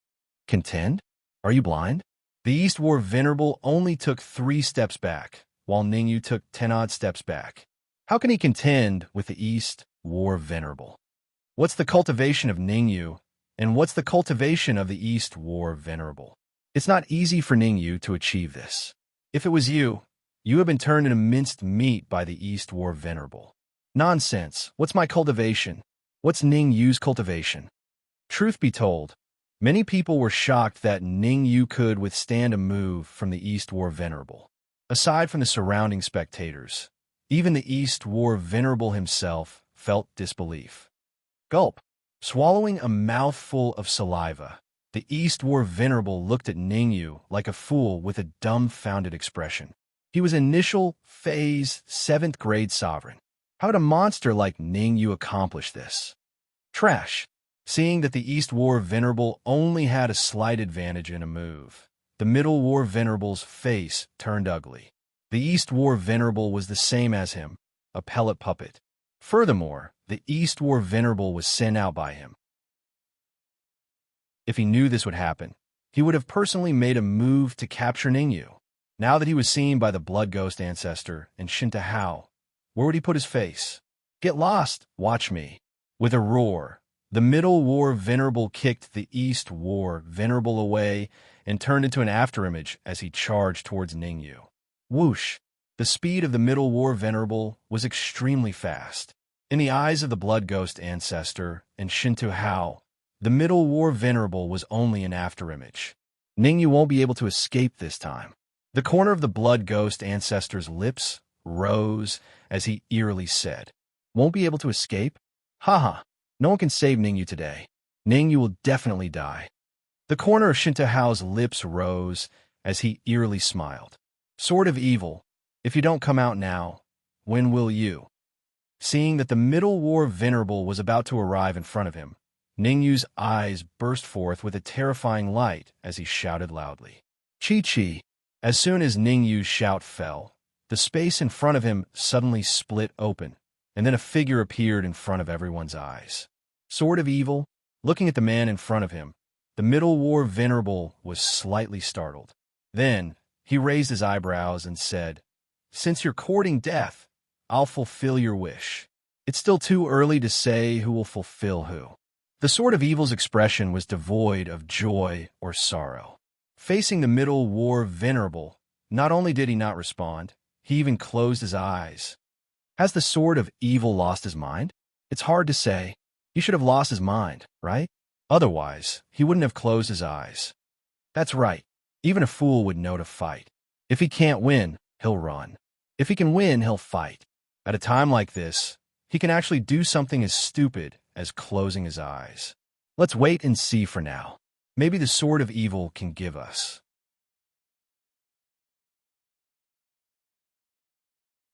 Contend? Are you blind? The East War Venerable only took 3 steps back, while Ningyu took 10-odd steps back. How can he contend with the East War Venerable? What's the cultivation of Ningyu, and what's the cultivation of the East War Venerable? It's not easy for Ningyu to achieve this. If it was you, you have been turned into minced meat by the East War Venerable. Nonsense. What's my cultivation? What's Ningyu's cultivation? Truth be told, many people were shocked that Ningyu could withstand a move from the East War Venerable. Aside from the surrounding spectators, even the East War Venerable himself felt disbelief. Gulp. Swallowing a mouthful of saliva, the East War Venerable looked at Ningyu like a fool with a dumbfounded expression. He was initial phase 7th grade sovereign. How would a monster like Ningyu accomplish this? Trash. Seeing that the East War Venerable only had a slight advantage in a move, the Middle War Venerable's face turned ugly. The East War Venerable was the same as him, a pellet puppet. Furthermore, the East War Venerable was sent out by him. If he knew this would happen, he would have personally made a move to capture Ningyu. Now that he was seen by the Blood Ghost Ancestor and Shinta Hao, where would he put his face? Get lost, watch me. With a roar, the Middle War Venerable kicked the East War Venerable away and turned into an afterimage as he charged towards Ningyu. Whoosh! The speed of the Middle War Venerable was extremely fast. In the eyes of the Blood Ghost Ancestor and Shinta Hao, the Middle War Venerable was only an afterimage. Ningyu won't be able to escape this time. The corner of the Blood Ghost Ancestor's lips rose as he eerily said, "Won't be able to escape? Haha, no one can save Ningyu today. Ningyu will definitely die." The corner of Shinta Hao's lips rose as he eerily smiled. "Sword of Evil, if you don't come out now, when will you?" Seeing that the Middle War Venerable was about to arrive in front of him, Ningyu's eyes burst forth with a terrifying light as he shouted loudly, "Chi-Chi!" As soon as Ningyu's shout fell, the space in front of him suddenly split open, and then a figure appeared in front of everyone's eyes. Sword of Evil, looking at the man in front of him, the Middle War Venerable was slightly startled. Then, he raised his eyebrows and said, "Since you're courting death, I'll fulfill your wish. It's still too early to say who will fulfill who." The Sword of Evil's expression was devoid of joy or sorrow. Facing the Middle War Venerable, not only did he not respond, he even closed his eyes. Has the Sword of Evil lost his mind? It's hard to say. He should have lost his mind, right? Otherwise, he wouldn't have closed his eyes. That's right. Even a fool would know to fight. If he can't win, he'll run. If he can win, he'll fight. At a time like this, he can actually do something as stupid as closing his eyes. Let's wait and see for now. Maybe the Sword of Evil can give us.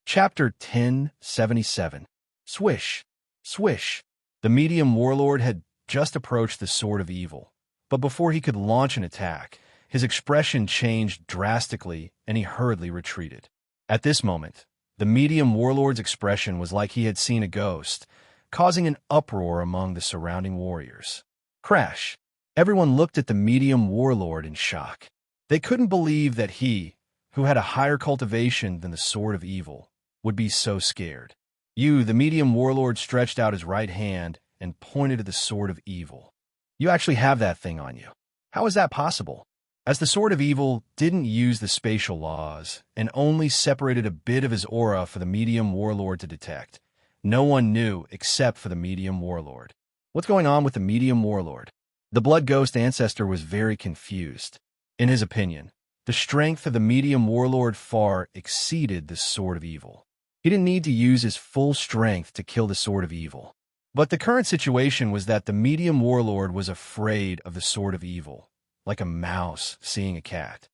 Chapter 1077. Swish, swish. The medium warlord had just approached the Sword of Evil, but before he could launch an attack, his expression changed drastically and he hurriedly retreated. At this moment, the medium warlord's expression was like he had seen a ghost, causing an uproar among the surrounding warriors. Crash! Everyone looked at the medium warlord in shock. They couldn't believe that he, who had a higher cultivation than the Sword of Evil, would be so scared. The medium warlord stretched out his right hand and pointed to the Sword of Evil. "You actually have that thing on you. How is that possible?" As the Sword of Evil didn't use the spatial laws and only separated a bit of his aura for the medium warlord to detect, no one knew except for the medium warlord. What's going on with the medium warlord? The Blood Ghost Ancestor was very confused. In his opinion, the strength of the medium warlord far exceeded the Sword of Evil. He didn't need to use his full strength to kill the Sword of Evil. But the current situation was that the medium warlord was afraid of the Sword of Evil, like a mouse seeing a cat.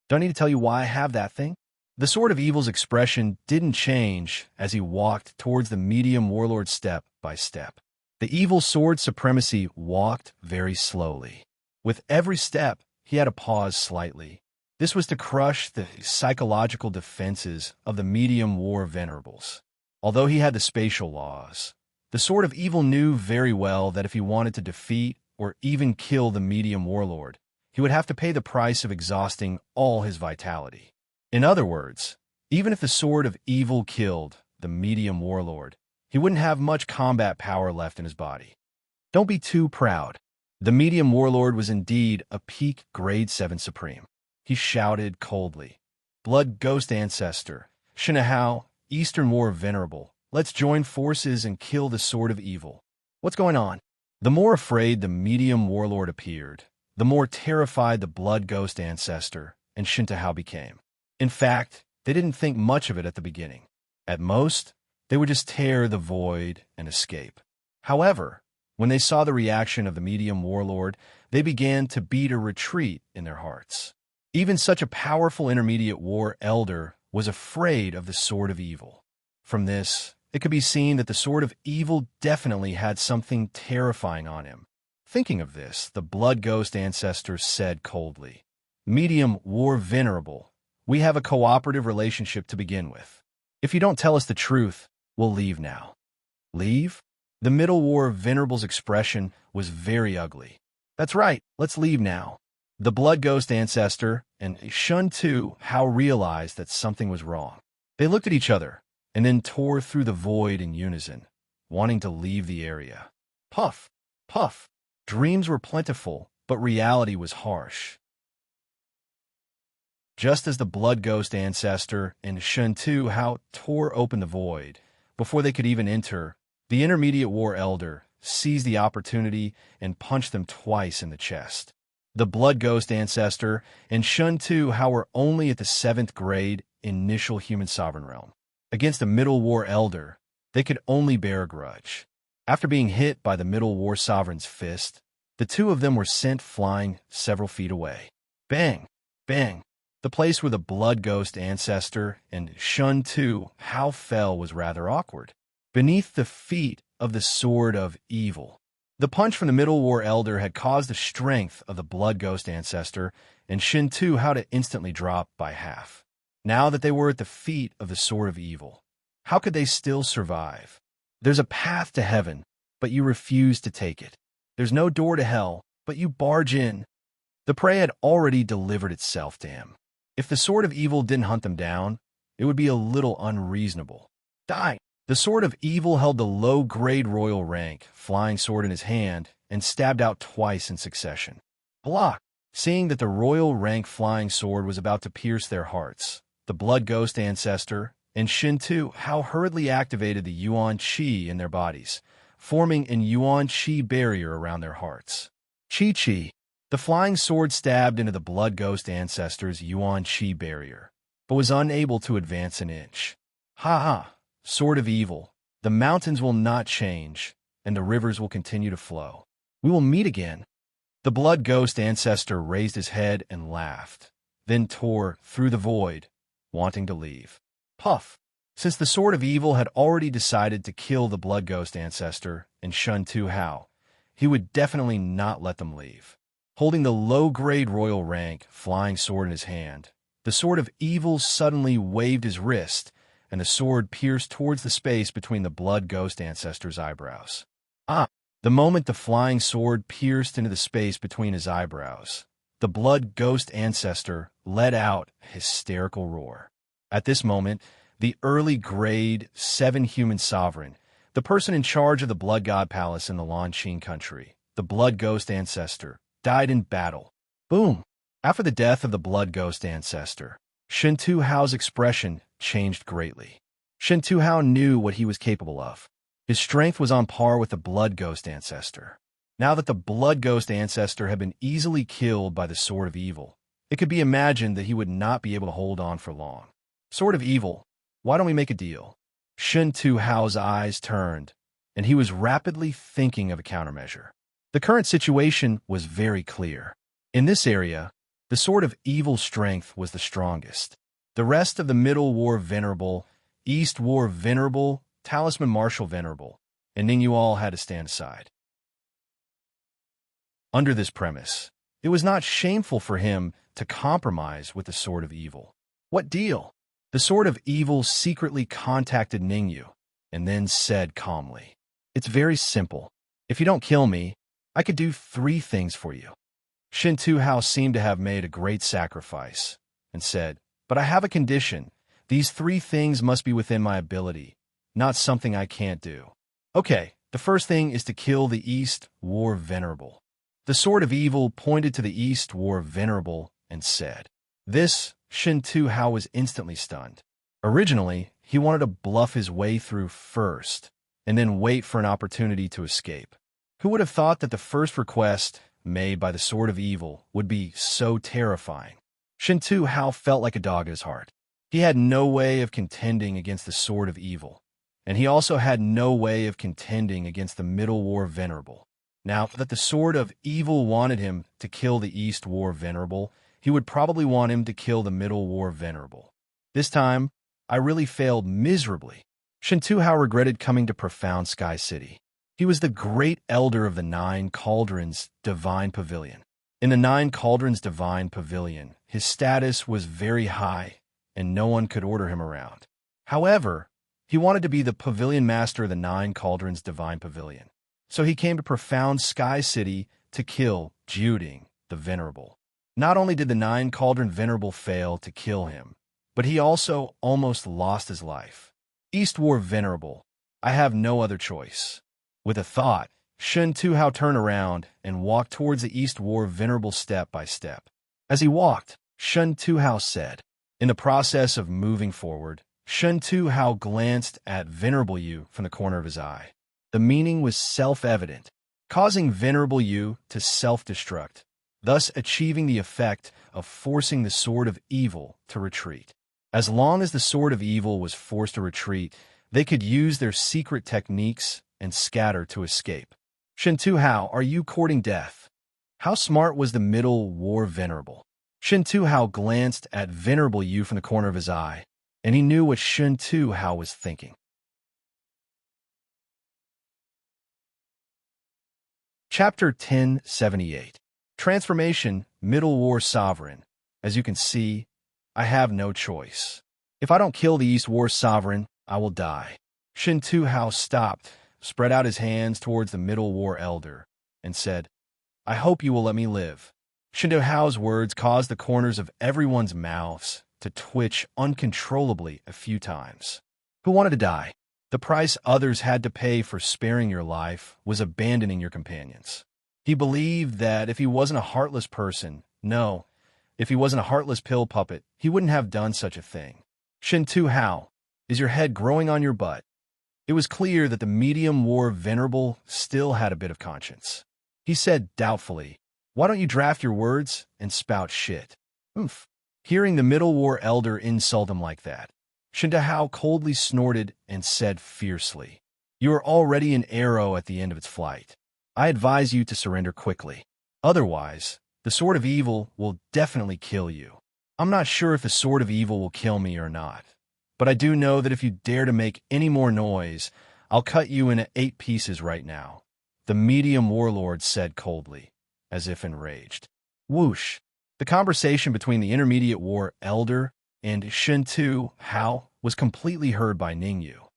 Don't need to tell you why I have that thing? The Sword of Evil's expression didn't change as he walked towards the medium warlord step by step. The evil sword supremacy walked very slowly. With every step, he had to pause slightly. This was to crush the psychological defenses of the medium war venerables. Although he had the spatial laws, the Sword of Evil knew very well that if he wanted to defeat or even kill the medium warlord, he would have to pay the price of exhausting all his vitality. In other words, even if the Sword of Evil killed the medium warlord, he wouldn't have much combat power left in his body. Don't be too proud. The medium warlord was indeed a peak grade 7 supreme. He shouted coldly, "Blood Ghost Ancestor, Shinahao, Eastern War Venerable, let's join forces and kill the Sword of Evil. What's going on?" The more afraid the medium warlord appeared, the more terrified the Blood Ghost Ancestor and Shintahao became. In fact, they didn't think much of it at the beginning. At most, they would just tear the void and escape. However, when they saw the reaction of the medium warlord, they began to beat a retreat in their hearts. Even such a powerful intermediate war elder was afraid of the Sword of Evil. From this, it could be seen that the Sword of Evil definitely had something terrifying on him. Thinking of this, the Blood Ghost Ancestor said coldly, "Medium War Venerable, we have a cooperative relationship to begin with. If you don't tell us the truth, we'll leave now." Leave? The Middle War Venerable's expression was very ugly. "That's right, let's leave now." The Blood Ghost Ancestor and Shun-Tu realized that something was wrong. They looked at each other and then tore through the void in unison, wanting to leave the area. Puff, puff. Dreams were plentiful, but reality was harsh. Just as the Blood Ghost Ancestor and Shun-Tu tore open the void, before they could even enter, the Intermediate War Elder seized the opportunity and punched them twice in the chest. The Blood Ghost Ancestor and Shun-Tu were only at the 7th grade initial human sovereign realm. Against a Middle War Elder, they could only bear a grudge. After being hit by the Middle War Sovereign's fist, the two of them were sent flying several feet away. Bang! Bang! The place where the Blood Ghost Ancestor and Shun-Tu fell was rather awkward. Beneath the feet of the Sword of Evil. The punch from the Middle War Elder had caused the strength of the Blood Ghost Ancestor and Shun-Tu to instantly drop by half. Now that they were at the feet of the Sword of Evil, how could they still survive? There's a path to heaven, but you refuse to take it. There's no door to hell, but you barge in. The prey had already delivered itself to him. If the Sword of Evil didn't hunt them down, it would be a little unreasonable. Die! The Sword of Evil held the low-grade royal rank flying sword in his hand and stabbed out twice in succession. Block! Seeing that the royal rank flying sword was about to pierce their hearts, the Blood Ghost Ancestor and Shun-Tu hurriedly activated the Yuan Qi in their bodies, forming an Yuan Qi barrier around their hearts. Qi. The flying sword stabbed into the Blood Ghost Ancestor's Yuan Qi barrier, but was unable to advance an inch. Ha! Sword of Evil, the mountains will not change, and the rivers will continue to flow. We will meet again. The Blood Ghost Ancestor raised his head and laughed, then tore through the void, wanting to leave. Puff! Since the Sword of Evil had already decided to kill the Blood Ghost Ancestor and Shun-Tu he would definitely not let them leave. Holding the low-grade royal rank flying sword in his hand, the Sword of Evil suddenly waved his wrist, and the sword pierced towards the space between the Blood Ghost Ancestor's eyebrows. The moment the flying sword pierced into the space between his eyebrows, the Blood Ghost Ancestor let out a hysterical roar. At this moment, the early grade 7 human sovereign, the person in charge of the Blood God Palace in the Lanqing country, the Blood Ghost Ancestor, died in battle. Boom! After the death of the Blood Ghost Ancestor, Shun-Tu expression changed greatly. Shun-Tu knew what he was capable of. His strength was on par with the Blood Ghost Ancestor. Now that the Blood Ghost Ancestor had been easily killed by the Sword of Evil, it could be imagined that he would not be able to hold on for long. Sword of Evil, why don't we make a deal? Shun-Tu's eyes turned, and he was rapidly thinking of a countermeasure. The current situation was very clear. In this area, the Sword of Evil's strength was the strongest. The rest of the Middle War Venerable, East War Venerable, Talisman Martial Venerable, and Ningyual had to stand aside. Under this premise, it was not shameful for him to compromise with the Sword of Evil. What deal? The Sword of Evil secretly contacted Ningyu, and then said calmly, "It's very simple. If you don't kill me, I could do 3 things for you." Shun-Tu seemed to have made a great sacrifice, and said, "But I have a condition. These 3 things must be within my ability, not something I can't do. Okay, the first thing is to kill the East War Venerable. The Sword of Evil pointed to the East War Venerable and said, "This." Shen Tu Hao was instantly stunned. Originally, he wanted to bluff his way through first, and then wait for an opportunity to escape. Who would have thought that the first request made by the Sword of Evil would be so terrifying? Shen Tu Hao felt like a dog at his heart. He had no way of contending against the Sword of Evil, and he also had no way of contending against the Middle War Venerable. Now that the Sword of Evil wanted him to kill the East War Venerable, he would probably want him to kill the Middle War Venerable. This time, I really failed miserably. Shen Tu Hao regretted coming to Profound Sky City. He was the great elder of the Nine Cauldrons Divine Pavilion. In the Nine Cauldrons Divine Pavilion, his status was very high, and no one could order him around. However, he wanted to be the pavilion master of the Nine Cauldrons Divine Pavilion. So he came to Profound Sky City to kill Juding the Venerable. Not only did the Nine Cauldron Venerable fail to kill him, but he also almost lost his life. East War Venerable, I have no other choice. With a thought, Shen Tu Hao turned around and walked towards the East War Venerable step by step. As he walked, Shen Tu Hao said, in the process of moving forward, Shen Tu Hao glanced at Venerable Yu from the corner of his eye. The meaning was self-evident, causing Venerable Yu to self-destruct, thus achieving the effect of forcing the Sword of Evil to retreat. As long as the Sword of Evil was forced to retreat, they could use their secret techniques and scatter to escape. Shen Tu Hao, are you courting death? How smart was the Middle War Venerable? Shen Tu Hao glanced at Venerable Yu from the corner of his eye, and he knew what Shen Tu Hao was thinking. Chapter 1078. Transformation, Middle War Sovereign. As you can see, I have no choice. If I don't kill the East War Sovereign, I will die. Shen Tu Hao stopped, spread out his hands towards the Middle War Elder, and said, I hope you will let me live. Shen Tu Hao's words caused the corners of everyone's mouths to twitch uncontrollably a few times. Who wanted to die? The price others had to pay for sparing your life was abandoning your companions. He believed that if he wasn't a heartless person, if he wasn't a heartless pill puppet, he wouldn't have done such a thing. Shen Tu Hao, is your head growing on your butt? It was clear that the Medium War Venerable still had a bit of conscience. He said doubtfully, why don't you draft your words and spout shit? Oomph. Hearing the Middle War Elder insult him like that, Shen Tu Hao coldly snorted and said fiercely, you are already an arrow at the end of its flight. I advise you to surrender quickly. Otherwise, the Sword of Evil will definitely kill you. I'm not sure if the Sword of Evil will kill me or not, but I do know that if you dare to make any more noise, I'll cut you into 8 pieces right now, the Medium Warlord said coldly, as if enraged. Whoosh! The conversation between the Intermediate War Elder and Shen Tu Hao was completely heard by Ningyu.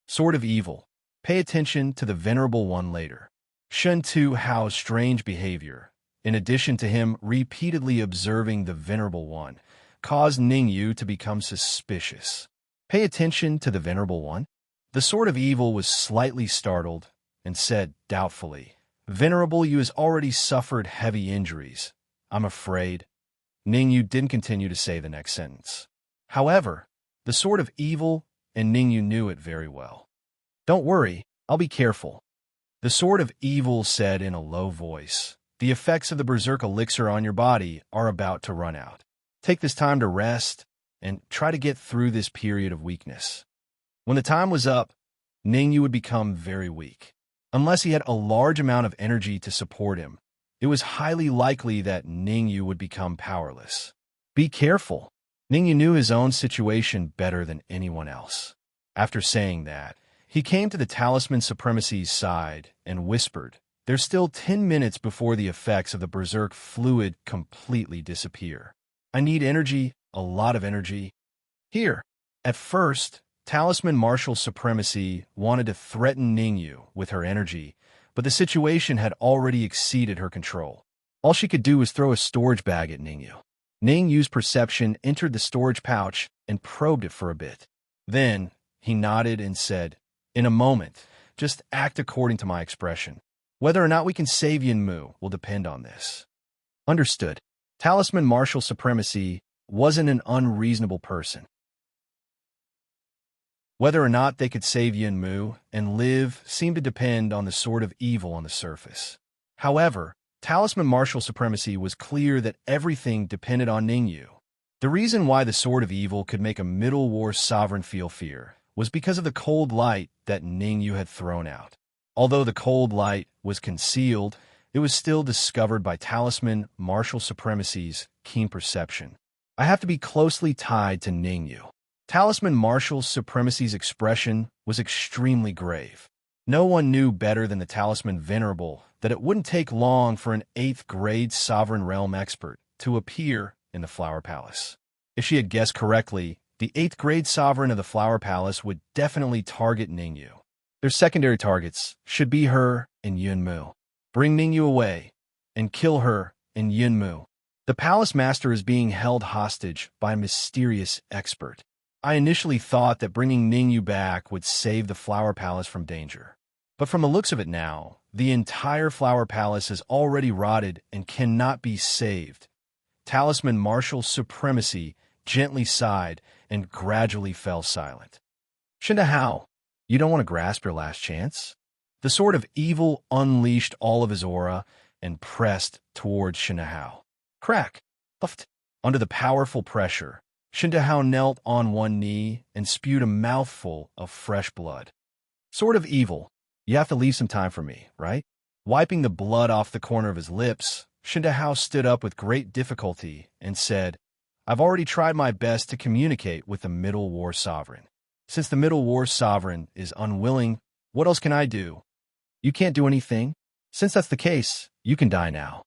Sword of Evil, pay attention to the Venerable One later. Shen Tu Hao's strange behavior, in addition to him repeatedly observing the Venerable One, caused Ningyu to become suspicious. Pay attention to the Venerable One? The Sword of Evil was slightly startled and said doubtfully, Venerable Yu has already suffered heavy injuries, I'm afraid. Ningyu didn't continue to say the next sentence. However, the Sword of Evil and Ningyu knew it very well. Don't worry, I'll be careful. The Sword of Evil said in a low voice, the effects of the Berserk elixir on your body are about to run out. Take this time to rest and try to get through this period of weakness. When the time was up, Ningyu would become very weak. Unless he had a large amount of energy to support him, it was highly likely that Ningyu would become powerless. Be careful. Ningyu knew his own situation better than anyone else. After saying that, he came to the Talisman Supremacy's side and whispered, there's still 10 minutes before the effects of the Berserk fluid completely disappear. I need energy, a lot of energy. Here. At first, Talisman Martial Supremacy wanted to threaten Ningyu with her energy, but the situation had already exceeded her control. All she could do was throw a storage bag at Ningyu. Ningyu's perception entered the storage pouch and probed it for a bit. Then, he nodded and said, In a moment, just act according to my expression. Whether or not we can save Yunmu will depend on this. Understood. Talisman martial supremacy wasn't an unreasonable person. Whether or not they could save Yunmu and live seemed to depend on the sword of evil on the surface. However, Talisman martial supremacy was clear that everything depended on Ningyu. The reason why the sword of evil could make a Middle War sovereign feel fear was because of the cold light that Ningyu had thrown out. Although the cold light was concealed, it was still discovered by Talisman martial supremacy's keen perception. I have to be closely tied to Ningyu. Talisman martial supremacy's expression was extremely grave. No one knew better than the Talisman Venerable that it wouldn't take long for an 8th grade Sovereign Realm expert to appear in the Flower Palace. If she had guessed correctly, the 8th grade Sovereign of the Flower Palace would definitely target Ningyu. Their secondary targets should be her and Yunmu. Bring Ningyu away and kill her and Yunmu. The Palace Master is being held hostage by a mysterious expert. I initially thought that bringing Ningyu back would save the Flower Palace from danger. But from the looks of it now, the entire Flower Palace is already rotted and cannot be saved. Talisman martial supremacy gently sighed and gradually fell silent. Shindahao, you don't want to grasp your last chance? The sword of evil unleashed all of his aura and pressed towards Shindahao. Crack! Puffed. Under the powerful pressure, Shindahao knelt on one knee and spewed a mouthful of fresh blood. Sword of evil, you have to leave some time for me, right? Wiping the blood off the corner of his lips, Shindahao stood up with great difficulty and said, I've already tried my best to communicate with the Middle War Sovereign. Since the Middle War Sovereign is unwilling, what else can I do? You can't do anything? Since that's the case, you can die now.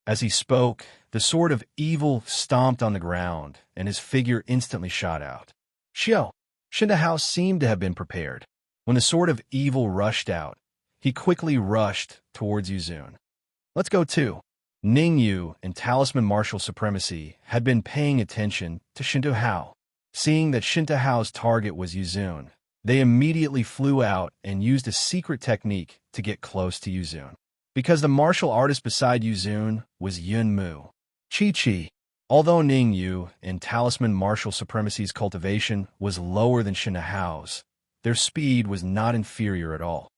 As he spoke, the sword of evil stomped on the ground, and his figure instantly shot out. Xiao! Shindahao seemed to have been prepared. When the sword of evil rushed out, he quickly rushed towards Yuzun. Let's go too. Ningyu and Talisman martial supremacy had been paying attention to Shindahao. Seeing that Shintahao's target was Yuzun, they immediately flew out and used a secret technique to get close to Yuzun. Because the martial artist beside Yuzun was Yunmu. Chi-Chi. Although Ningyu and Talisman martial supremacy's cultivation was lower than Shindahao's, their speed was not inferior at all.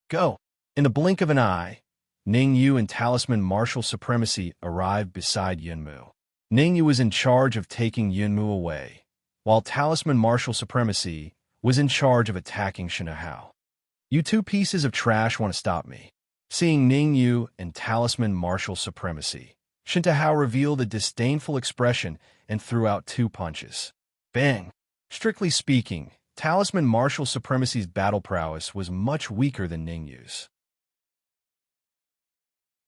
Go! In the blink of an eye, Ningyu and Talisman martial supremacy arrived beside Yunmu. Ningyu was in charge of taking Yunmu away, while Talisman martial supremacy was in charge of attacking Shindahao. You two pieces of trash want to stop me. Seeing Ningyu and Talisman martial supremacy, Shindahao revealed a disdainful expression and threw out 2 punches. Bang! Strictly speaking, Talisman martial supremacy's battle prowess was much weaker than Ningyu's.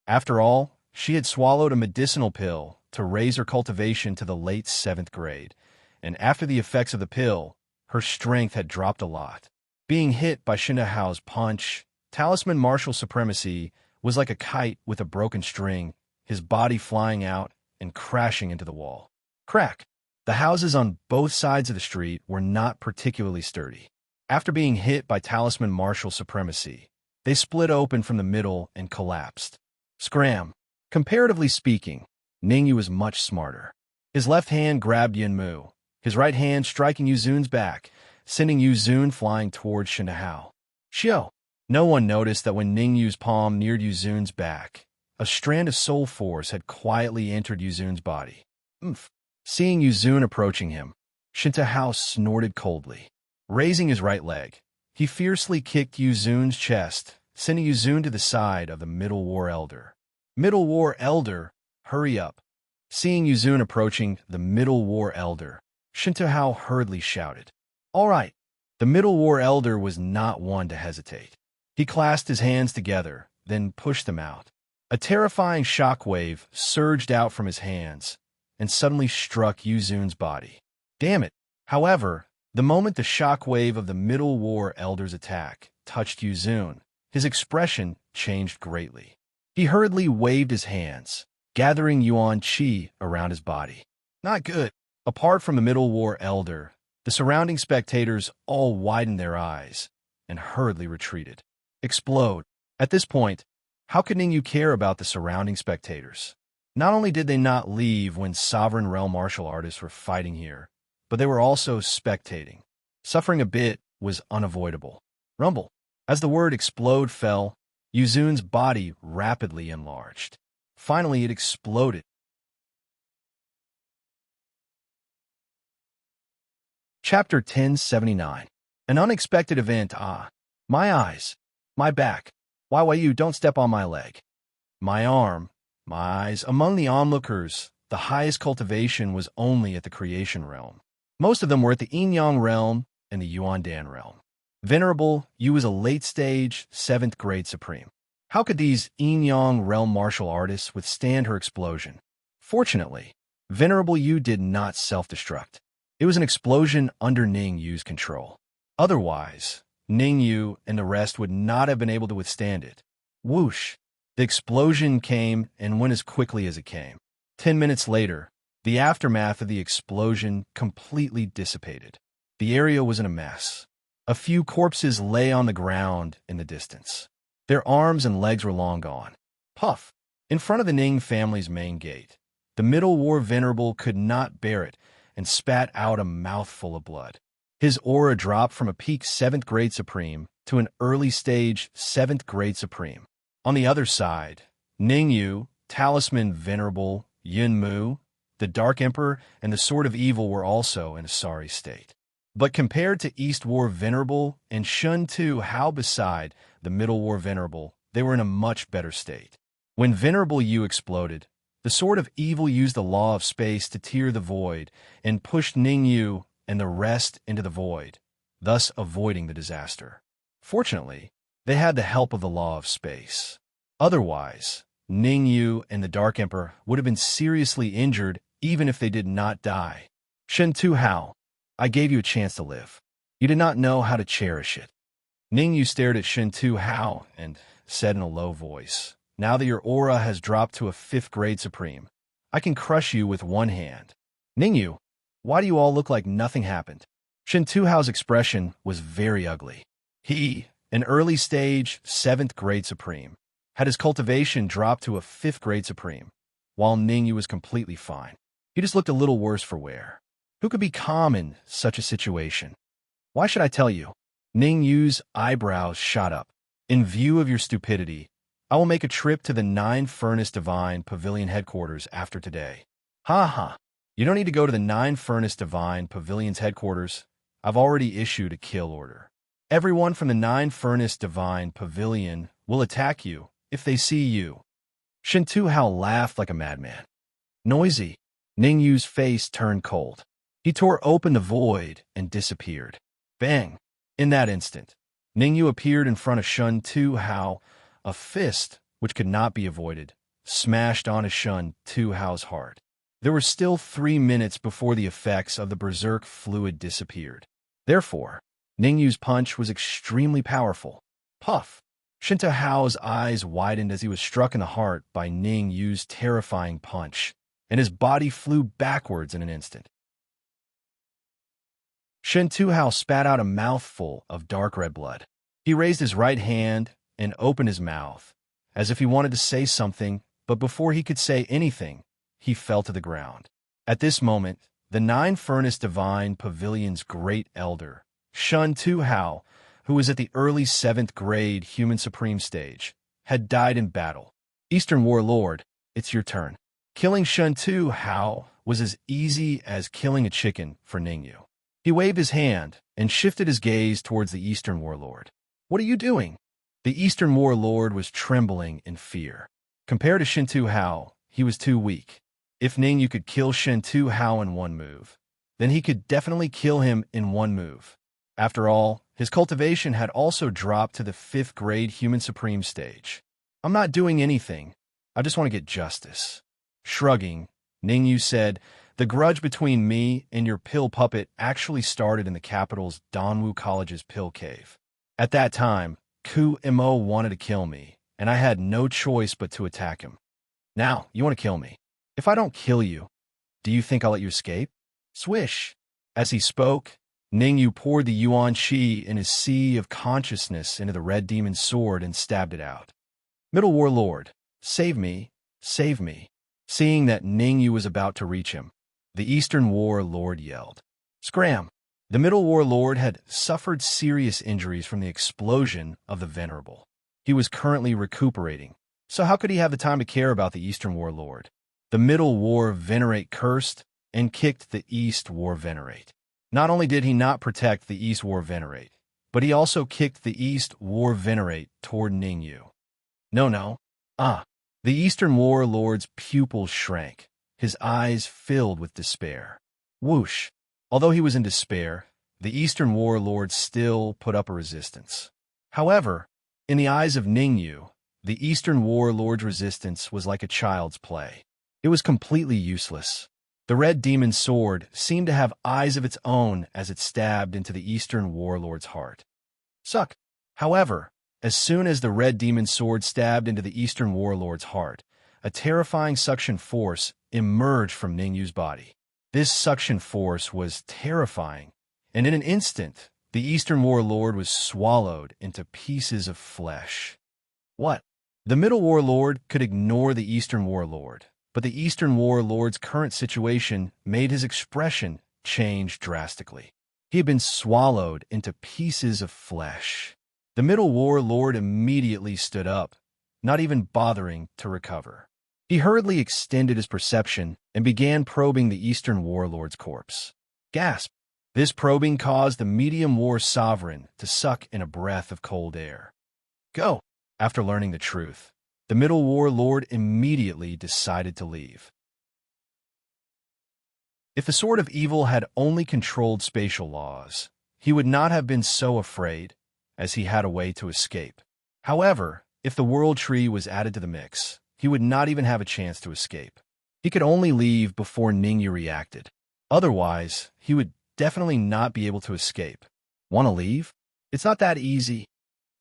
After all, she had swallowed a medicinal pill to raise her cultivation to the late 7th grade, and after the effects of the pill, her strength had dropped a lot. Being hit by Shindahao's punch, Talisman martial supremacy was like a kite with a broken string, his body flying out and crashing into the wall. Crack! The houses on both sides of the street were not particularly sturdy. After being hit by Talisman martial supremacy, they split open from the middle and collapsed. Scram! Comparatively speaking, Ningyu was much smarter. His left hand grabbed Yunmu, his right hand striking Yuzun's back, sending Yuzun flying towards Shindahao. Xiao! No one noticed that when Ningyu's palm neared Yuzun's back, a strand of soul force had quietly entered Yuzun's body. Oomph! Seeing Yuzun approaching him, Shindahao snorted coldly. Raising his right leg, he fiercely kicked Yuzun's chest, sending Yuzun to the side of the Middle War Elder. Middle War Elder, hurry up! Seeing Yuzun approaching the Middle War Elder, Shindahao hurriedly shouted. All right! The Middle War Elder was not one to hesitate. He clasped his hands together, then pushed them out. A terrifying shockwave surged out from his hands and suddenly struck Yuzun's body. Damn it! However, the moment the shockwave of the Middle War Elder's attack touched Yuzun, his expression changed greatly. He hurriedly waved his hands, gathering Yuan Qi around his body. Not good. Apart from the Middle War Elder, the surrounding spectators all widened their eyes, and hurriedly retreated. Explode. At this point, how could Ningyu care about the surrounding spectators? Not only did they not leave when sovereign realm martial artists were fighting here, but they were also spectating. Suffering a bit was unavoidable. Rumble. As the word explode fell, Yuzun's body rapidly enlarged. Finally, it exploded. Chapter 1079. An unexpected event. My eyes. My back. Why you don't step on my leg. My arm. My eyes. Among the onlookers, the highest cultivation was only at the creation realm. Most of them were at the Yin-Yang realm and the Yuandan realm. Venerable, you was a late-stage, 7th grade supreme. How could these Yin-Yang realm martial artists withstand her explosion? Fortunately, Venerable Yu did not self-destruct. It was an explosion under Ning Yu's control. Otherwise, Ning Yu and the rest would not have been able to withstand it. Whoosh! The explosion came and went as quickly as it came. 10 minutes later, the aftermath of the explosion completely dissipated. The area was in a mess. A few corpses lay on the ground in the distance. Their arms and legs were long gone. Puff! In front of the Ning family's main gate, the Middle War Venerable could not bear it and spat out a mouthful of blood. His aura dropped from a peak 7th grade supreme to an early stage 7th grade supreme. On the other side, Ning Yu, Talisman Venerable, Yin Mu, the Dark Emperor, and the Sword of Evil were also in a sorry state. But compared to East War Venerable and Shun Tu Hao beside the Middle War Venerable, they were in a much better state. When Venerable Yu exploded, the Sword of Evil used the law of space to tear the void and pushed Ning Yu and the rest into the void, thus avoiding the disaster. Fortunately, they had the help of the law of space. Otherwise, Ning Yu and the Dark Emperor would have been seriously injured even if they did not die. Shen Tu Hao, I gave you a chance to live. You did not know how to cherish it. Ning Yu stared at Shen Tu Hao and said in a low voice, now that your aura has dropped to a 5th grade supreme, I can crush you with one hand. Ning Yu, why do you all look like nothing happened? Shen Tu Hao's expression was very ugly. He, an early stage 7th grade supreme, had his cultivation dropped to a 5th grade supreme, while Ning Yu was completely fine. He just looked a little worse for wear. Who could be calm in such a situation? Why should I tell you? Ning Yu's eyebrows shot up. In view of your stupidity, I will make a trip to the 9 Furnace Divine Pavilion headquarters after today. Ha ha. You don't need to go to the 9 Furnace Divine Pavilion's headquarters. I've already issued a kill order. Everyone from the 9 Furnace Divine Pavilion will attack you if they see you. Shen Tu Hao laughed like a madman. Noisy. Ning Yu's face turned cold. He tore open the void and disappeared. Bang! In that instant, Ning Yu appeared in front of Shen Tu Hao. A fist, which could not be avoided, smashed onto Shen Tu Hao's heart. There were still 3 minutes before the effects of the berserk fluid disappeared. Therefore, Ning Yu's punch was extremely powerful. Puff! Shen Tu Hao's eyes widened as he was struck in the heart by Ning Yu's terrifying punch, and his body flew backwards in an instant. Shen Tu Hao spat out a mouthful of dark red blood. He raised his right hand and opened his mouth, as if he wanted to say something, but before he could say anything, he fell to the ground. At this moment, the 9 Furnace Divine Pavilion's great elder, Shen Tu Hao, who was at the early 7th grade Human Supreme stage, had died in battle. Eastern Warlord, it's your turn. Killing Shen Tu Hao was as easy as killing a chicken for Ning Yu. He waved his hand and shifted his gaze towards the Eastern Warlord. What are you doing? The Eastern Warlord was trembling in fear. Compared to Shen Tu Hao, he was too weak. If Ning Yu could kill Shen Tu Hao in one move, then he could definitely kill him in one move. After all, his cultivation had also dropped to the 5th grade Human Supreme stage. I'm not doing anything. I just want to get justice. Shrugging, Ning Yu said, the grudge between me and your pill puppet actually started in the capital's Danwu College's pill cave. At that time, Ku Mo wanted to kill me, and I had no choice but to attack him. Now, you want to kill me. If I don't kill you, do you think I'll let you escape? Swish! As he spoke, Ningyu poured the yuan qi in his sea of consciousness into the red demon's sword and stabbed it out. Middle Warlord, save me, save me. Seeing that Ningyu was about to reach him, the Eastern Warlord yelled. Scram! The Middle Warlord had suffered serious injuries from the explosion of the Venerable. He was currently recuperating, so how could he have the time to care about the Eastern Warlord? The Middle War Venerate cursed and kicked the East War Venerate. Not only did he not protect the East War Venerate, but he also kicked the East War Venerate toward Ningyu. No. The Eastern Warlord's pupils shrank, his eyes filled with despair. Whoosh! Although he was in despair, the Eastern Warlord still put up a resistance. However, in the eyes of Ningyu, the Eastern Warlord's resistance was like a child's play. It was completely useless. The red demon's sword seemed to have eyes of its own as it stabbed into the Eastern Warlord's heart. Suck! However, as soon as the red demon's sword stabbed into the Eastern Warlord's heart, a terrifying suction force emerged from Ningyu's body. This suction force was terrifying, and in an instant, the Eastern Warlord was swallowed into pieces of flesh. What? The Middle Warlord could ignore the Eastern Warlord, but the Eastern Warlord's current situation made his expression change drastically. He had been swallowed into pieces of flesh. The Middle Warlord immediately stood up, not even bothering to recover. He hurriedly extended his perception and began probing the Eastern Warlord's corpse. Gasp! This probing caused the Medium War Sovereign to suck in a breath of cold air. Go! After learning the truth, the Middle Warlord immediately decided to leave. If the Sword of Evil had only controlled spatial laws, he would not have been so afraid, as he had a way to escape. However, if the World Tree was added to the mix, he would not even have a chance to escape. He could only leave before Ningyu reacted. Otherwise, he would definitely not be able to escape. Want to leave? It's not that easy.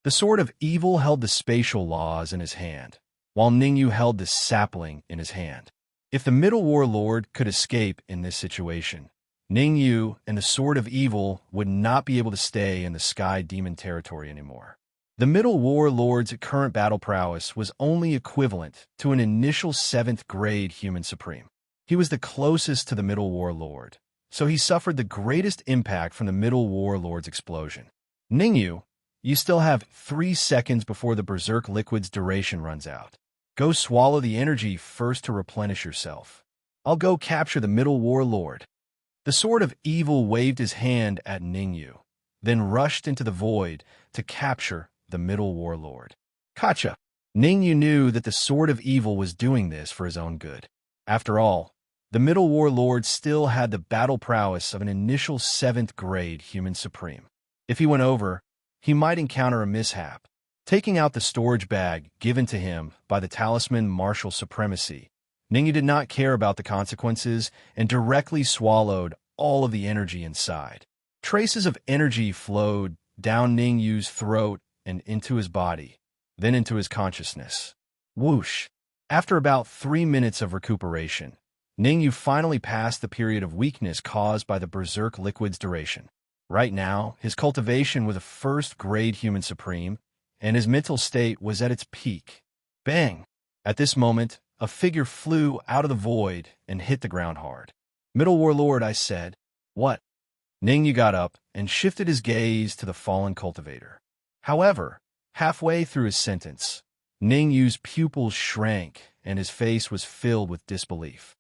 The Sword of Evil held the spatial laws in his hand, while Ningyu held the sapling in his hand. If the Middle Warlord could escape in this situation, Ningyu and the Sword of Evil would not be able to stay in the Sky Demon territory anymore. The Middle Warlord's current battle prowess was only equivalent to an initial 7th grade human supreme. He was the closest to the Middle Warlord, so he suffered the greatest impact from the Middle Warlord's explosion. Ningyu, you still have 3 seconds before the Berserk Liquid's duration runs out. Go swallow the energy first to replenish yourself. I'll go capture the Middle Warlord. The Sword of Evil waved his hand at Ningyu, then rushed into the void to capture the Middle Warlord. Gotcha! Ningyu knew that the Sword of Evil was doing this for his own good. After all, the Middle Warlord still had the battle prowess of an initial 7th grade human supreme. If he went over, he might encounter a mishap. Taking out the storage bag given to him by the talisman Martial Supremacy, Ningyu did not care about the consequences and directly swallowed all of the energy inside. Traces of energy flowed down Ningyu's throat and into his body, then into his consciousness. Whoosh! After about 3 minutes of recuperation, Ningyu finally passed the period of weakness caused by the Berserk Liquid's duration. Right now, his cultivation was a 1st grade human supreme, and his mental state was at its peak. Bang! At this moment, a figure flew out of the void and hit the ground hard. Middle Warlord, I said. What? Ningyu got up and shifted his gaze to the fallen cultivator. However, halfway through his sentence, Ningyu's pupils shrank and his face was filled with disbelief.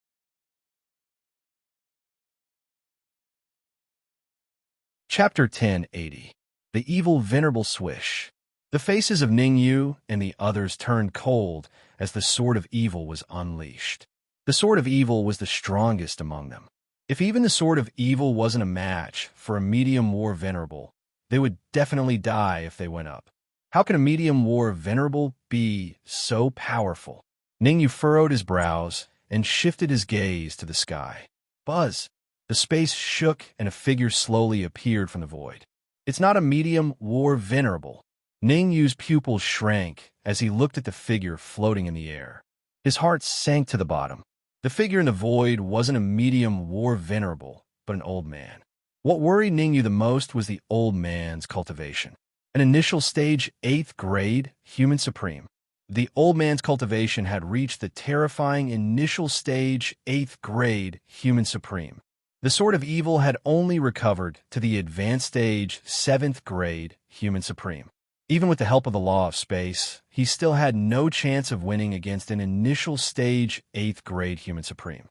Chapter 1080. The Evil Venerable Swish. The faces of Ningyu and the others turned cold as the Sword of Evil was unleashed. The Sword of Evil was the strongest among them. If even the Sword of Evil wasn't a match for a Medium War Venerable, they would definitely die if they went up. How can a Medium War Venerable be so powerful? Ningyu furrowed his brows and shifted his gaze to the sky. Buzz! The space shook and a figure slowly appeared from the void. It's not a Medium War Venerable. Ningyu's pupils shrank as he looked at the figure floating in the air. His heart sank to the bottom. The figure in the void wasn't a Medium War Venerable, but an old man. What worried Ningyu the most was the old man's cultivation. An initial stage 8th grade, human supreme. The old man's cultivation had reached the terrifying initial stage 8th grade, human supreme. The sword of evil had only recovered to the advanced stage 7th grade, human supreme. Even with the help of the law of space, he still had no chance of winning against an initial stage 8th grade human supreme.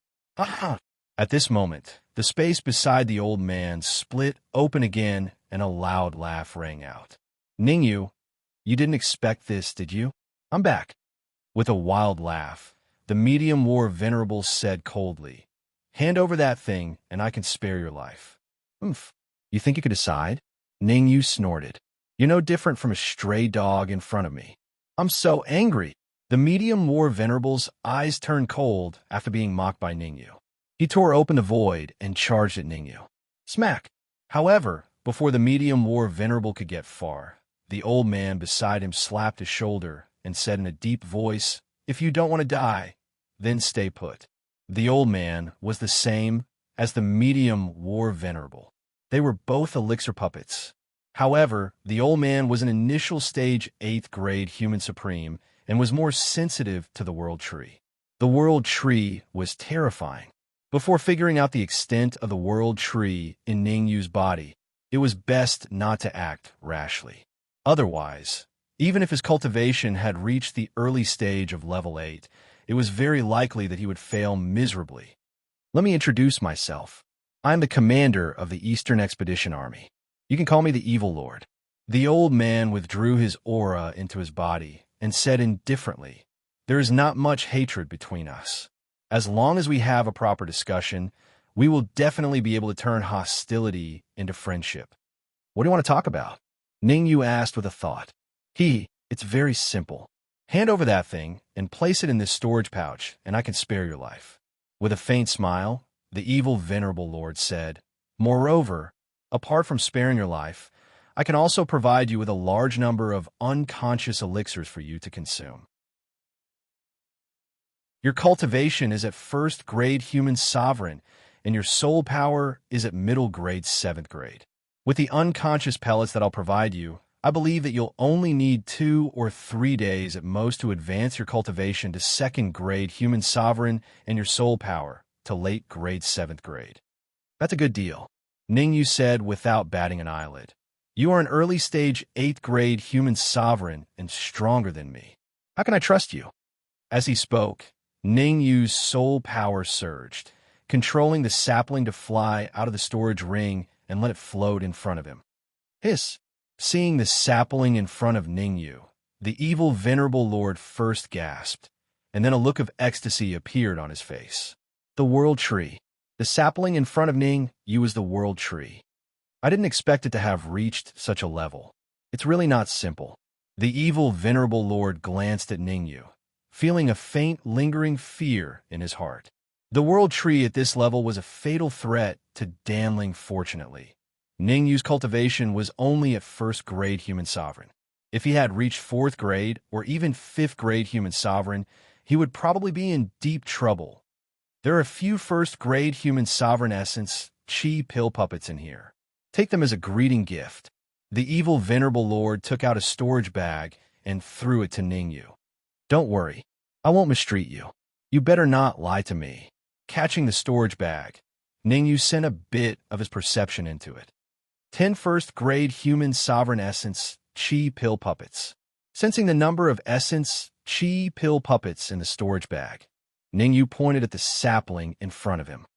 At this moment, the space beside the old man split open again and a loud laugh rang out. Ningyu, you didn't expect this, did you? I'm back. With a wild laugh, the medium war venerable said coldly, hand over that thing and I can spare your life. Oomph. You think you could decide? Ningyu snorted. You're no different from a stray dog in front of me. I'm so angry. The medium war venerable's eyes turned cold after being mocked by Ningyu. He tore open the void and charged at Ningyu. Smack! However, before the medium war venerable could get far, the old man beside him slapped his shoulder and said in a deep voice, if you don't want to die, then stay put. The old man was the same as the medium war venerable. They were both elixir puppets. However, the old man was an initial stage 8th grade human supreme and was more sensitive to the world tree. The world tree was terrifying. Before figuring out the extent of the world tree in Ningyu's body, it was best not to act rashly. Otherwise, even if his cultivation had reached the early stage of level 8, it was very likely that he would fail miserably. Let me introduce myself. I'm the commander of the Eastern Expedition Army. You can call me the Evil Lord. The old man withdrew his aura into his body and said indifferently, there is not much hatred between us. As long as we have a proper discussion, we will definitely be able to turn hostility into friendship. What do you want to talk about? Ningyu asked with a thought. It's very simple. Hand over that thing and place it in this storage pouch, and I can spare your life. With a faint smile, the evil venerable lord said, moreover, apart from sparing your life, I can also provide you with a large number of unconscious elixirs for you to consume. Your cultivation is at 1st grade human sovereign, and your soul power is at middle grade 7th grade. With the unconscious pellets that I'll provide you, I believe that you'll only need 2 or 3 days at most to advance your cultivation to 2nd grade human sovereign and your soul power to late grade 7th grade. That's a good deal, Ningyu said without batting an eyelid. You are an early stage 8th grade human sovereign and stronger than me. How can I trust you? As he spoke, Ningyu's soul power surged, controlling the sapling to fly out of the storage ring and let it float in front of him. Hiss! Seeing the sapling in front of Ningyu, the evil venerable lord first gasped, and then a look of ecstasy appeared on his face. The world tree. The sapling in front of Ningyu was the world tree. I didn't expect it to have reached such a level. It's really not simple. The evil venerable lord glanced at Ningyu, feeling a faint, lingering fear in his heart. The world tree at this level was a fatal threat to Danling, fortunately. Ningyu's cultivation was only at 1st grade human sovereign. If he had reached 4th grade or even 5th grade human sovereign, he would probably be in deep trouble. There are a few 1st grade human sovereign essence chi pill puppets in here. Take them as a greeting gift. The evil venerable lord took out a storage bag and threw it to Ningyu. Don't worry, I won't mistreat you. You better not lie to me. Catching the storage bag, Ningyu sent a bit of his perception into it. 10 1st grade human sovereign essence chi pill puppets. Sensing the number of essence chi pill puppets in the storage bag, Ningyu pointed at the sapling in front of him.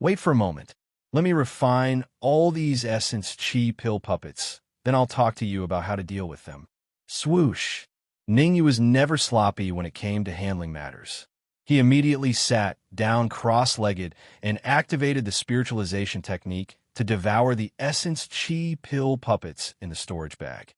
Wait for a moment. Let me refine all these essence chi pill puppets, then I'll talk to you about how to deal with them. Swoosh! Ningyu was never sloppy when it came to handling matters. He immediately sat down cross-legged and activated the spiritualization technique to devour the essence chi pill puppets in the storage bag.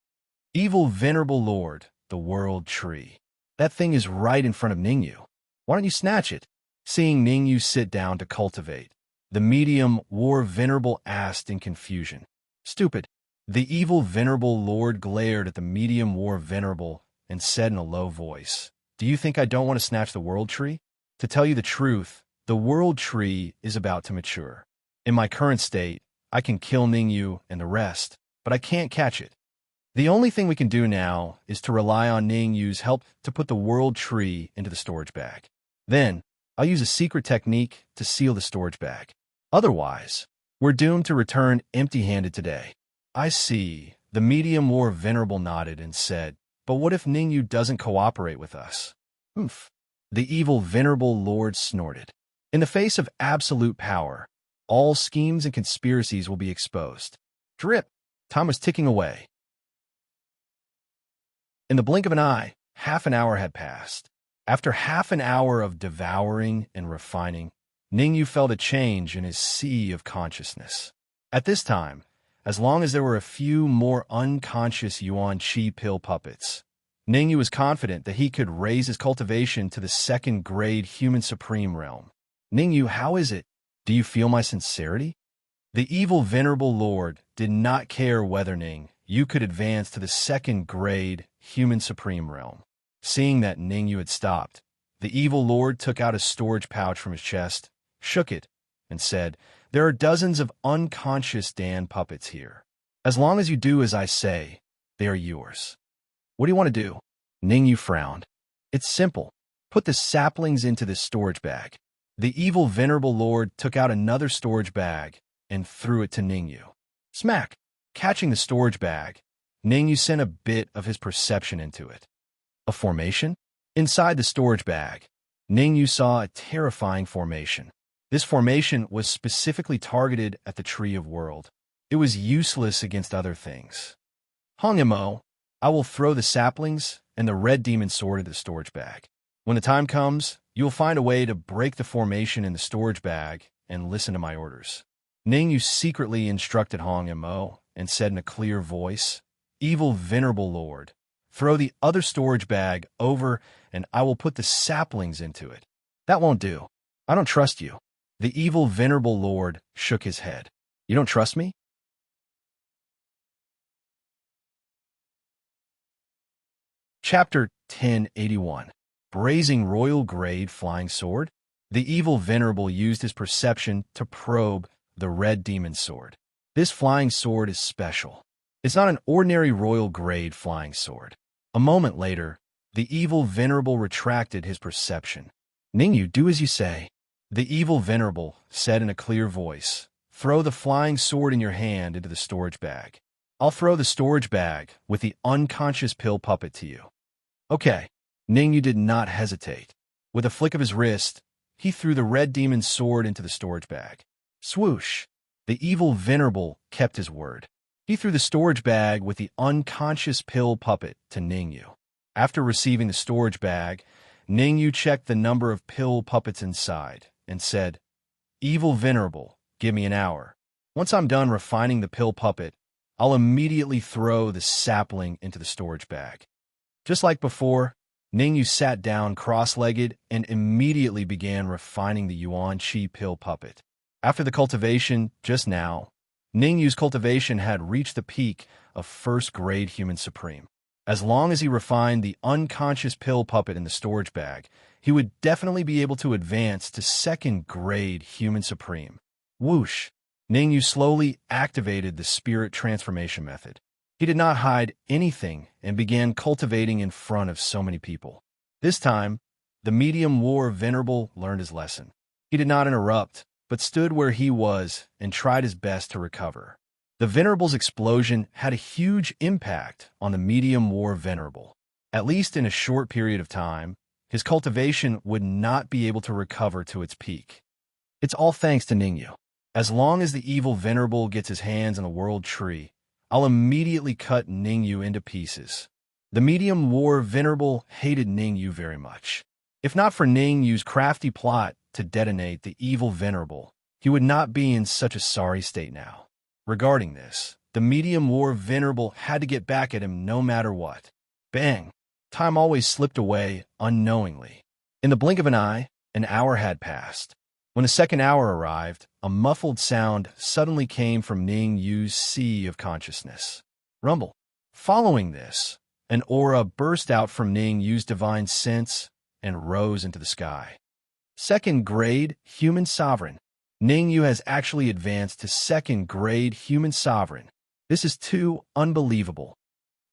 Evil venerable lord, the world tree. That thing is right in front of Ningyu. Why don't you snatch it? Seeing Ningyu sit down to cultivate, the medium war venerable asked in confusion. Stupid. The evil venerable lord glared at the medium war venerable and said in a low voice, do you think I don't want to snatch the world tree? To tell you the truth, the world tree is about to mature. In my current state, I can kill Ningyu and the rest, but I can't catch it. The only thing we can do now is to rely on Ningyu's help to put the world tree into the storage bag. Then, I'll use a secret technique to seal the storage bag. Otherwise, we're doomed to return empty-handed today. I see. The medium more venerable nodded and said, but what if Ningyu doesn't cooperate with us? Oof. The evil venerable lord snorted. In the face of absolute power, all schemes and conspiracies will be exposed. Drip. Time was ticking away. In the blink of an eye, half an hour had passed. After half an hour of devouring and refining, Ningyu felt a change in his sea of consciousness. At this time, as long as there were a few more unconscious Yuan Qi pill puppets, Ningyu was confident that he could raise his cultivation to the second-grade human supreme realm. Ningyu, how is it? Do you feel my sincerity? The evil venerable lord did not care whether Ningyu could advance to the second-grade human supreme realm. Seeing that Ningyu had stopped, the evil lord took out a storage pouch from his chest, shook it, and said, there are dozens of unconscious Dan puppets here. As long as you do as I say, they are yours. What do you want to do? Ningyu frowned. It's simple. Put the saplings into this storage bag. The evil venerable lord took out another storage bag and threw it to Ningyu. Smack! Catching the storage bag, Ningyu sent a bit of his perception into it. A formation? Inside the storage bag, Ningyu saw a terrifying formation. This formation was specifically targeted at the Tree of World. It was useless against other things. Hongemo, I will throw the saplings and the red demon sword into the storage bag. When the time comes, you will find a way to break the formation in the storage bag and listen to my orders. Ningyu secretly instructed Hongemo and said in a clear voice, evil venerable lord, throw the other storage bag over and I will put the saplings into it. That won't do. I don't trust you. The evil venerable lord shook his head. You don't trust me? Chapter 1081. Brazen Royal Grade Flying Sword. The evil venerable used his perception to probe the red demon sword. This flying sword is special. It's not an ordinary royal grade flying sword. A moment later, the evil venerable retracted his perception. Ningyu, do as you say. The evil venerable said in a clear voice, throw the flying sword in your hand into the storage bag. I'll throw the storage bag with the unconscious pill puppet to you. Okay. Ningyu did not hesitate. With a flick of his wrist, he threw the red demon's sword into the storage bag. Swoosh! The evil venerable kept his word. He threw the storage bag with the unconscious pill puppet to Ningyu. After receiving the storage bag, Ningyu checked the number of pill puppets inside and said, evil venerable, give me an hour. Once I'm done refining the pill puppet, I'll immediately throw the sapling into the storage bag. Just like before, Ningyu sat down cross-legged and immediately began refining the Yuan Qi pill puppet. After the cultivation, just now, Ningyu's cultivation had reached the peak of first-grade human supreme. As long as he refined the unconscious pill puppet in the storage bag, he would definitely be able to advance to second-grade human supreme. Whoosh! Ningyu slowly activated the spirit transformation method. He did not hide anything and began cultivating in front of so many people. This time, the medium war venerable learned his lesson. He did not interrupt, but stood where he was and tried his best to recover. The venerable's explosion had a huge impact on the medium war venerable. At least in a short period of time, his cultivation would not be able to recover to its peak. It's all thanks to Ningyu. As long as the evil venerable gets his hands on the world tree, I'll immediately cut Ningyu into pieces. The medium war venerable hated Ningyu very much. If not for Ningyu's crafty plot to detonate the evil venerable, he would not be in such a sorry state now. Regarding this, the medium war venerable had to get back at him no matter what. Bang! Time always slipped away unknowingly. In the blink of an hour had passed. When the second hour arrived, a muffled sound suddenly came from Ningyu's sea of consciousness. Rumble. Following this, an aura burst out from Ningyu's divine sense and rose into the sky. Second grade human sovereign. Ningyu has actually advanced to second-grade human sovereign. This is too unbelievable.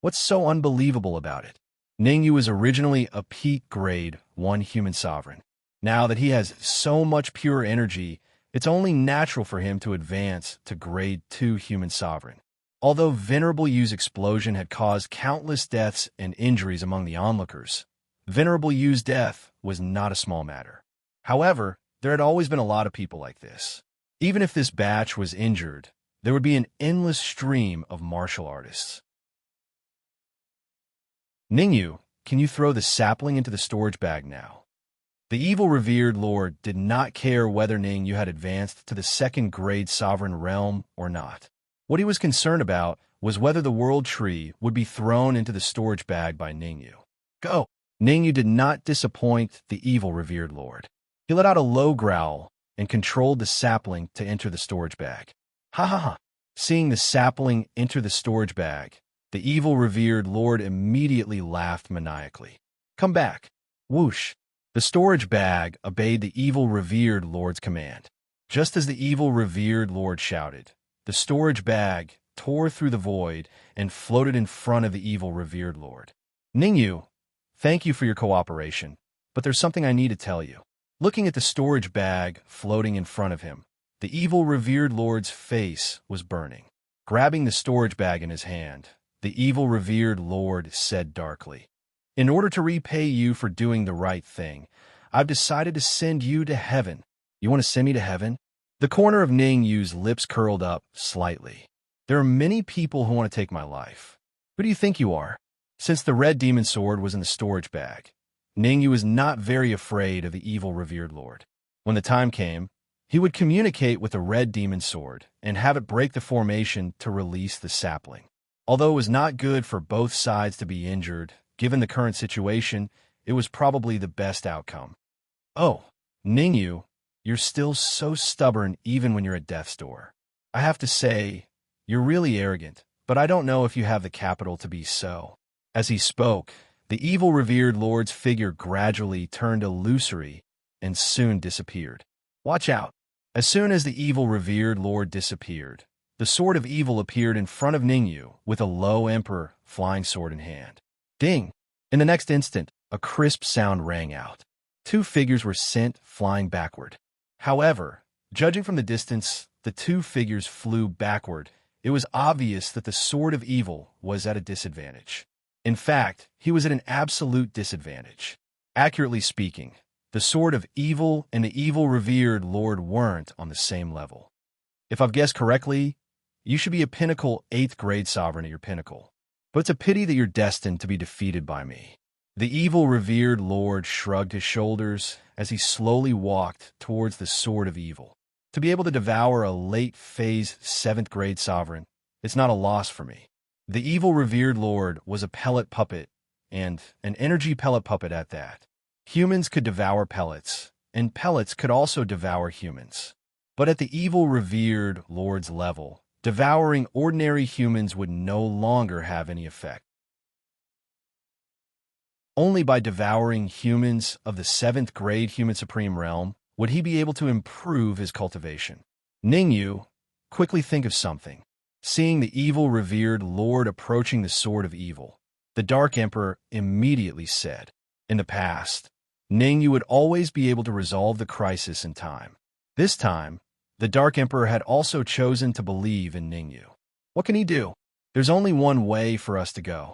What's so unbelievable about it? Ningyu was originally a peak grade 1 human sovereign. Now that he has so much pure energy, it's only natural for him to advance to grade 2 human sovereign. Although Venerable Yu's explosion had caused countless deaths and injuries among the onlookers, Venerable Yu's death was not a small matter. However, there had always been a lot of people like this. Even if this batch was injured, there would be an endless stream of martial artists. Ningyu, can you throw the sapling into the storage bag now? The evil revered lord did not care whether Ningyu had advanced to the second-grade sovereign realm or not. What he was concerned about was whether the world tree would be thrown into the storage bag by Ningyu. Go! Ningyu did not disappoint the evil revered lord. He let out a low growl and controlled the sapling to enter the storage bag. Ha ha ha! Seeing the sapling enter the storage bag, the evil revered lord immediately laughed maniacally. Come back! Whoosh! The storage bag obeyed the evil revered lord's command. Just as the evil revered lord shouted, the storage bag tore through the void and floated in front of the evil revered lord. Ningyu, thank you for your cooperation, but there's something I need to tell you. Looking at the storage bag floating in front of him, the evil revered lord's face was burning. Grabbing the storage bag in his hand, the evil revered lord said darkly, "In order to repay you for doing the right thing, I've decided to send you to heaven." You want to send me to heaven? The corner of Ningyu's lips curled up slightly. There are many people who want to take my life. Who do you think you are? Since the red demon sword was in the storage bag, Ningyu was not very afraid of the evil revered lord. When the time came, he would communicate with the red demon sword and have it break the formation to release the sapling. Although it was not good for both sides to be injured, given the current situation, it was probably the best outcome. Oh, Ningyu, you're still so stubborn even when you're at death's door. I have to say, you're really arrogant, but I don't know if you have the capital to be so. As he spoke, the evil revered lord's figure gradually turned illusory and soon disappeared. Watch out! As soon as the evil revered lord disappeared, the sword of evil appeared in front of Ningyu with a low emperor flying sword in hand. Ding! In the next instant, a crisp sound rang out. Two figures were sent flying backward. However, judging from the distance the two figures flew backward, it was obvious that the sword of evil was at a disadvantage. In fact, he was at an absolute disadvantage. Accurately speaking, the sword of evil and the evil revered lord weren't on the same level. If I've guessed correctly, you should be a pinnacle 8th grade sovereign at your pinnacle. But it's a pity that you're destined to be defeated by me. The evil revered lord shrugged his shoulders as he slowly walked towards the sword of evil. To be able to devour a late phase 7th grade sovereign, it's not a loss for me. The evil revered lord was a pellet puppet, and an energy pellet puppet at that. Humans could devour pellets, and pellets could also devour humans. But at the evil revered lord's level, devouring ordinary humans would no longer have any effect. Only by devouring humans of the 7th grade human supreme realm would he be able to improve his cultivation. Ningyu, quickly think of something. Seeing the evil revered lord approaching the sword of evil, the Dark Emperor immediately said, in the past, Ningyu would always be able to resolve the crisis in time. This time, the Dark Emperor had also chosen to believe in Ningyu. What can he do? There's only one way for us to go.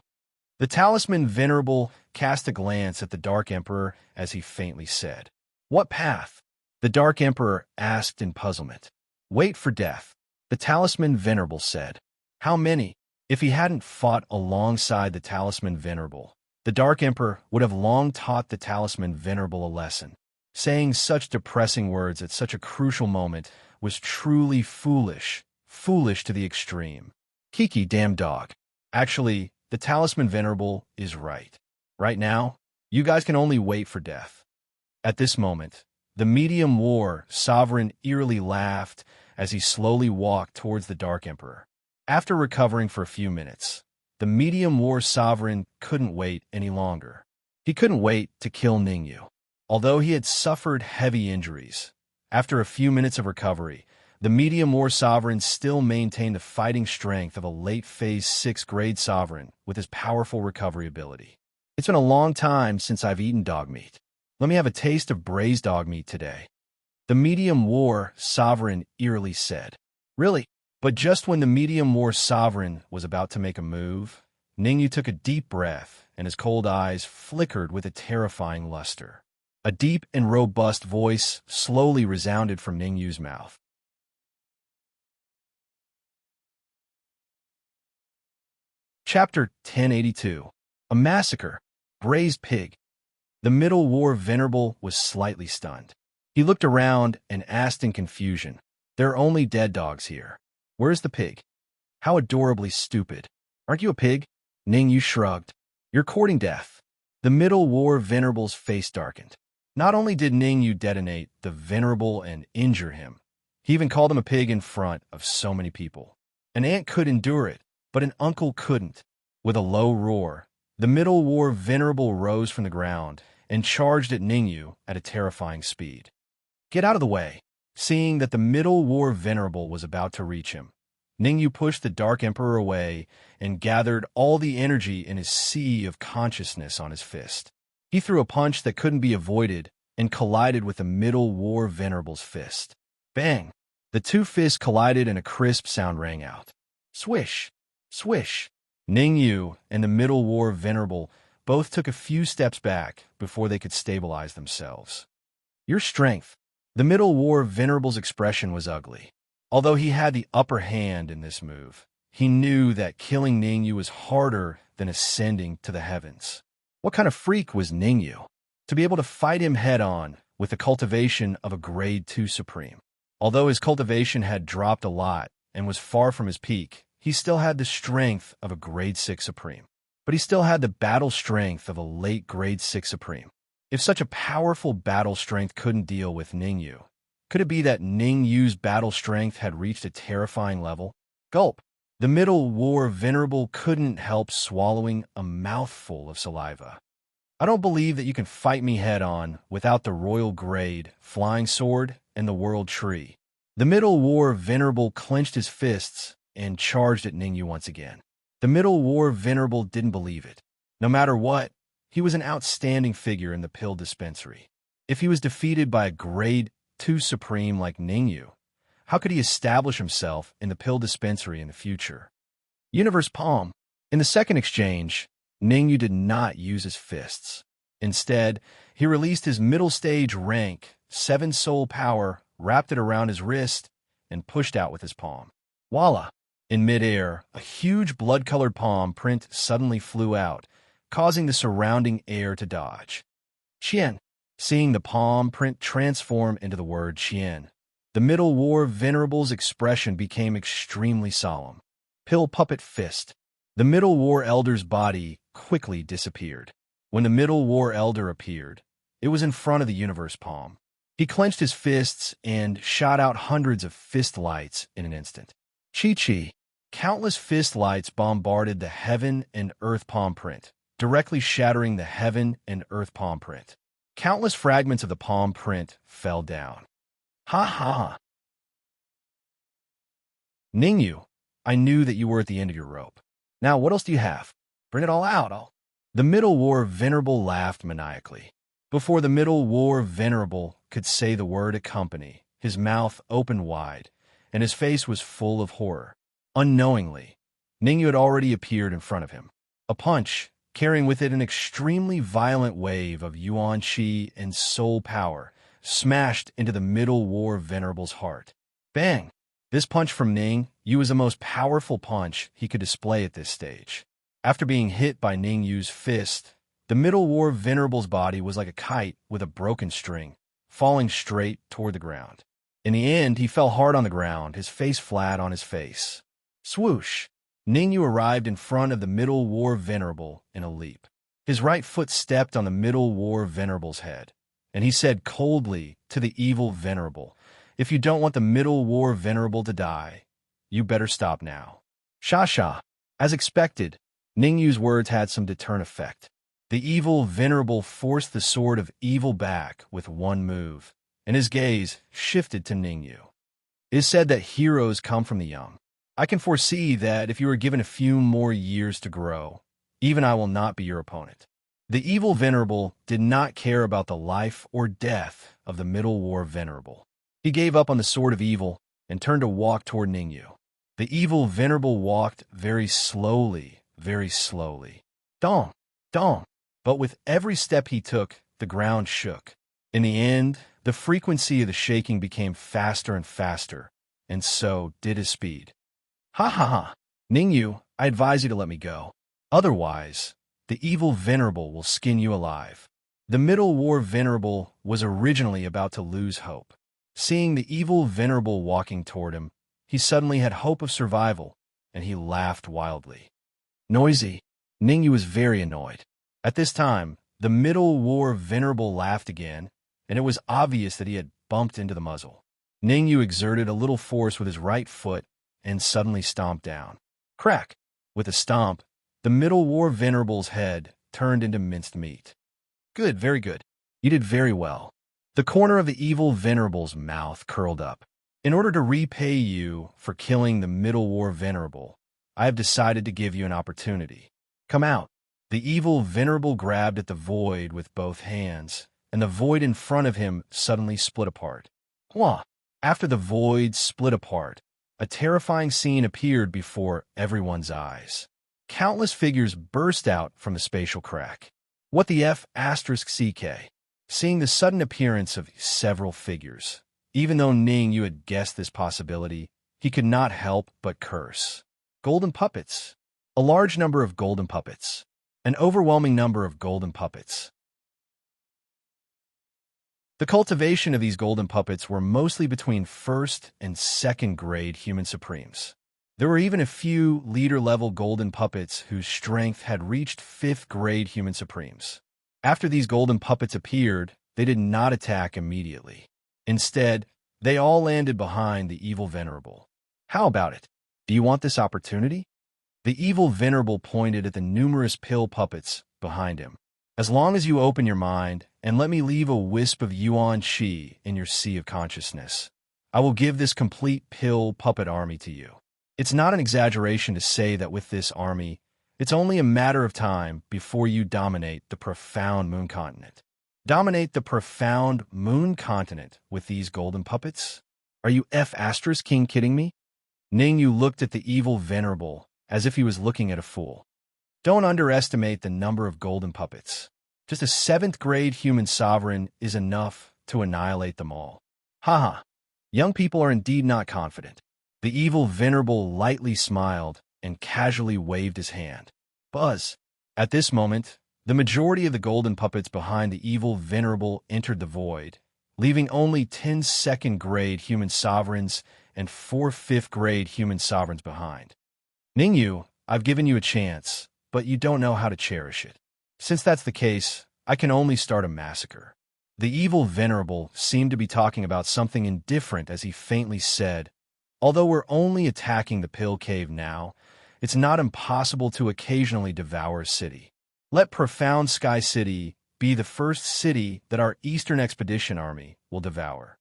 The talisman Venerable cast a glance at the Dark Emperor as he faintly said, "What path?" The Dark Emperor asked in puzzlement. "Wait for death," the talisman Venerable said. How many? If he hadn't fought alongside the talisman Venerable, the Dark Emperor would have long taught the talisman Venerable a lesson. Saying such depressing words at such a crucial moment was truly foolish, foolish to the extreme. Kiki, damn dog. Actually, the talisman Venerable is right. Right now, you guys can only wait for death. At this moment, the medium war sovereign eerily laughed as he slowly walked towards the Dark Emperor. After recovering for a few minutes, the medium war sovereign couldn't wait any longer. He couldn't wait to kill Ningyu. Although he had suffered heavy injuries, After a few minutes of recovery, the medium war sovereign still maintained the fighting strength of a late phase 6th grade sovereign with his powerful recovery ability. It's been a long time since I've eaten dog meat. Let me have a taste of braised dog meat today. The medium war sovereign eerily said. Really? But just when the medium war sovereign was about to make a move, Ningyu took a deep breath and his cold eyes flickered with a terrifying luster. A deep and robust voice slowly resounded from Ningyu's mouth. Chapter 1082. A Massacre. Braised Pig. The Middle War Venerable was slightly stunned. He looked around and asked in confusion, "There are only dead dogs here. Where's the pig? How adorably stupid. Aren't you a pig?" Ningyu shrugged. "You're courting death." The Middle War Venerable's face darkened. Not only did Ningyu detonate the Venerable and injure him, he even called him a pig in front of so many people. An aunt could endure it, but an uncle couldn't. With a low roar, the Middle War Venerable rose from the ground and charged at Ningyu at a terrifying speed. "Get out of the way." Seeing that the Middle War Venerable was about to reach him, Ningyu pushed the Dark Emperor away and gathered all the energy in his sea of consciousness on his fist. He threw a punch that couldn't be avoided and collided with the Middle War Venerable's fist. Bang! The two fists collided and a crisp sound rang out. Swish! Swish! Ningyu and the Middle War Venerable both took a few steps back before they could stabilize themselves. "Your strength." The Middle War Venerable's expression was ugly. Although he had the upper hand in this move, he knew that killing Ningyu was harder than ascending to the heavens. What kind of freak was Ningyu? To be able to fight him head-on with the cultivation of a Grade 2 Supreme. Although his cultivation had dropped a lot and was far from his peak, he still had the strength of a Grade 6 Supreme. But he still had the battle strength of a late Grade 6 Supreme. If such a powerful battle strength couldn't deal with Ningyu, could it be that Ningyu's battle strength had reached a terrifying level? Gulp! The Middle War Venerable couldn't help swallowing a mouthful of saliva. "I don't believe that you can fight me head-on without the Royal Grade, Flying Sword, and the World Tree." The Middle War Venerable clenched his fists and charged at Ningyu once again. The Middle War Venerable didn't believe it. No matter what, he was an outstanding figure in the pill dispensary. If he was defeated by a Grade 2 Supreme like Ningyu, how could he establish himself in the pill dispensary in the future? Universe Palm. In the second exchange, Ningyu did not use his fists. Instead, he released his middle stage rank, 7 soul power, wrapped it around his wrist, and pushed out with his palm. Voila! In midair, a huge blood-colored palm print suddenly flew out, causing the surrounding air to dodge. Qian. Seeing the palm print transform into the word Qian, the Middle War Venerable's expression became extremely solemn. Pill Puppet Fist. The Middle War Elder's body quickly disappeared. When the Middle War Elder appeared, it was in front of the Universe Palm. He clenched his fists and shot out hundreds of fist lights in an instant. Chi-Chi. Countless fist lights bombarded the Heaven and Earth palm print, directly shattering the Heaven and Earth palm print. Countless fragments of the palm print fell down. Ha ha! Ningyu, I knew that you were at the end of your rope. Now what else do you have? Bring it all out. The Middle War Venerable laughed maniacally. Before the Middle War Venerable could say the word accompany, his mouth opened wide, and his face was full of horror. Unknowingly, Ningyu had already appeared in front of him. A punch, carrying with it an extremely violent wave of Yuan Qi and soul power, smashed into the Middle War Venerable's heart. Bang! This punch from Ningyu was the most powerful punch he could display at this stage. After being hit by Ningyu's fist, the Middle War Venerable's body was like a kite with a broken string, falling straight toward the ground. In the end, he fell hard on the ground, his face flat on his face. Swoosh! Ningyu arrived in front of the Middle War Venerable in a leap. His right foot stepped on the Middle War Venerable's head, and he said coldly to the evil Venerable, "If you don't want the Middle War Venerable to die, you better stop now." Sha-sha. As expected, Ningyu's words had some deterrent effect. The evil Venerable forced the sword of evil back with one move, and his gaze shifted to Ningyu. It is said that heroes come from the young. I can foresee that if you are given a few more years to grow, even I will not be your opponent. The evil venerable did not care about the life or death of the Middle War venerable. He gave up on the sword of evil and turned to walk toward Ningyu. The evil venerable walked very slowly, very slowly. Dong, dong. But with every step he took, the ground shook. In the end, the frequency of the shaking became faster and faster, and so did his speed. Ha ha ha. Ningyu, I advise you to let me go. Otherwise, the evil venerable will skin you alive. The Middle War venerable was originally about to lose hope. Seeing the evil venerable walking toward him, he suddenly had hope of survival, and he laughed wildly. Noisy. Ningyu was very annoyed. At this time, the Middle War venerable laughed again, and it was obvious that he had bumped into the muzzle. Ningyu exerted a little force with his right foot and suddenly stomped down. Crack! With a stomp, the Middle War venerable's head turned into minced meat. Good, very good. You did very well. The corner of the evil venerable's mouth curled up. In order to repay you for killing the Middle War venerable, I have decided to give you an opportunity. Come out. The evil venerable grabbed at the void with both hands, and the void in front of him suddenly split apart. Hua! After the void split apart, a terrifying scene appeared before everyone's eyes. Countless figures burst out from the spatial crack. What the F*** CK? Seeing the sudden appearance of several figures, even though Ningyu had guessed this possibility, he could not help but curse. Golden puppets. A large number of golden puppets. An overwhelming number of golden puppets. The cultivation of these golden puppets were mostly between first and second grade human supremes. There were even a few leader-level golden puppets whose strength had reached 5th grade human supremes. After these golden puppets appeared, they did not attack immediately. Instead, they all landed behind the evil venerable. How about it? Do you want this opportunity? The evil venerable pointed at the numerous pill puppets behind him. As long as you open your mind and let me leave a wisp of Yuan Qi in your sea of consciousness, I will give this complete pill puppet army to you. It's not an exaggeration to say that with this army, it's only a matter of time before you dominate the profound moon continent. Dominate the profound moon continent with these golden puppets? Are you King kidding me? Ningyu looked at the evil venerable as if he was looking at a fool. Don't underestimate the number of golden puppets. Just a 7th grade human sovereign is enough to annihilate them all. Haha. Young people are indeed not confident. The evil venerable lightly smiled and casually waved his hand. Buzz. At this moment, the majority of the golden puppets behind the evil venerable entered the void, leaving only 10 2nd grade human sovereigns and 4 5th grade human sovereigns behind. Ningyu, I've given you a chance, but you don't know how to cherish it. Since that's the case, I can only start a massacre. The evil venerable seemed to be talking about something indifferent as he faintly said, although we're only attacking the pill cave now, it's not impossible to occasionally devour a city. Let Profound Sky City be the first city that our Eastern Expedition Army will devour.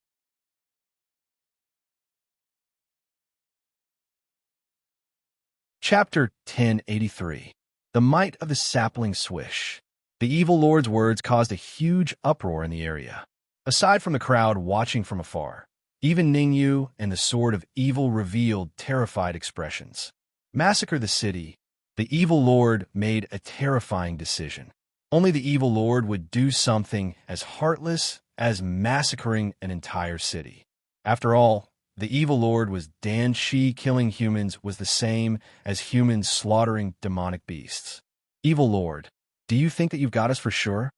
Chapter 1083. The Might of the Sapling Swish. The evil lord's words caused a huge uproar in the area. Aside from the crowd watching from afar, even Ningyu and the Sword of Evil revealed terrified expressions. Massacre the city. The evil lord made a terrifying decision. Only the evil lord would do something as heartless as massacring an entire city. After all, the evil lord was Dan Shi. Killing humans was the same as humans slaughtering demonic beasts. Evil lord, do you think that you've got us for sure?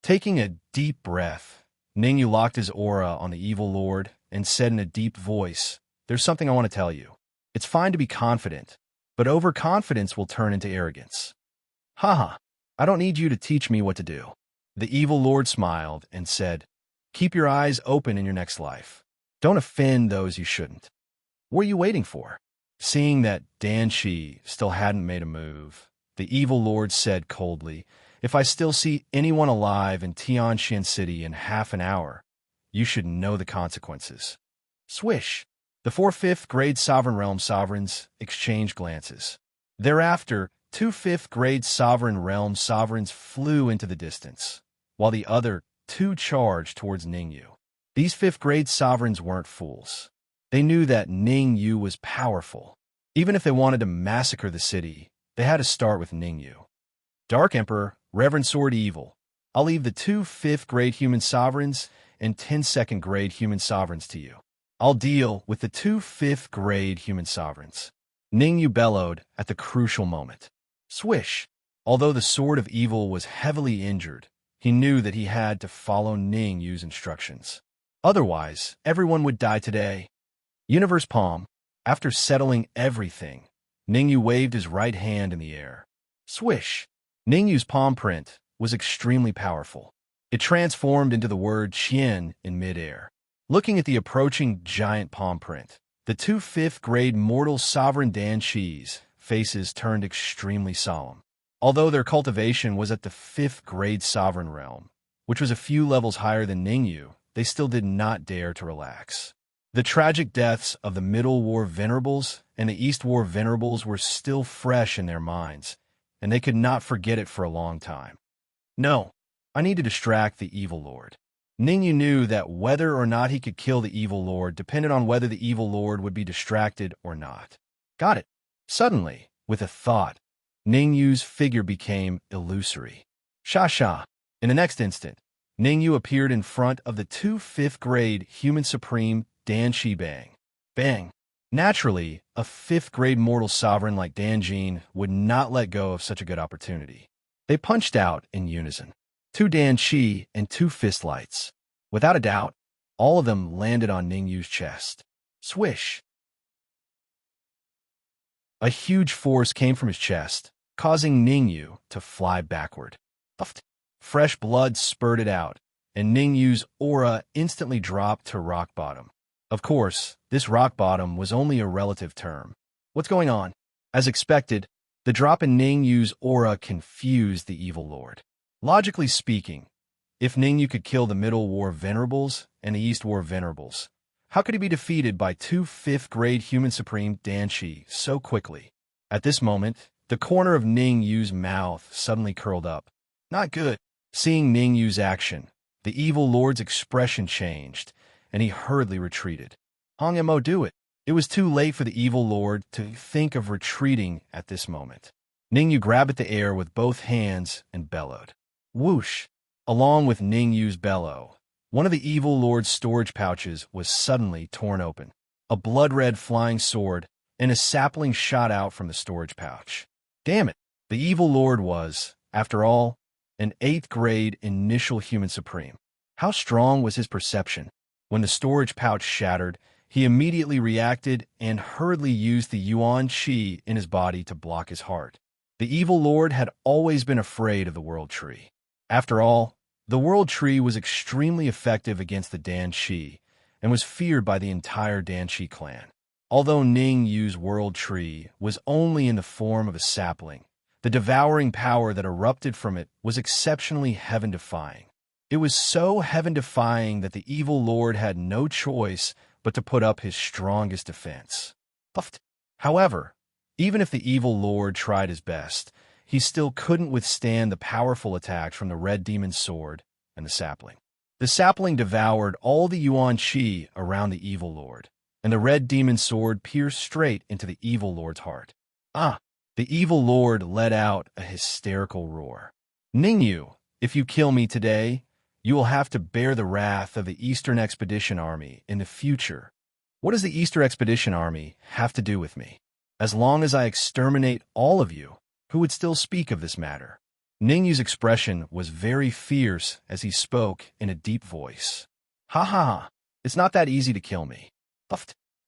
Taking a deep breath, Ningyu locked his aura on the evil lord and said in a deep voice, "There's something I want to tell you. It's fine to be confident, but overconfidence will turn into arrogance." Haha, I don't need you to teach me what to do. The evil lord smiled and said, "Keep your eyes open in your next life. Don't offend those you shouldn't." What are you waiting for? Seeing that Dan Shi still hadn't made a move, the evil lord said coldly, "If I still see anyone alive in Tianxian City in half an hour, you should know the consequences. Swish! The 4 5th-grade Sovereign Realm sovereigns exchanged glances. Thereafter, 2 5th-grade Sovereign Realm sovereigns flew into the distance, while the other 2 charged towards Ningyu. These 5th-grade sovereigns weren't fools. They knew that Ningyu was powerful. Even if they wanted to massacre the city, they had to start with Ningyu. Dark Emperor, Reverend Sword Evil, I'll leave the 2 5th-grade human sovereigns and 10 2nd-grade human sovereigns to you. I'll deal with the 2 5th-grade human sovereigns. Ningyu bellowed at the crucial moment. Swish! Although the Sword of Evil was heavily injured, he knew that he had to follow Ningyu's instructions. Otherwise, everyone would die today. Universe Palm. After settling everything, Ningyu waved his right hand in the air. Swish! Ningyu's palm print was extremely powerful. It transformed into the word Qian in midair. Looking at the approaching giant palm print, the 2 5th-grade mortal sovereign Dan Shi's faces turned extremely solemn. Although their cultivation was at the 5th-grade sovereign realm, which was a few levels higher than Ningyu, they still did not dare to relax. The tragic deaths of the Middle War Venerables and the East War Venerables were still fresh in their minds, and they could not forget it for a long time. No, I need to distract the Evil Lord. Ningyu knew that whether or not he could kill the Evil Lord depended on whether the Evil Lord would be distracted or not. Got it. Suddenly, with a thought, Ningyu's figure became illusory. Sha-sha. In the next instant, Ningyu appeared in front of the 2 5th-grade human supreme Dan Shi Bang. Bang. Naturally, a 5th-grade mortal sovereign like Dan Jin would not let go of such a good opportunity. They punched out in unison. 2 Dan Shi and 2 fist lights. Without a doubt, all of them landed on Ningyu's chest. Swish! A huge force came from his chest, causing Ningyu to fly backward. Fresh blood spurted out, and Ningyu's aura instantly dropped to rock bottom. Of course, this rock bottom was only a relative term. What's going on? As expected, the drop in Ningyu's aura confused the Evil Lord. Logically speaking, if Ningyu could kill the Middle War Venerables and the East War Venerables, how could he be defeated by 2 5th-grade human supreme Dan Shi so quickly? At this moment, the corner of Ningyu's mouth suddenly curled up. Not good. Seeing Ningyu's action, the Evil Lord's expression changed, and he hurriedly retreated. Mo, do it. It was too late for the Evil Lord to think of retreating at this moment. Ningyu grabbed at the air with both hands and bellowed. Whoosh! Along with Ningyu's bellow, one of the Evil Lord's storage pouches was suddenly torn open. A blood-red flying sword and a sapling shot out from the storage pouch. Damn it! The Evil Lord was, after all, an 8th-grade initial human supreme. How strong was his perception? When the storage pouch shattered, he immediately reacted and hurriedly used the Yuan Qi in his body to block his heart. The Evil Lord had always been afraid of the World Tree. After all, the World Tree was extremely effective against the Dan Shi and was feared by the entire Dan Shi clan. Although Ningyu's World Tree was only in the form of a sapling, the devouring power that erupted from it was exceptionally heaven-defying. It was so heaven-defying that the Evil Lord had no choice but to put up his strongest defense. However, even if the Evil Lord tried his best, he still couldn't withstand the powerful attacks from the Red Demon's sword and the sapling. The sapling devoured all the Yuan Qi around the Evil Lord, and the Red Demon's sword pierced straight into the Evil Lord's heart. The Evil Lord let out a hysterical roar. Ningyu, if you kill me today, you will have to bear the wrath of the Eastern Expedition Army in the future. What does the Eastern Expedition Army have to do with me? As long as I exterminate all of you, who would still speak of this matter? Ningyu's expression was very fierce as he spoke in a deep voice. Ha ha ha, it's not that easy to kill me.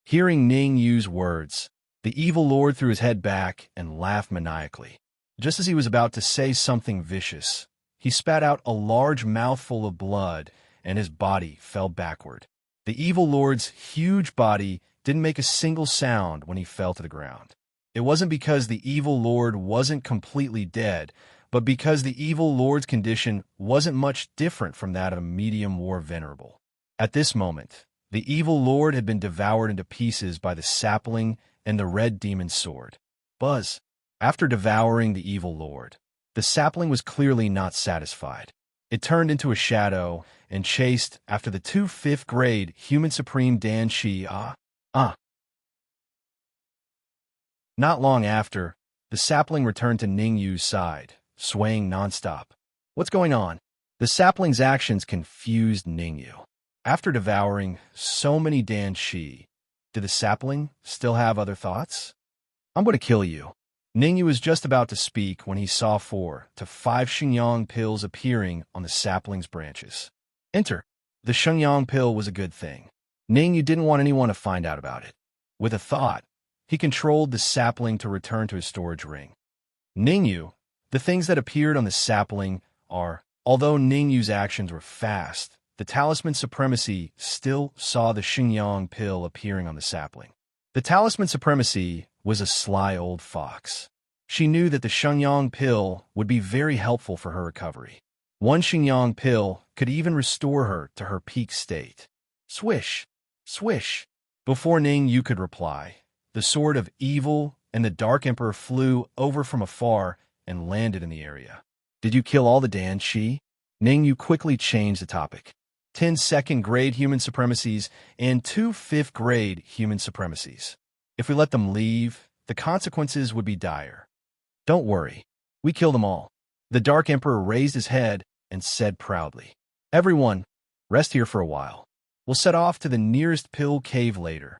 Hearing Ningyu's words, the Evil Lord threw his head back and laughed maniacally. Just as he was about to say something vicious, he spat out a large mouthful of blood and his body fell backward. The Evil Lord's huge body didn't make a single sound when he fell to the ground. It wasn't because the Evil Lord wasn't completely dead, but because the Evil Lord's condition wasn't much different from that of a medium war venerable. At this moment, the evil lord had been devoured into pieces by the sapling and the red demon's sword. Buzz. After devouring the evil lord, the sapling was clearly not satisfied. It turned into a shadow and chased after the two fifth-grade human supreme Dan Shi. Not long after, the sapling returned to Ning Yu's side, swaying nonstop. What's going on? The sapling's actions confused Ning Yu. After devouring so many Dan Shi, did the sapling still have other thoughts? I'm going to kill you. Ning Yu was just about to speak when he saw 4 to 5 Xingyang pills appearing on the sapling's branches. Enter. The Xingyang pill was a good thing. Ning Yu didn't want anyone to find out about it. With a thought, he controlled the sapling to return to his storage ring. Ning Yu, the things that appeared on the sapling are, although Ning Yu's actions were fast, the talisman supremacy still saw the Xingyang pill appearing on the sapling. The talisman supremacy was a sly old fox. She knew that the Xingyang pill would be very helpful for her recovery. One Xingyang pill could even restore her to her peak state. Swish! Swish! Before Ning Yu could reply, the sword of evil and the Dark Emperor flew over from afar and landed in the area. Did you kill all the Dan Shi? Ning Yu quickly changed the topic. 10 second-grade human supremacies and 2 fifth-grade human supremacies. If we let them leave, the consequences would be dire. Don't worry. We kill them all. The Dark Emperor raised his head and said proudly, "Everyone, rest here for a while. We'll set off to the nearest pill cave later."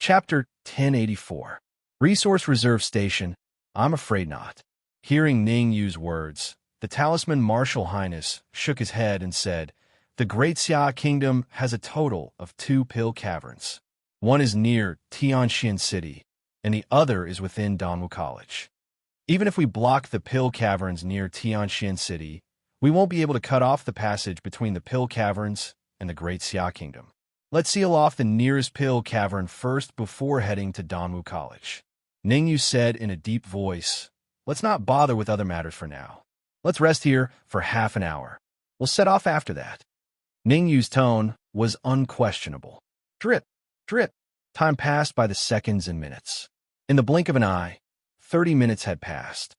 Chapter 1084. Resource Reserve Station. I'm afraid not. Hearing Ning Yu's words, the Talisman Martial Highness shook his head and said, "The Great Xia Kingdom has a total of 2 pill caverns. One is near Tianxian City, and the other is within Dongwu College. Even if we block the pill caverns near Tianxian City, we won't be able to cut off the passage between the pill caverns and the Great Xia Kingdom. Let's seal off the nearest pill cavern first before heading to Dongwu College." Ning Yu said in a deep voice, "Let's not bother with other matters for now. Let's rest here for half an hour. We'll set off after that." Ning Yu's tone was unquestionable. Drip, drip. Time passed by the seconds and minutes. In the blink of an eye, 30 minutes had passed.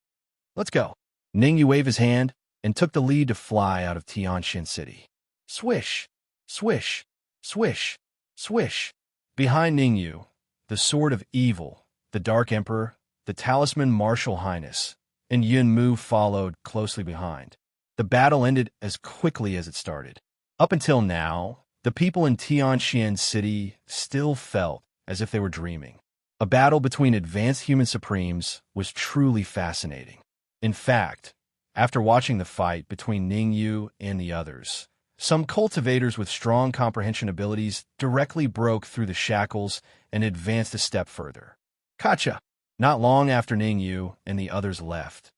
"Let's go." Ning Yu waved his hand and took the lead to fly out of Tianxian City. Swish, swish, swish, swish. Behind Ning Yu, the Sword of Evil, the Dark Emperor, the Talisman Martial Highness, and Yun Mu followed closely behind. The battle ended as quickly as it started. Up until now, the people in Tianxian City still felt as if they were dreaming. A battle between advanced human supremes was truly fascinating. In fact, after watching the fight between Ning Yu and the others, some cultivators with strong comprehension abilities directly broke through the shackles and advanced a step further. Gotcha! Not long after Ning Yu and the others left,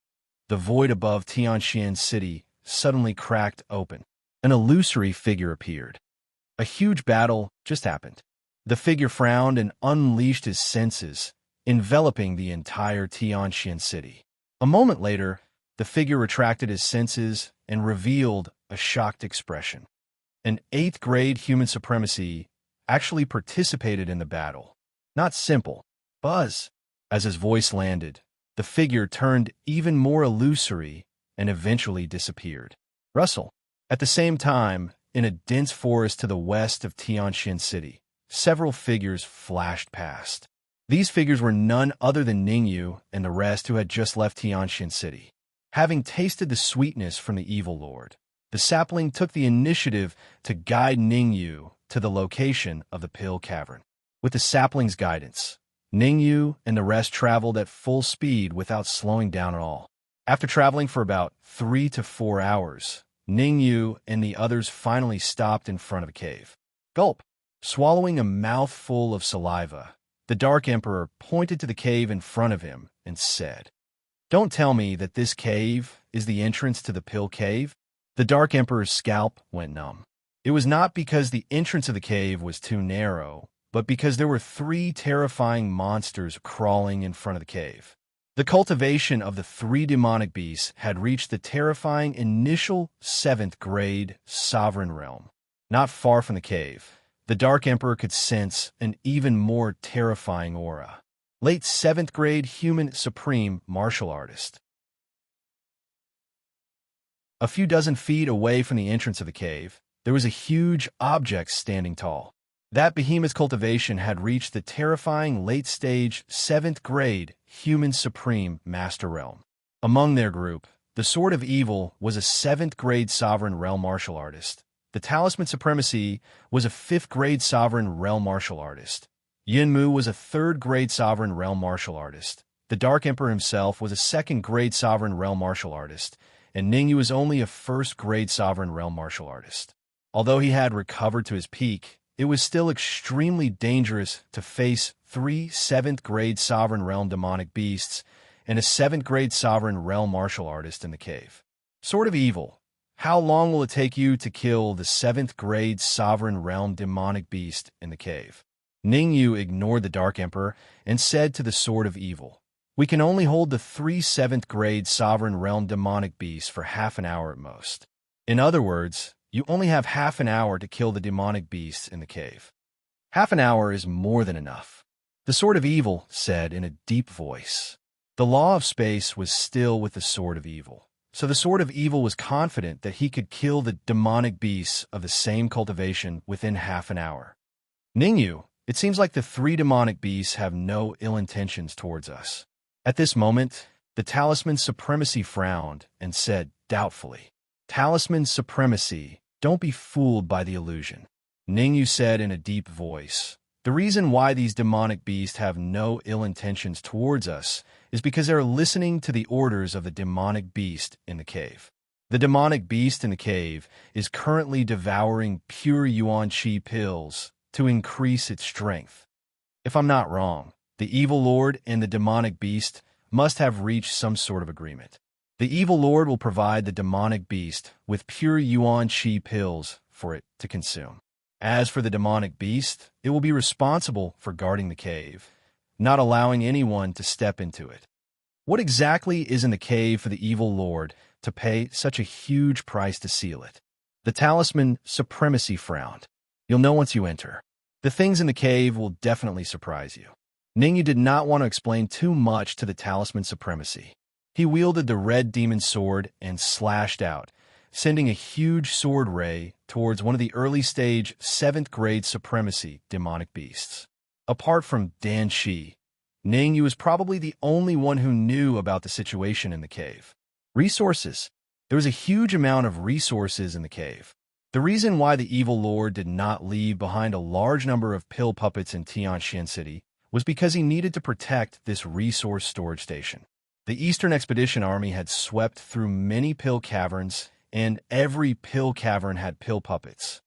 the void above Tianxian City suddenly cracked open. An illusory figure appeared. A huge battle just happened. The figure frowned and unleashed his senses, enveloping the entire Tianxian City. A moment later, the figure retracted his senses and revealed a shocked expression. An 8th-grade human supremacy actually participated in the battle. Not simple. Buzz. As his voice landed, the figure turned even more illusory and eventually disappeared. Rustle. At the same time, in a dense forest to the west of Tianxian City, several figures flashed past. These figures were none other than Ning Yu and the rest who had just left Tianxian City. Having tasted the sweetness from the evil lord, the sapling took the initiative to guide Ning Yu to the location of the pill cavern. With the sapling's guidance, Ning Yu and the rest traveled at full speed without slowing down at all. After traveling for about 3 to 4 hours, Ning Yu and the others finally stopped in front of a cave. Gulp! Swallowing a mouthful of saliva, the Dark Emperor pointed to the cave in front of him and said, "Don't tell me that this cave is the entrance to the pill cave?" The Dark Emperor's scalp went numb. It was not because the entrance of the cave was too narrow, but because there were 3 terrifying monsters crawling in front of the cave. The cultivation of the three demonic beasts had reached the terrifying initial 7th grade sovereign realm. Not far from the cave, the Dark Emperor could sense an even more terrifying aura. Late 7th grade human supreme martial artist. A few dozen feet away from the entrance of the cave, there was a huge object standing tall. That behemoth's cultivation had reached the terrifying late-stage 7th grade human supreme master realm. Among their group, the Sword of Evil was a 7th grade sovereign realm martial artist. The Talisman Supremacy was a 5th grade sovereign realm martial artist. Yinmu was a 3rd grade sovereign realm martial artist. The Dark Emperor himself was a 2nd grade sovereign realm martial artist, and Ningyu was only a 1st grade sovereign realm martial artist. Although he had recovered to his peak, it was still extremely dangerous to face 3 7th grade sovereign realm demonic beasts and a 7th grade sovereign realm martial artist in the cave. Sword of Evil. How long will it take you to kill the 7th grade sovereign realm demonic beast in the cave? Ningyu ignored the Dark Emperor and said to the Sword of Evil, "We can only hold the 3 7th grade sovereign realm demonic beasts for half an hour at most." In other words, you only have half an hour to kill the demonic beasts in the cave. Half an hour is more than enough. The Sword of Evil said in a deep voice. The law of space was still with the Sword of Evil, so the Sword of Evil was confident that he could kill the demonic beasts of the same cultivation within half an hour. Ningyu, it seems like the 3 demonic beasts have no ill intentions towards us. At this moment, the Talisman Supremacy frowned and said doubtfully, "Talisman Supremacy, don't be fooled by the illusion." Ningyu said in a deep voice, "The reason why these demonic beasts have no ill intentions towards us is because they're listening to the orders of the demonic beast in the cave. The demonic beast in the cave is currently devouring pure yuan qi pills to increase its strength. If I'm not wrong, the evil lord and the demonic beast must have reached some sort of agreement. The evil lord will provide the demonic beast with pure yuan qi pills for it to consume. As for the demonic beast, it will be responsible for guarding the cave, not allowing anyone to step into it. What exactly is in the cave for the evil lord to pay such a huge price to seal it?" The Talisman Supremacy frowned. "You'll know once you enter. The things in the cave will definitely surprise you." Ningyu did not want to explain too much to the Talisman Supremacy. He wielded the red demon sword and slashed out, sending a huge sword ray towards one of the early-stage 7th grade supremacy demonic beasts. Apart from Dan Shi, Ningyu was probably the only one who knew about the situation in the cave. Resources. There was a huge amount of resources in the cave. The reason why the evil lord did not leave behind a large number of pill puppets in Tianxian City was because he needed to protect this resource storage station. The Eastern Expedition Army had swept through many pill caverns, and every pill cavern had pill puppets.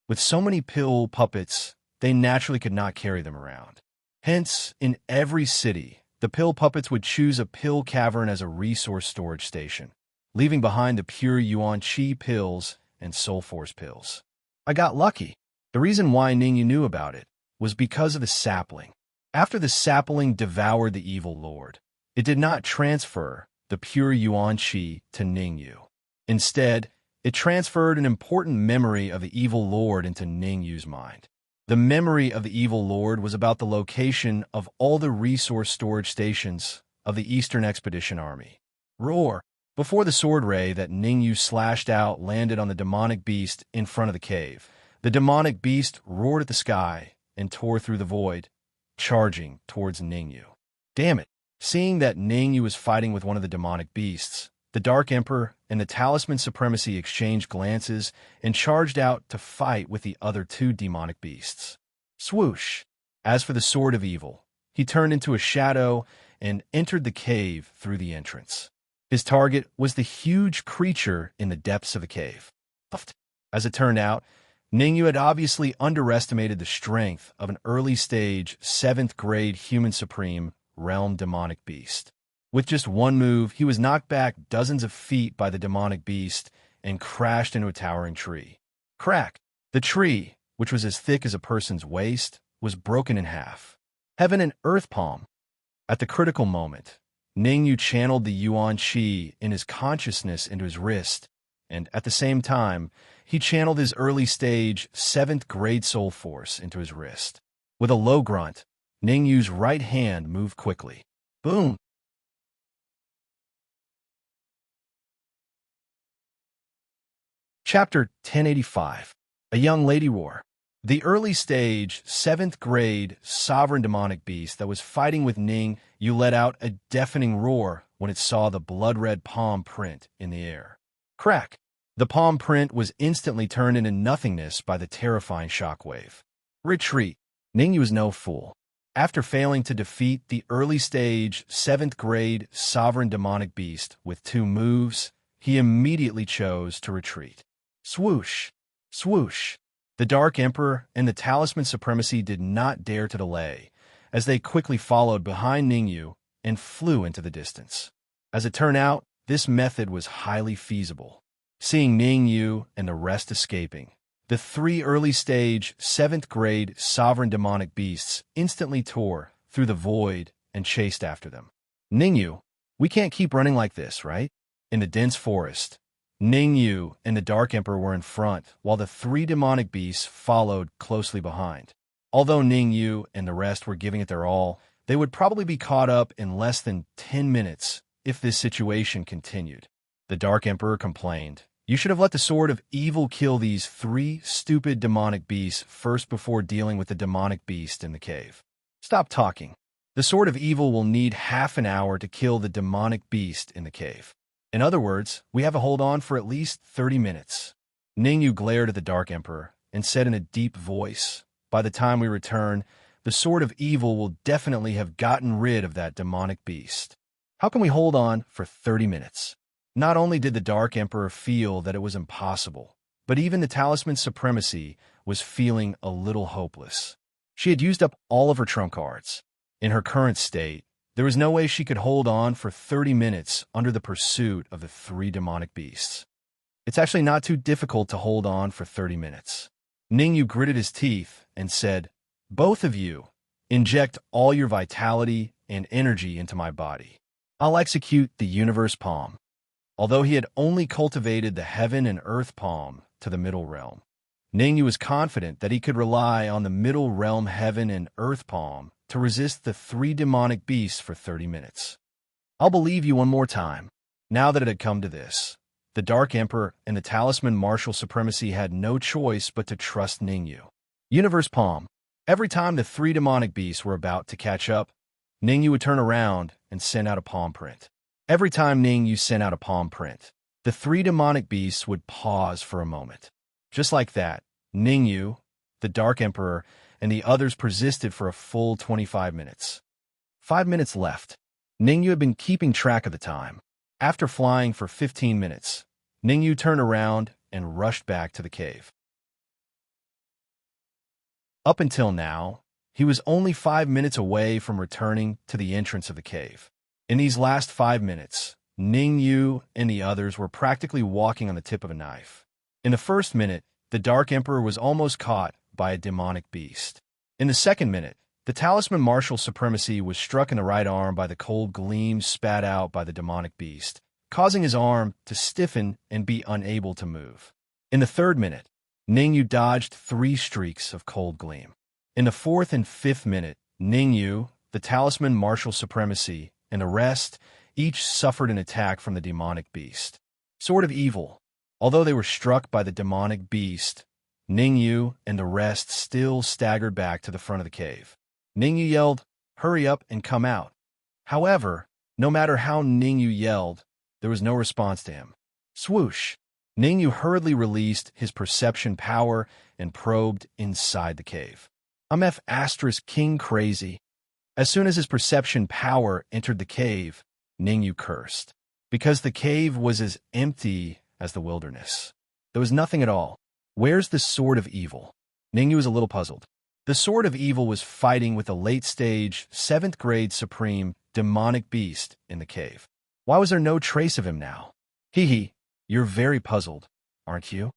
With so many pill puppets, they naturally could not carry them around. Hence, in every city, the pill puppets would choose a pill cavern as a resource storage station, leaving behind the pure yuan qi pills and soul force pills. I got lucky. The reason why Ningyu knew about it was because of the sapling. After the sapling devoured the evil lord, it did not transfer the pure yuan qi to Ningyu. Instead, it transferred an important memory of the evil lord into Ningyu's mind. The memory of the evil lord was about the location of all the resource storage stations of the Eastern Expedition Army. Roar! Before the sword ray that Ningyu slashed out landed on the demonic beast in front of the cave, the demonic beast roared at the sky and tore through the void, charging towards Ningyu. Damn it! Seeing that Ningyu was fighting with one of the demonic beasts, the Dark Emperor and the Talisman Supremacy exchanged glances and charged out to fight with the other 2 demonic beasts. Swoosh! As for the Sword of Evil, he turned into a shadow and entered the cave through the entrance. His target was the huge creature in the depths of the cave. As it turned out, Ningyu had obviously underestimated the strength of an early-stage 7th grade human supreme realm demonic beast. With just one move, he was knocked back dozens of feet by the demonic beast and crashed into a towering tree. Crack! The tree, which was as thick as a person's waist, was broken in half. Heaven and earth palm! At the critical moment, Ningyu channeled the Yuan Qi in his consciousness into his wrist, and at the same time, he channeled his early-stage 7th grade soul force into his wrist. With a low grunt, Ningyu's right hand moved quickly. Boom! Chapter 1085. A Young Lady War. The early-stage 7th grade sovereign demonic beast that was fighting with Ning Yu let out a deafening roar when it saw the blood-red palm print in the air. Crack! The palm print was instantly turned into nothingness by the terrifying shockwave. Retreat! Ning Yu was no fool. After failing to defeat the early-stage 7th grade sovereign demonic beast with 2 moves, he immediately chose to retreat. Swoosh! Swoosh! The Dark Emperor and the Talisman Supremacy did not dare to delay, as they quickly followed behind Ningyu and flew into the distance. As it turned out, this method was highly feasible. Seeing Ningyu and the rest escaping, the 3 early-stage 7th grade sovereign demonic beasts instantly tore through the void and chased after them. Ningyu, we can't keep running like this, right? In the dense forest, Ningyu and the Dark Emperor were in front, while the 3 demonic beasts followed closely behind. Although Ningyu and the rest were giving it their all, they would probably be caught up in less than 10 minutes if this situation continued. The Dark Emperor complained, "You should have let the Sword of Evil kill these 3 stupid demonic beasts first before dealing with the demonic beast in the cave. Stop talking. The Sword of Evil will need half an hour to kill the demonic beast in the cave. In other words, we have to hold on for at least 30 minutes. Ningyu glared at the Dark Emperor and said in a deep voice, "By the time we return, the Sword of Evil will definitely have gotten rid of that demonic beast. How can we hold on for 30 minutes? Not only did the Dark Emperor feel that it was impossible, but even the Talisman Supremacy was feeling a little hopeless. She had used up all of her trump cards. In her current state, there was no way she could hold on for 30 minutes under the pursuit of the 3 demonic beasts. It's actually not too difficult to hold on for 30 minutes. Ningyu gritted his teeth and said, "Both of you, inject all your vitality and energy into my body. I'll execute the universe palm." Although he had only cultivated the heaven and earth palm to the middle realm, Ningyu was confident that he could rely on the middle realm heaven and earth palm to resist the 3 demonic beasts for 30 minutes. I'll believe you one more time. Now that it had come to this, the Dark Emperor and the Talisman Martial Supremacy had no choice but to trust Ningyu. Universe Palm. Every time the 3 demonic beasts were about to catch up, Ningyu would turn around and send out a palm print. Every time Ningyu sent out a palm print, the 3 demonic beasts would pause for a moment. Just like that, Ningyu, the Dark Emperor, and the others persisted for a full 25 minutes. 5 minutes left. Ningyu had been keeping track of the time. After flying for 15 minutes, Ningyu turned around and rushed back to the cave. Up until now, he was only 5 minutes away from returning to the entrance of the cave. In these last 5 minutes, Ningyu and the others were practically walking on the tip of a knife. In the first minute, the Dark Emperor was almost caught by a demonic beast. In the second minute, the Talisman Martial Supremacy was struck in the right arm by the cold gleam spat out by the demonic beast, causing his arm to stiffen and be unable to move. In the third minute, Ningyu dodged 3 streaks of cold gleam. In the fourth and fifth minute, Ningyu, the Talisman Martial Supremacy, and the rest each suffered an attack from the demonic beast. Sword of Evil. Although they were struck by the demonic beast, Ningyu and the rest still staggered back to the front of the cave. Ningyu yelled, "Hurry up and come out." However, no matter how Ningyu yelled, there was no response to him. Swoosh! Ningyu hurriedly released his perception power and probed inside the cave. I'm F***king crazy. As soon as his perception power entered the cave, Ningyu cursed. Because the cave was as empty as the wilderness. There was nothing at all. Where's the Sword of Evil? Ningyu was a little puzzled. The Sword of Evil was fighting with a late-stage, 7th grade supreme demonic beast in the cave. Why was there no trace of him now? Hee, you're very puzzled, aren't you?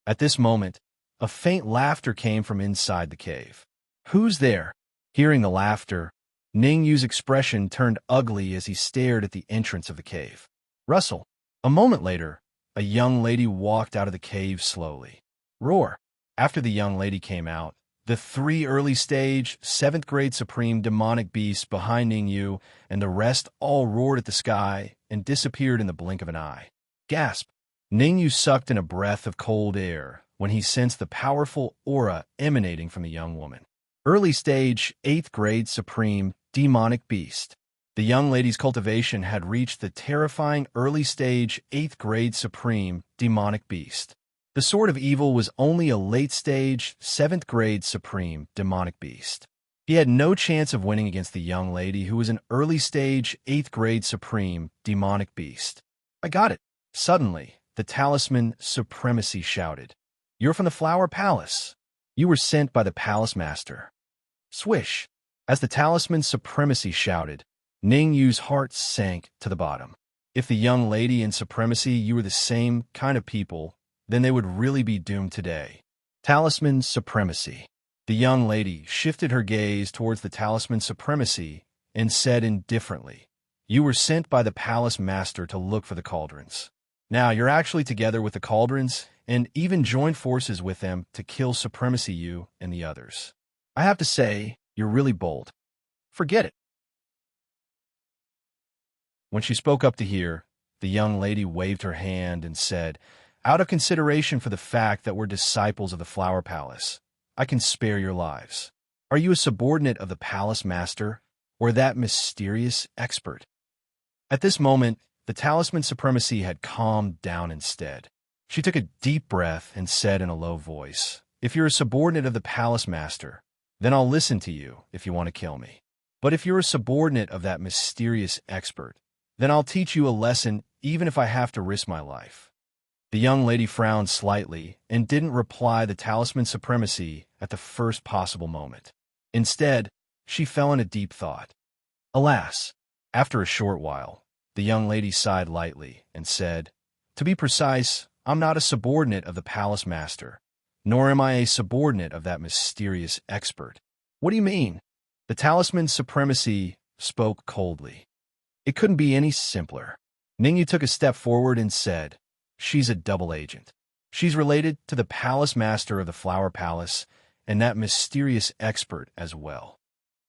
At this moment, a faint laughter came from inside the cave. Who's there? Hearing the laughter, Ning Yu's expression turned ugly as he stared at the entrance of the cave. Rustle. A moment later, a young lady walked out of the cave slowly. Roar. After the young lady came out, the 3 early-stage, 7th-grade supreme demonic beasts behind Ning Yu and the rest all roared at the sky and disappeared in the blink of an eye. Gasp! Ning Yu sucked in a breath of cold air when he sensed the powerful aura emanating from the young woman. Early-stage, 8th-grade supreme demonic beast. The young lady's cultivation had reached the terrifying early-stage, 8th-grade supreme demonic beast. The Sword of Evil was only a late-stage, 7th-grade supreme demonic beast. He had no chance of winning against the young lady who was an early-stage, 8th-grade supreme demonic beast. I got it. Suddenly, the Talisman Supremacy shouted. You're from the Flower Palace. You were sent by the Palace Master. Swish. As the Talisman Supremacy shouted, Ning Yu's heart sank to the bottom. If the young lady in Supremacy you were the same kind of people, then they would really be doomed today. Talisman Supremacy. The young lady shifted her gaze towards the Talisman Supremacy and said indifferently, You were sent by the Palace Master to look for the cauldrons. Now you're actually together with the cauldrons and even joined forces with them to kill Supremacy you and the others. I have to say, you're really bold. Forget it. When she spoke up to hear, the young lady waved her hand and said, Out of consideration for the fact that we're disciples of the Flower Palace, I can spare your lives. Are you a subordinate of the Palace Master or that mysterious expert? At this moment, the Talisman Supremacy had calmed down instead. She took a deep breath and said in a low voice, If you're a subordinate of the Palace Master, then I'll listen to you if you want to kill me. But if you're a subordinate of that mysterious expert, then I'll teach you a lesson even if I have to risk my life. The young lady frowned slightly and didn't reply the Talisman Supremacy at the first possible moment. Instead, she fell in a deep thought. Alas, after a short while, the young lady sighed lightly and said, To be precise, I'm not a subordinate of the Palace Master, nor am I a subordinate of that mysterious expert. What do you mean? The Talisman Supremacy spoke coldly. It couldn't be any simpler. Ning Yu took a step forward and said, She's a double agent. She's related to the Palace Master of the Flower Palace and that mysterious expert as well.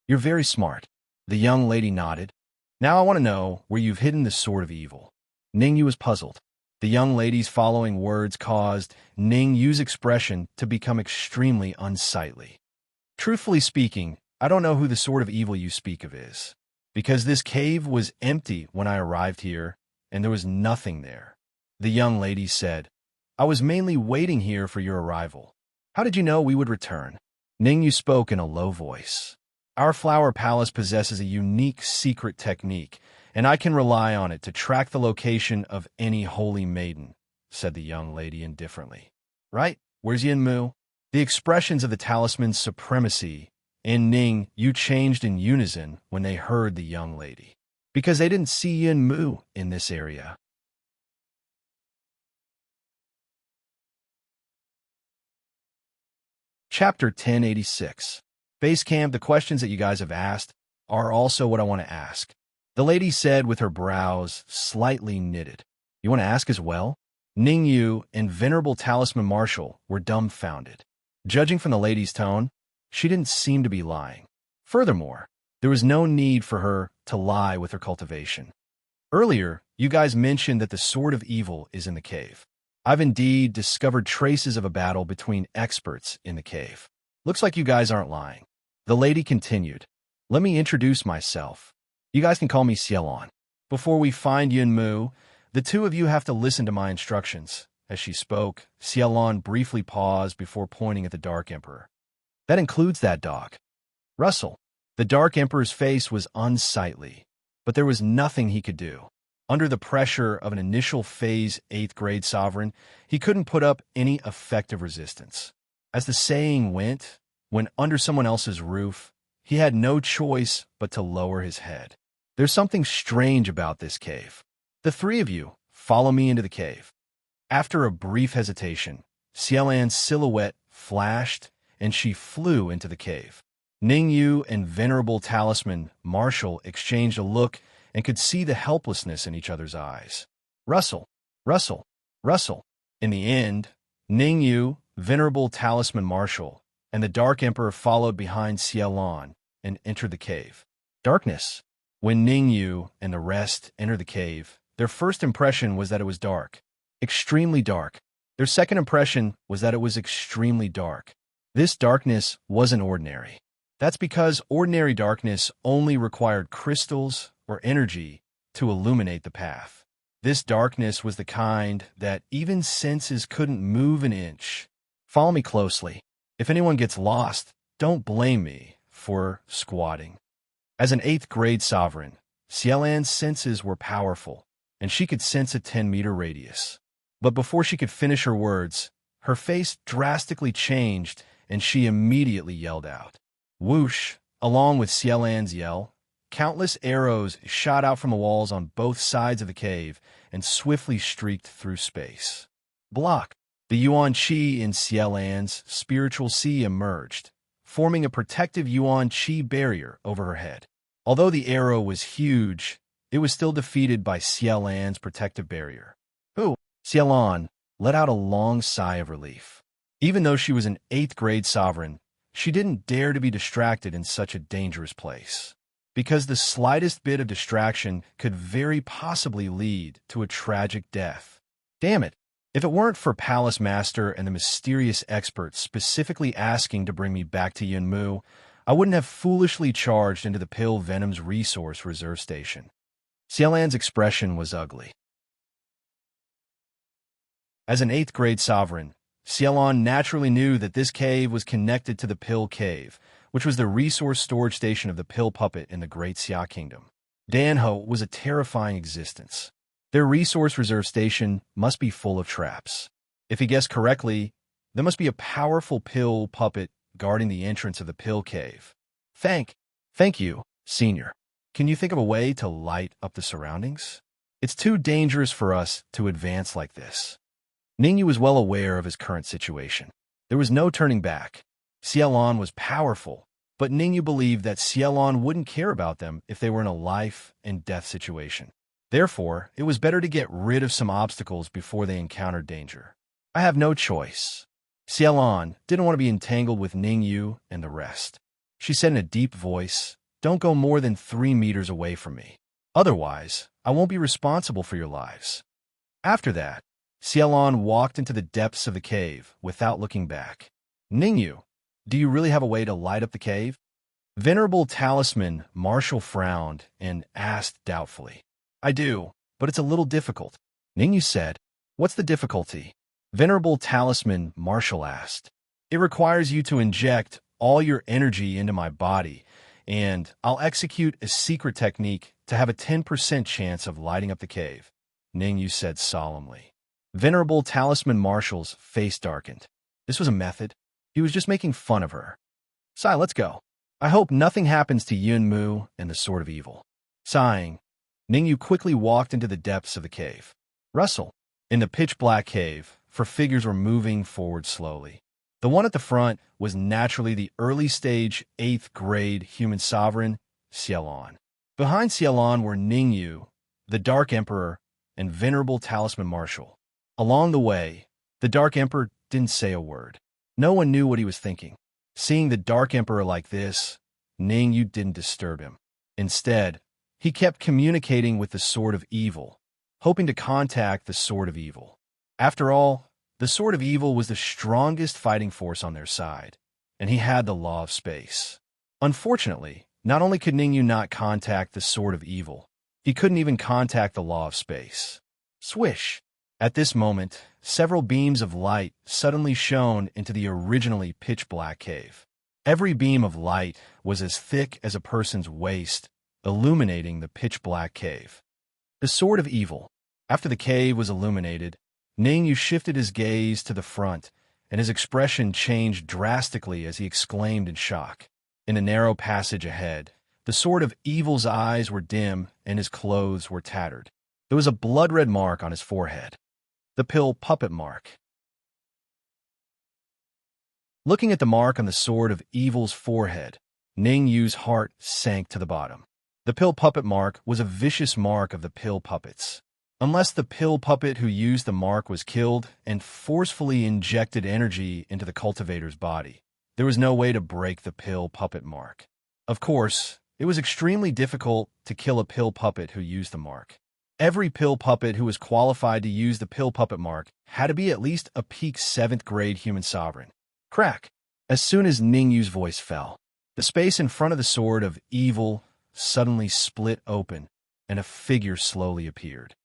You're very smart. The young lady nodded. Now I want to know where you've hidden the Sword of Evil. Ning Yu was puzzled. The young lady's following words caused Ning Yu's expression to become extremely unsightly. Truthfully speaking, I don't know who the Sword of Evil you speak of is, because this cave was empty when I arrived here, and there was nothing there. The young lady said, I was mainly waiting here for your arrival. How did you know we would return? Ning Yu spoke in a low voice. Our Flower Palace possesses a unique secret technique, and I can rely on it to track the location of any holy maiden, said the young lady indifferently. Right? Where's Yin Mu? The expressions of the Talisman's Supremacy and Ning Yu changed in unison when they heard the young lady, because they didn't see Yin Mu in this area. Chapter 1086. Base Camp, the questions that you guys have asked are also what I want to ask. The lady said with her brows slightly knitted. You want to ask as well? Ning Yu and Venerable Talisman Marshal were dumbfounded. Judging from the lady's tone, she didn't seem to be lying. Furthermore, there was no need for her to lie with her cultivation. Earlier, you guys mentioned that the Sword of Evil is in the cave. I've indeed discovered traces of a battle between experts in the cave. Looks like you guys aren't lying. The lady continued. Let me introduce myself. You guys can call me Xiaolon. Before we find Yin Mu, the two of you have to listen to my instructions. As she spoke, Xiaolon briefly paused before pointing at the Dark Emperor. That includes that dog. Russell. The Dark Emperor's face was unsightly, but there was nothing he could do. Under the pressure of an initial phase 8th grade sovereign, he couldn't put up any effective resistance. As the saying went, when under someone else's roof, he had no choice but to lower his head. There's something strange about this cave. The three of you, follow me into the cave. After a brief hesitation, Xiaolan's silhouette flashed, and she flew into the cave. Ningyu and venerable talisman Marshall exchanged a look and could see the helplessness in each other's eyes. Rustle, rustle, rustle. In the end, Ningyu, venerable talisman Marshall, and the Dark Emperor followed behind Xiaolan and entered the cave. Darkness. When Ningyu and the rest entered the cave, their first impression was that it was dark. Extremely dark. Their second impression was that it was extremely dark. This darkness wasn't ordinary. That's because ordinary darkness only required crystals or energy to illuminate the path. This darkness was the kind that even senses couldn't move an inch. Follow me closely. If anyone gets lost, don't blame me for squatting. As an 8th grade sovereign, Xiaolan's senses were powerful, and she could sense a 10-meter radius. But before she could finish her words, her face drastically changed, and she immediately yelled out. Whoosh! Along with Xiaolan's yell, countless arrows shot out from the walls on both sides of the cave and swiftly streaked through space. Block! The Yuan Qi in Xiaolan's spiritual sea emerged, forming a protective Yuan Qi barrier over her head. Although the arrow was huge, it was still defeated by Xiaolan's protective barrier. Ooh! Xiaolan let out a long sigh of relief. Even though she was an 8th grade sovereign, she didn't dare to be distracted in such a dangerous place, because the slightest bit of distraction could very possibly lead to a tragic death. Damn it! If it weren't for Palace Master and the mysterious expert specifically asking to bring me back to Yunmu, I wouldn't have foolishly charged into the Pill Venom's resource reserve station. Xiaolan's expression was ugly. As an 8th grade sovereign, Xiaolan naturally knew that this cave was connected to the Pill Cave, which was the resource storage station of the Pill Puppet in the Great Xia Kingdom. Danho was a terrifying existence. Their resource reserve station must be full of traps. If he guessed correctly, there must be a powerful Pill Puppet guarding the entrance of the Pill Cave. Thank you, Senior. Can you think of a way to light up the surroundings? It's too dangerous for us to advance like this. Ningyu was well aware of his current situation. There was no turning back. Xiaolan was powerful, but Ningyu believed that Xiaolan wouldn't care about them if they were in a life-and-death situation. Therefore, it was better to get rid of some obstacles before they encountered danger. I have no choice. Xiaolan didn't want to be entangled with Ningyu and the rest. She said in a deep voice, "Don't go more than 3 meters away from me. Otherwise, I won't be responsible for your lives." After that, Xiaolan walked into the depths of the cave without looking back. Ningyu, do you really have a way to light up the cave? Venerable Talisman Marshall frowned and asked doubtfully. I do, but it's a little difficult. Ningyu said. What's the difficulty? Venerable Talisman Marshall asked. It requires you to inject all your energy into my body, and I'll execute a secret technique to have a 10% chance of lighting up the cave, Ningyu said solemnly. Venerable Talisman Marshall's face darkened. This was a method. He was just making fun of her. Sai, let's go. I hope nothing happens to Yunmu and the Sword of Evil. Sighing, Ningyu quickly walked into the depths of the cave. Rustle. In the pitch-black cave, for figures were moving forward slowly. The one at the front was naturally the early-stage 8th grade human sovereign, Xiaolan. Behind Xiaolan were Ningyu, the Dark Emperor, and Venerable Talisman Marshall. Along the way, the Dark Emperor didn't say a word. No one knew what he was thinking. Seeing the Dark Emperor like this, Ningyu didn't disturb him. Instead, he kept communicating with the Sword of Evil, hoping to contact the Sword of Evil. After all, the Sword of Evil was the strongest fighting force on their side, and he had the Law of Space. Unfortunately, not only could Ningyu not contact the Sword of Evil, he couldn't even contact the Law of Space. Swish! At this moment, several beams of light suddenly shone into the originally pitch-black cave. Every beam of light was as thick as a person's waist, illuminating the pitch-black cave. The Sword of Evil. After the cave was illuminated, Ningyu shifted his gaze to the front, and his expression changed drastically as he exclaimed in shock. In the narrow passage ahead, the Sword of Evil's eyes were dim and his clothes were tattered. There was a blood-red mark on his forehead. The Pill Puppet Mark. Looking at the mark on the Sword of Evil's forehead, Ning Yu's heart sank to the bottom. The pill puppet mark was a vicious mark of the pill puppets. Unless the pill puppet who used the mark was killed and forcefully injected energy into the cultivator's body, there was no way to break the pill puppet mark. Of course, it was extremely difficult to kill a pill puppet who used the mark. Every pill puppet who was qualified to use the pill puppet mark had to be at least a peak 7th grade human sovereign. Crack! As soon as Ning Yu's voice fell, the space in front of the sword of evil suddenly split open, and a figure slowly appeared.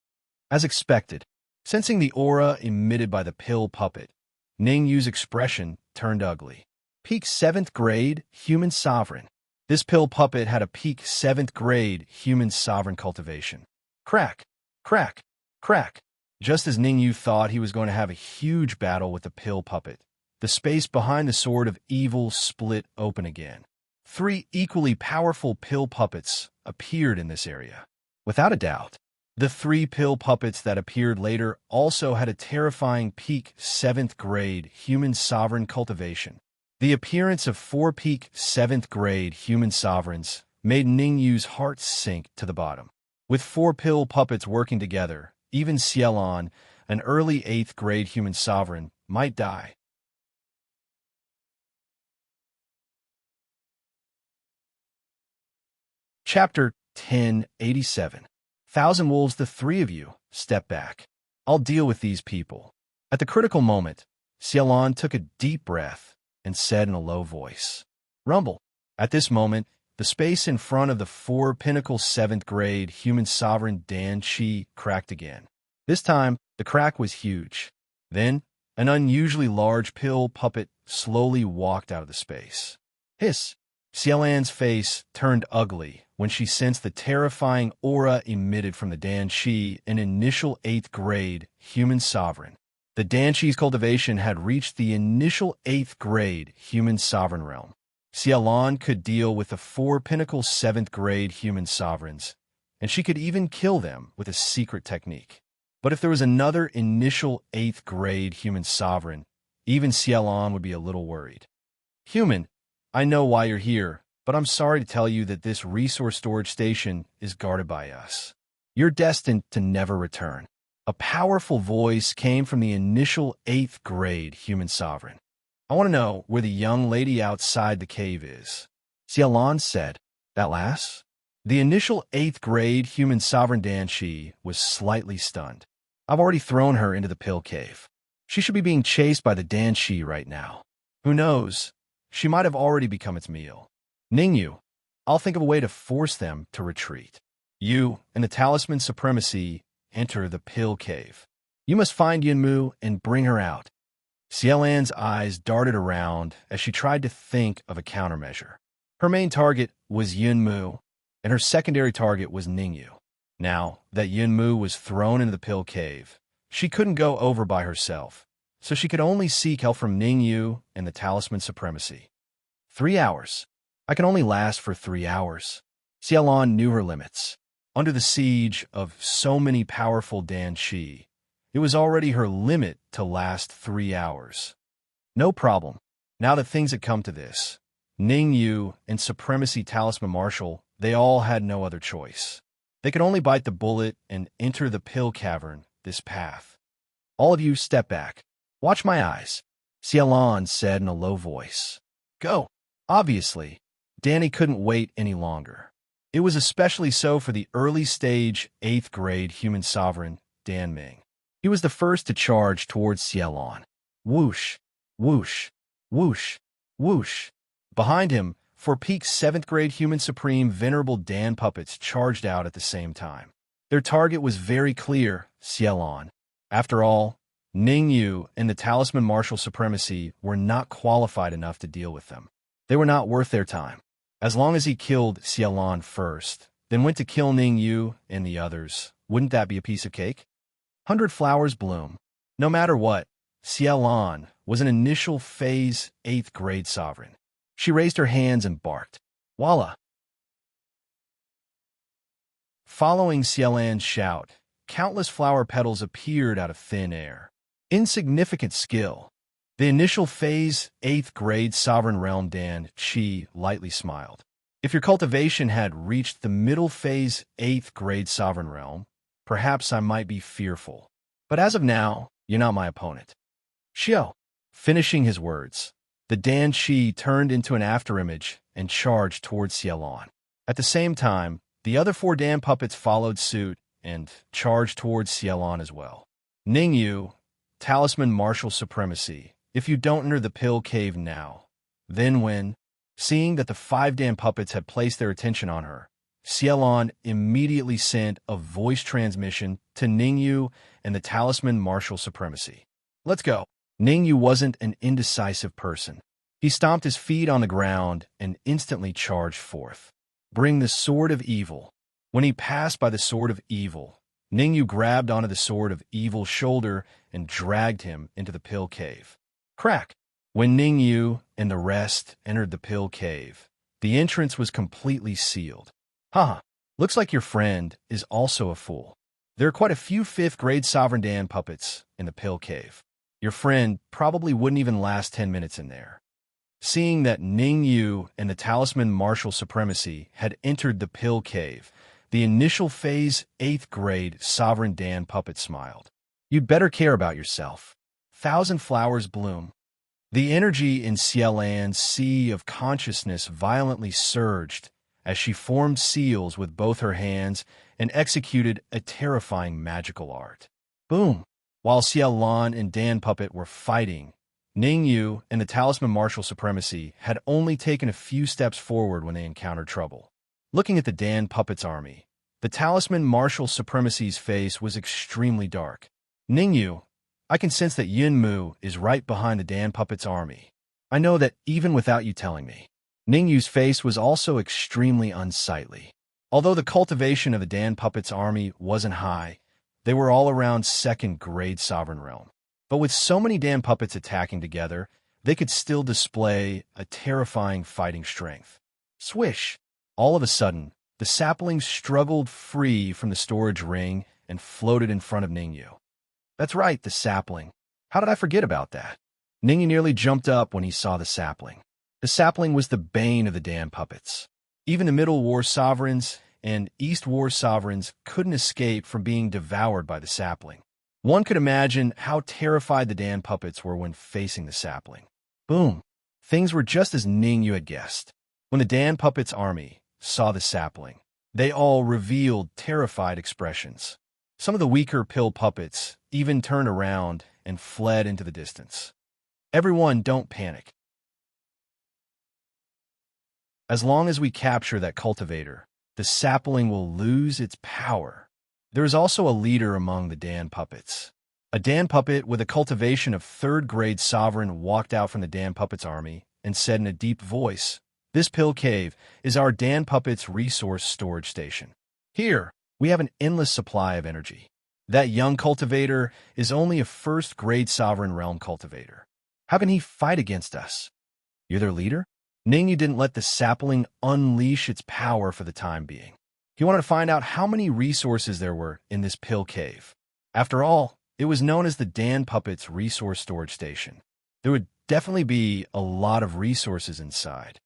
As expected, sensing the aura emitted by the pill puppet, Ning Yu's expression turned ugly. Peak 7th grade human sovereign. This pill puppet had a peak 7th grade human sovereign cultivation. Crack! Crack! Crack! Just as Ning Yu thought he was going to have a huge battle with the pill puppet, the space behind the sword of evil split open again. 3 equally powerful pill puppets appeared in this area. Without a doubt, the 3 pill puppets that appeared later also had a terrifying peak 7th grade human sovereign cultivation. The appearance of 4 peak 7th grade human sovereigns made Ning Yu's heart sink to the bottom. With 4 pill puppets working together, even Xiaolon, an early 8th grade human sovereign, might die. Chapter 1087. Thousand Wolves, the 3 of you, step back. I'll deal with these people. At the critical moment, Xiaolon took a deep breath and said in a low voice, Rumble. At this moment, the space in front of the 4 pinnacle 7th grade human sovereign Dan Qi cracked again. This time, the crack was huge. Then, an unusually large pill puppet slowly walked out of the space. Hiss! Xiaolan's face turned ugly when she sensed the terrifying aura emitted from the Dan Qi, an initial 8th grade human sovereign. The Dan Qi's cultivation had reached the initial 8th grade human sovereign realm. Xiaolan could deal with the 4 pinnacle 7th grade human sovereigns, and she could even kill them with a secret technique. But if there was another initial 8th grade human sovereign, even Xiaolan would be a little worried. Human, I know why you're here, but I'm sorry to tell you that this resource storage station is guarded by us. You're destined to never return. A powerful voice came from the initial 8th grade human sovereign. I want to know where the young lady outside the cave is. Xiaolan said. That last? The initial 8th grade human sovereign Dan Qi was slightly stunned. I've already thrown her into the pill cave. She should be being chased by the Dan Qi right now. Who knows? She might have already become its meal. Ning Yu, I'll think of a way to force them to retreat. You and the talisman supremacy enter the pill cave. You must find Yunmu and bring her out. Xiaolan's eyes darted around as she tried to think of a countermeasure. Her main target was Yunmu, and her secondary target was Ning Yu. Now that Yunmu was thrown into the pill cave, she couldn't go over by herself, so she could only seek help from Ning Yu and the talisman supremacy. 3 hours. I can only last for 3 hours. Xiaolan knew her limits. Under the siege of so many powerful Dan Qi, it was already her limit to last 3 hours. No problem. Now that things had come to this, Ning Yu and Supremacy Talisman Marshal, they all had no other choice. They could only bite the bullet and enter the pill cavern, this path. All of you step back. Watch my eyes, Xiaolan said in a low voice. Go. Obviously, Danny couldn't wait any longer. It was especially so for the early stage 8th grade human sovereign, Dan Ming. He was the first to charge towards Xiaolan. Whoosh, whoosh, whoosh, whoosh. Behind him, 4 peak 7th grade human supreme venerable Dan puppets charged out at the same time. Their target was very clear, Xiaolan. After all, Ning Yu and the talisman martial supremacy were not qualified enough to deal with them. They were not worth their time. As long as he killed Xiaolan first, then went to kill Ning Yu and the others, wouldn't that be a piece of cake? 100 flowers bloom. No matter what, Xiaolan was an initial phase 8th grade sovereign. She raised her hands and barked. Voila! Following Xiaolan's shout, countless flower petals appeared out of thin air. Insignificant skill. The initial phase 8th grade sovereign realm Dan Qi lightly smiled. If your cultivation had reached the middle phase 8th grade sovereign realm, perhaps I might be fearful. But as of now, you're not my opponent. Xiao. Finishing his words, the Dan Shi turned into an afterimage and charged towards Xiaolan. At the same time, the other 4 Dan puppets followed suit and charged towards Xiaolan as well. Ningyu, Talisman Martial Supremacy. If you don't enter the pill cave now, then when, seeing that the 5 Dan puppets had placed their attention on her, Xiaolan immediately sent a voice transmission to Ningyu and the Talisman Martial Supremacy. Let's go. Ningyu wasn't an indecisive person. He stomped his feet on the ground and instantly charged forth. Bring the Sword of Evil. When he passed by the Sword of Evil, Ningyu grabbed onto the Sword of Evil's shoulder and dragged him into the pill cave. Crack! When Ningyu and the rest entered the pill cave, the entrance was completely sealed. Haha, looks like your friend is also a fool. There are quite a few 5th grade Sovereign Dan puppets in the pill cave. Your friend probably wouldn't even last 10 minutes in there. Seeing that Ningyu and the Talisman Martial Supremacy had entered the pill cave, the initial phase 8th grade Sovereign Dan puppet smiled. You'd better care about yourself. 1,000 flowers bloom. The energy in Xiaolan's sea of consciousness violently surged as she formed seals with both her hands and executed a terrifying magical art. Boom! While Xiaolan and Dan Puppet were fighting, Ningyu and the Talisman Martial Supremacy had only taken a few steps forward when they encountered trouble. Looking at the Dan Puppet's army, the Talisman Martial Supremacy's face was extremely dark. Ningyu, I can sense that Yinmu is right behind the Dan Puppet's army. I know that even without you telling me. Ningyu's face was also extremely unsightly. Although the cultivation of the Dan Puppet's army wasn't high, they were all around 2nd grade Sovereign Realm. But with so many Dan Puppets attacking together, they could still display a terrifying fighting strength. Swish! All of a sudden, the sapling struggled free from the storage ring and floated in front of Ningyu. That's right, the sapling. How did I forget about that? Ningyu nearly jumped up when he saw the sapling. The sapling was the bane of the Dan Puppets. Even the Middle War Sovereigns and East War Sovereigns couldn't escape from being devoured by the sapling. One could imagine how terrified the Dan Puppets were when facing the sapling. Boom! Things were just as Ningyu had guessed. When the Dan Puppets' army saw the sapling, they all revealed terrified expressions. Some of the weaker pill puppets even turned around and fled into the distance. Everyone, don't panic. As long as we capture that cultivator, the sapling will lose its power. There is also a leader among the Dan puppets. A Dan puppet with a cultivation of 3rd grade Sovereign walked out from the Dan puppets' army and said in a deep voice, "This pill cave is our Dan puppets' resource storage station. Here, we have an endless supply of energy. That young cultivator is only a 1st grade Sovereign Realm cultivator. How can he fight against us? You're their leader?" Ningyu didn't let the sapling unleash its power for the time being. He wanted to find out how many resources there were in this pill cave. After all, it was known as the Dan Puppets Resource Storage Station. There would definitely be a lot of resources inside.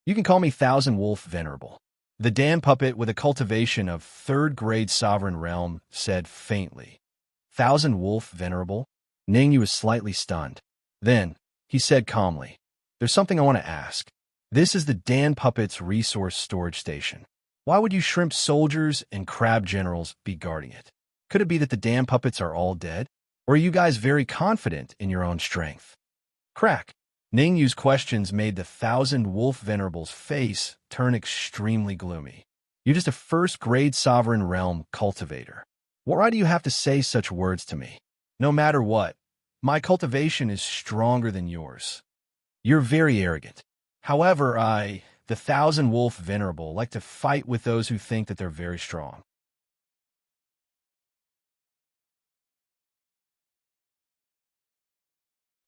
You can call me Thousand Wolf Venerable. The Dan Puppet with a cultivation of 3rd grade Sovereign Realm said faintly. Thousand Wolf Venerable? Ningyu was slightly stunned. Then, he said calmly, "There's something I want to ask. This is the Dan Puppets Resource Storage Station. Why would you shrimp soldiers and crab generals be guarding it? Could it be that the Dan Puppets are all dead? Or are you guys very confident in your own strength?" Crack. Ningyu's questions made the Thousand Wolf Venerable's face turn extremely gloomy. You're just a 1st grade Sovereign Realm cultivator. Why do you have to say such words to me? No matter what, my cultivation is stronger than yours. You're very arrogant. However, the Thousand Wolf Venerable, like to fight with those who think that they're very strong.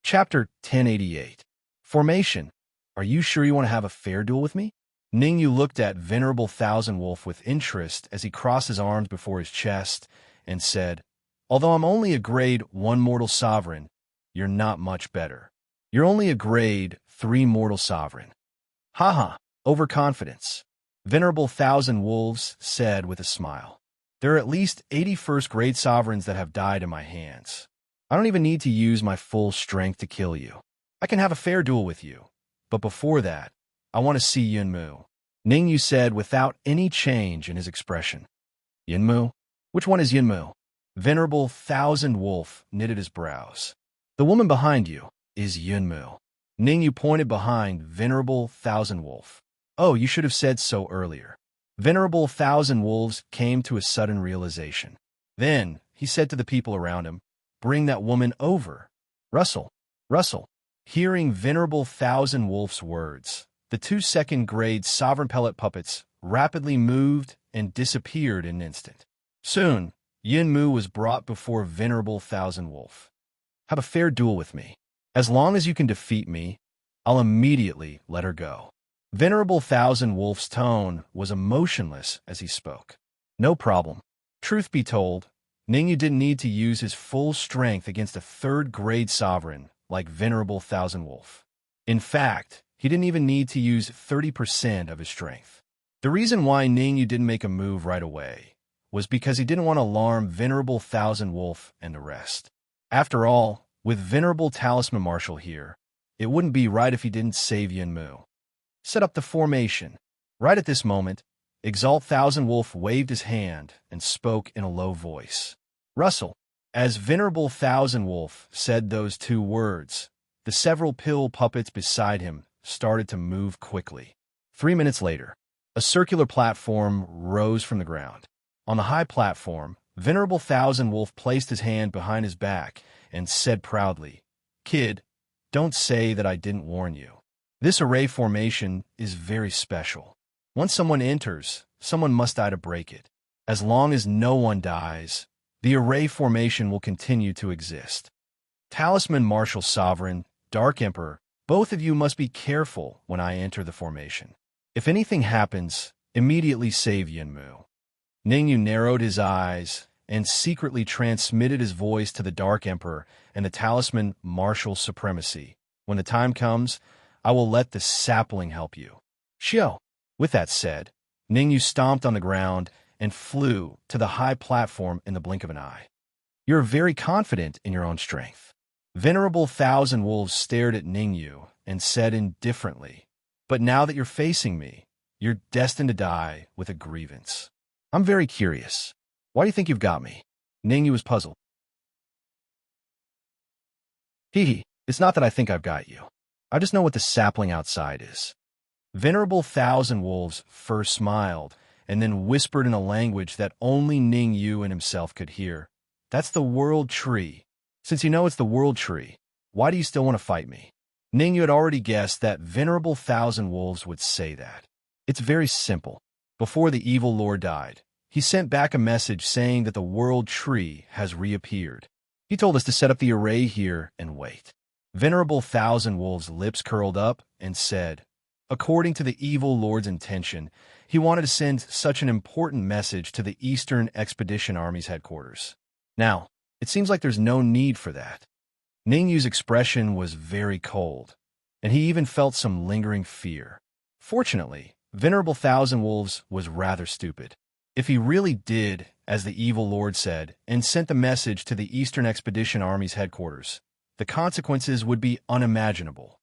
Chapter 1088. Formation. Are you sure you want to have a fair duel with me? Ningyu looked at Venerable Thousand Wolf with interest as he crossed his arms before his chest and said, "Although I'm only a grade 1 mortal sovereign, you're not much better. You're only a grade 3 mortal sovereign." Haha, overconfidence. Venerable Thousand Wolves said with a smile. There are at least 80 first-grade sovereigns that have died in my hands. I don't even need to use my full strength to kill you. I can have a fair duel with you. But before that, I want to see Yunmu. Ningyu said without any change in his expression. Yunmu? Which one is Yunmu? Venerable Thousand Wolf knitted his brows. The woman behind you is Yunmu. Ningyu pointed behind Venerable Thousand Wolf. Oh, you should have said so earlier. Venerable Thousand Wolves came to a sudden realization. Then he said to the people around him, "Bring that woman over. Russell, Russell." Hearing Venerable Thousand Wolf's words, the 2 second-grade sovereign pellet puppets rapidly moved and disappeared in an instant. Soon, Yunmu was brought before Venerable Thousand Wolf. Have a fair duel with me. As long as you can defeat me, I'll immediately let her go. Venerable Thousand Wolf's tone was emotionless as he spoke. No problem. Truth be told, Ningyu didn't need to use his full strength against a third-grade sovereign like Venerable Thousand Wolf. In fact, he didn't even need to use 30% of his strength. The reason why Ningyu didn't make a move right away was because he didn't want to alarm Venerable Thousand Wolf and the rest. After all, with Venerable Talisman Marshal here, it wouldn't be right if he didn't save Yunmu. Set up the formation. Right at this moment, Exalt Thousand Wolf waved his hand and spoke in a low voice. Russell. As Venerable Thousand Wolf said those 2 words, the several pill puppets beside him started to move quickly. 3 minutes later, a circular platform rose from the ground. On the high platform, Venerable Thousand Wolf placed his hand behind his back and said proudly, "Kid, don't say that I didn't warn you. This array formation is very special. Once someone enters, someone must die to break it. As long as no one dies, the array formation will continue to exist. Talisman Marshal Sovereign, Dark Emperor, both of you must be careful when I enter the formation. If anything happens, immediately save Yunmu." Ningyu narrowed his eyes and secretly transmitted his voice to the Dark Emperor and the Talisman Marshal Supremacy. When the time comes, I will let the sapling help you. Shio. With that said, Ningyu stomped on the ground and flew to the high platform in the blink of an eye. You're very confident in your own strength. Venerable Thousand Wolves stared at Ningyu and said indifferently, "But now that you're facing me, you're destined to die with a grievance. I'm very curious. Why do you think you've got me?" Ningyu was puzzled. It's not that I think I've got you. I just know what the sapling outside is." Venerable Thousand Wolves first smiled, and then whispered in a language that only Ningyu and himself could hear. "That's the World Tree. Since you know it's the World Tree, why do you still want to fight me?" Ningyu had already guessed that Venerable Thousand Wolves would say that. It's very simple. Before the evil lord died, he sent back a message saying that the World Tree has reappeared. He told us to set up the array here and wait. Venerable Thousand Wolves' lips curled up and said, according to the evil lord's intention, he wanted to send such an important message to the Eastern Expedition Army's headquarters. Now, it seems like there's no need for that. Ningyu's expression was very cold, and he even felt some lingering fear. Fortunately, Venerable Thousand Wolves was rather stupid. If he really did, as the evil lord said, and sent the message to the Eastern Expedition Army's headquarters, the consequences would be unimaginable.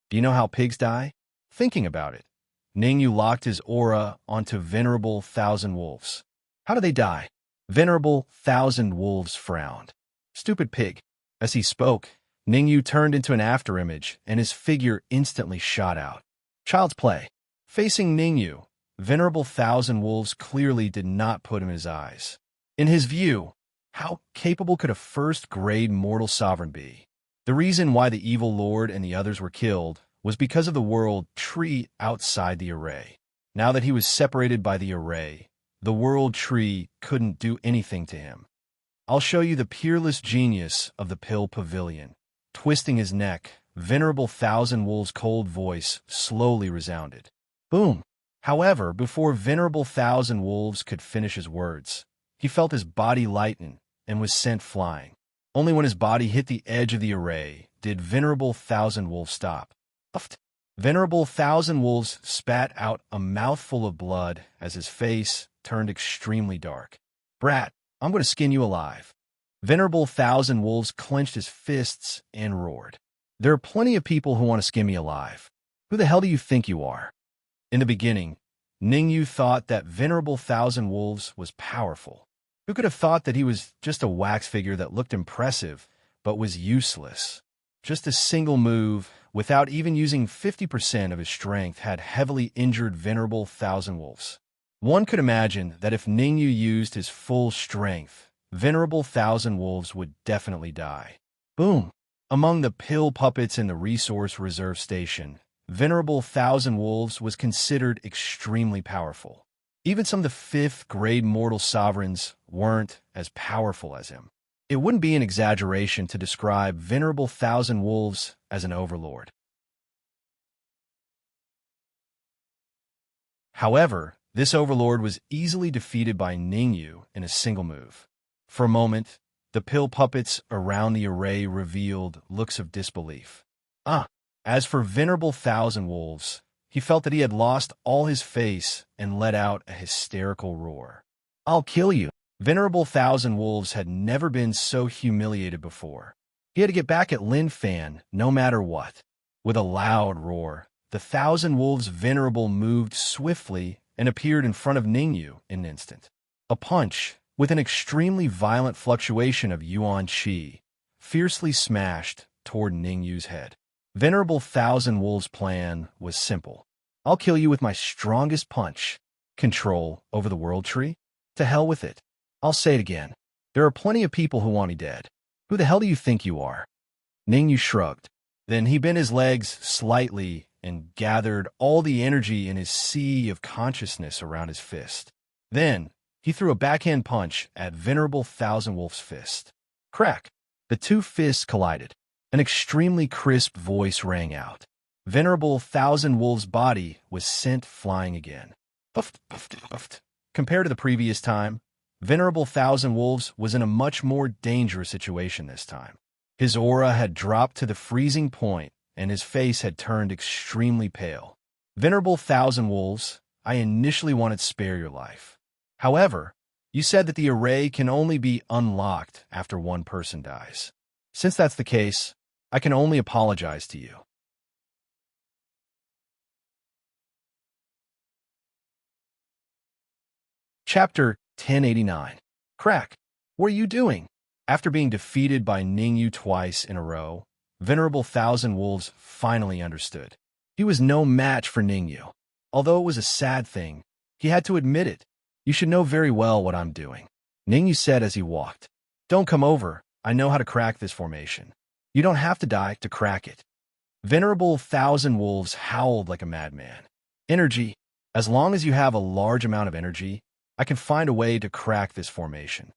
Do you know how pigs die? Thinking about it, Ningyu locked his aura onto Venerable Thousand Wolves. How do they die? Venerable Thousand Wolves frowned. Stupid pig. As he spoke, Ningyu turned into an afterimage, and his figure instantly shot out. Child's play. Facing Ningyu, Venerable Thousand Wolves clearly did not put him in his eyes. In his view, how capable could a first-grade mortal sovereign be? The reason why the evil lord and the others were killed was because of the World Tree outside the array. Now that he was separated by the array, the World Tree couldn't do anything to him. I'll show you the peerless genius of the Pill Pavilion. Twisting his neck, Venerable Thousand Wolves' cold voice slowly resounded. Boom! However, before Venerable Thousand Wolves could finish his words, he felt his body lighten and was sent flying. Only when his body hit the edge of the array did Venerable Thousand Wolves stop. Uft! Venerable Thousand Wolves spat out a mouthful of blood as his face turned extremely dark. Brat, I'm going to skin you alive. Venerable Thousand Wolves clenched his fists and roared. There are plenty of people who want to skin me alive. Who the hell do you think you are? In the beginning, Ningyu thought that Venerable Thousand Wolves was powerful. Who could have thought that he was just a wax figure that looked impressive, but was useless? Just a single move, without even using 50% of his strength, had heavily injured Venerable Thousand Wolves. One could imagine that if Ningyu used his full strength, Venerable Thousand Wolves would definitely die. Boom! Among the pill puppets in the resource reserve station, Venerable Thousand Wolves was considered extremely powerful. Even some of the 5th-grade mortal sovereigns weren't as powerful as him. It wouldn't be an exaggeration to describe Venerable Thousand Wolves as an overlord. However, this overlord was easily defeated by Ningyu in a single move. For a moment, the pill puppets around the array revealed looks of disbelief. As for Venerable Thousand Wolves, he felt that he had lost all his face and let out a hysterical roar. I'll kill you! Venerable Thousand Wolves had never been so humiliated before. He had to get back at Lin Fan, no matter what. With a loud roar, the Thousand Wolves Venerable moved swiftly and appeared in front of Ningyu in an instant. A punch, with an extremely violent fluctuation of Yuan Qi, fiercely smashed toward Ningyu's head. Venerable Thousand Wolves' plan was simple. I'll kill you with my strongest punch. Control over the world tree? To hell with it. I'll say it again. There are plenty of people who want me dead. Who the hell do you think you are? Ningyu shrugged. Then he bent his legs slightly and gathered all the energy in his sea of consciousness around his fist. Then he threw a backhand punch at Venerable Thousand Wolf's fist. Crack! The two fists collided. An extremely crisp voice rang out. Venerable Thousand Wolf's body was sent flying again. Puffed, puffed, puffed. Compared to the previous time, Venerable Thousand Wolves was in a much more dangerous situation this time. His aura had dropped to the freezing point, and his face had turned extremely pale. Venerable Thousand Wolves, I initially wanted to spare your life. However, you said that the array can only be unlocked after one person dies. Since that's the case, I can only apologize to you. Chapter 1089. Crack! What are you doing? After being defeated by Ningyu twice in a row, Venerable Thousand Wolves finally understood. He was no match for Ningyu. Although it was a sad thing, he had to admit it. You should know very well what I'm doing, Ningyu said as he walked. Don't come over. I know how to crack this formation. You don't have to die to crack it. Venerable Thousand Wolves howled like a madman. Energy. As long as you have a large amount of energy, I can find a way to crack this formation.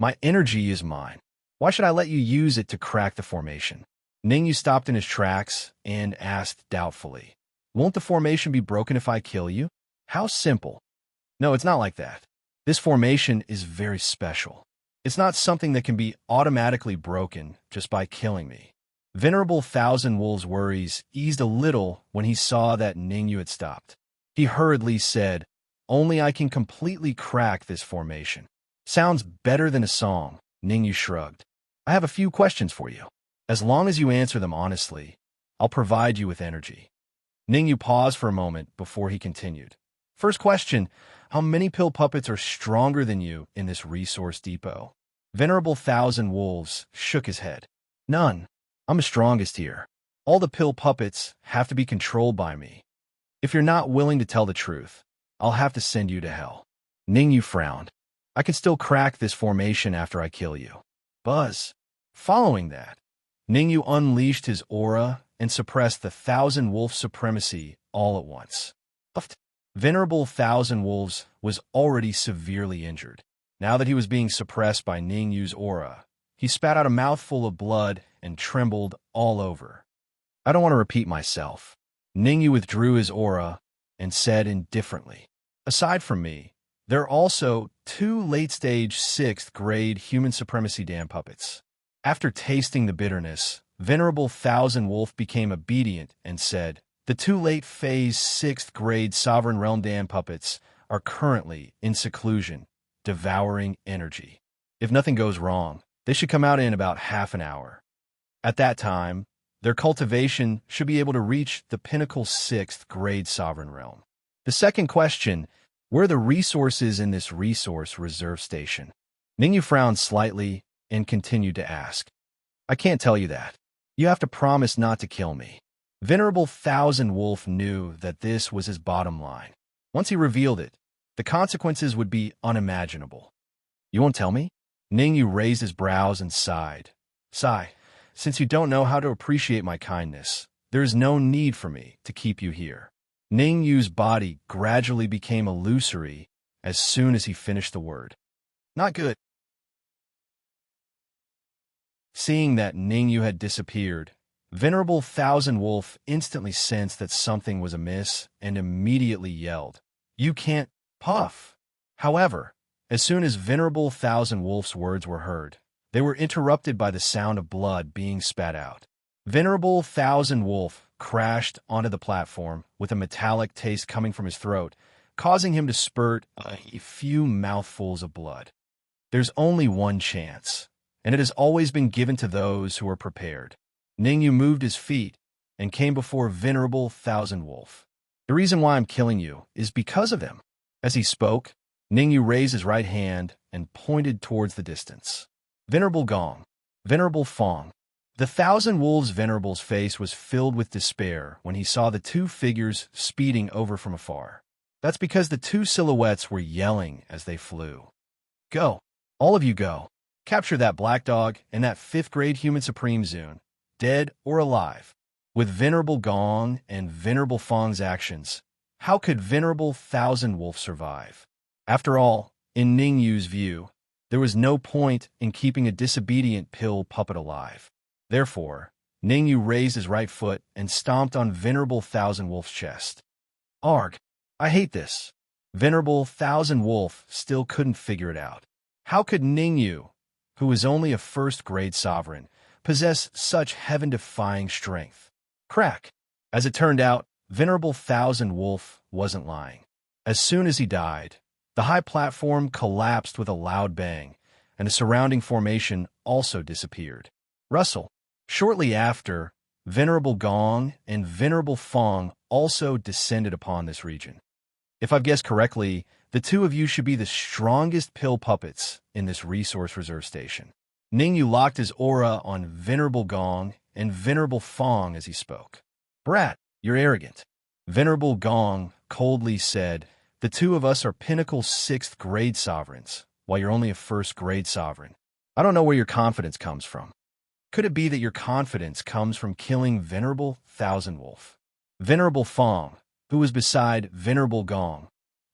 My energy is mine. Why should I let you use it to crack the formation? Ningyu stopped in his tracks and asked doubtfully, Won't the formation be broken if I kill you? How simple. No, it's not like that. This formation is very special. It's not something that can be automatically broken just by killing me. Venerable Thousand Wolves' worries eased a little when he saw that Ningyu had stopped. He hurriedly said, Only I can completely crack this formation. Sounds better than a song, Ningyu shrugged. I have a few questions for you. As long as you answer them honestly, I'll provide you with energy. Ningyu paused for a moment before he continued. First question, how many pill puppets are stronger than you in this resource depot? Venerable Thousand Wolves shook his head. None. I'm the strongest here. All the pill puppets have to be controlled by me. If you're not willing to tell the truth, I'll have to send you to hell. Ningyu frowned. I can still crack this formation after I kill you. Buzz. Following that, Ningyu unleashed his aura and suppressed the Thousand Wolf supremacy all at once. Puffed. Venerable Thousand Wolves was already severely injured. Now that he was being suppressed by Ningyu's aura, he spat out a mouthful of blood and trembled all over. I don't want to repeat myself. Ningyu withdrew his aura and said indifferently, Aside from me, there are also 2 late-stage 6th-grade human supremacy dam puppets. After tasting the bitterness, Venerable Thousand Wolf became obedient and said, The two late phase 6th grade Sovereign Realm Dan puppets are currently in seclusion, devouring energy. If nothing goes wrong, they should come out in about half an hour. At that time, their cultivation should be able to reach the pinnacle 6th grade Sovereign Realm. The second question, where are the resources in this resource reserve station? Ningyu frowned slightly and continued to ask. I can't tell you that. You have to promise not to kill me. Venerable Thousand Wolf knew that this was his bottom line. Once he revealed it, the consequences would be unimaginable. You won't tell me? Ningyu raised his brows and sighed. Sigh, since you don't know how to appreciate my kindness, there is no need for me to keep you here. Ningyu's body gradually became illusory as soon as he finished the word. Not good. Seeing that Ningyu had disappeared, Venerable Thousand Wolf instantly sensed that something was amiss and immediately yelled, You can't puff. However, as soon as Venerable Thousand Wolf's words were heard, they were interrupted by the sound of blood being spat out. Venerable Thousand Wolf crashed onto the platform with a metallic taste coming from his throat, causing him to spurt a few mouthfuls of blood. There's only one chance, and it has always been given to those who are prepared. Ningyu moved his feet and came before Venerable Thousand Wolf. The reason why I'm killing you is because of him. As he spoke, Ningyu raised his right hand and pointed towards the distance. Venerable Gong, Venerable Fong. The Thousand Wolves' Venerable's face was filled with despair when he saw the two figures speeding over from afar. That's because the two silhouettes were yelling as they flew. Go. All of you go. Capture that black dog and that 5th grade human supreme Zune, dead or alive. With Venerable Gong and Venerable Fong's actions, how could Venerable Thousand Wolf survive? After all, in Ningyu's view, there was no point in keeping a disobedient pill puppet alive. Therefore, Ningyu raised his right foot and stomped on Venerable Thousand Wolf's chest. Arg! I hate this. Venerable Thousand Wolf still couldn't figure it out. How could Ningyu, who was only a 1st grade sovereign, possess such heaven-defying strength? Crack! As it turned out, Venerable Thousand Wolf wasn't lying. As soon as he died, the high platform collapsed with a loud bang, and the surrounding formation also disappeared. Rustle. Shortly after, Venerable Gong and Venerable Fong also descended upon this region. If I've guessed correctly, the two of you should be the strongest pill puppets in this resource reserve station. Ningyu locked his aura on Venerable Gong and Venerable Fong as he spoke. Brat, you're arrogant. Venerable Gong coldly said, The two of us are pinnacle 6th grade sovereigns, while you're only a 1st grade sovereign. I don't know where your confidence comes from. Could it be that your confidence comes from killing Venerable Thousand Wolf? Venerable Fong, who was beside Venerable Gong,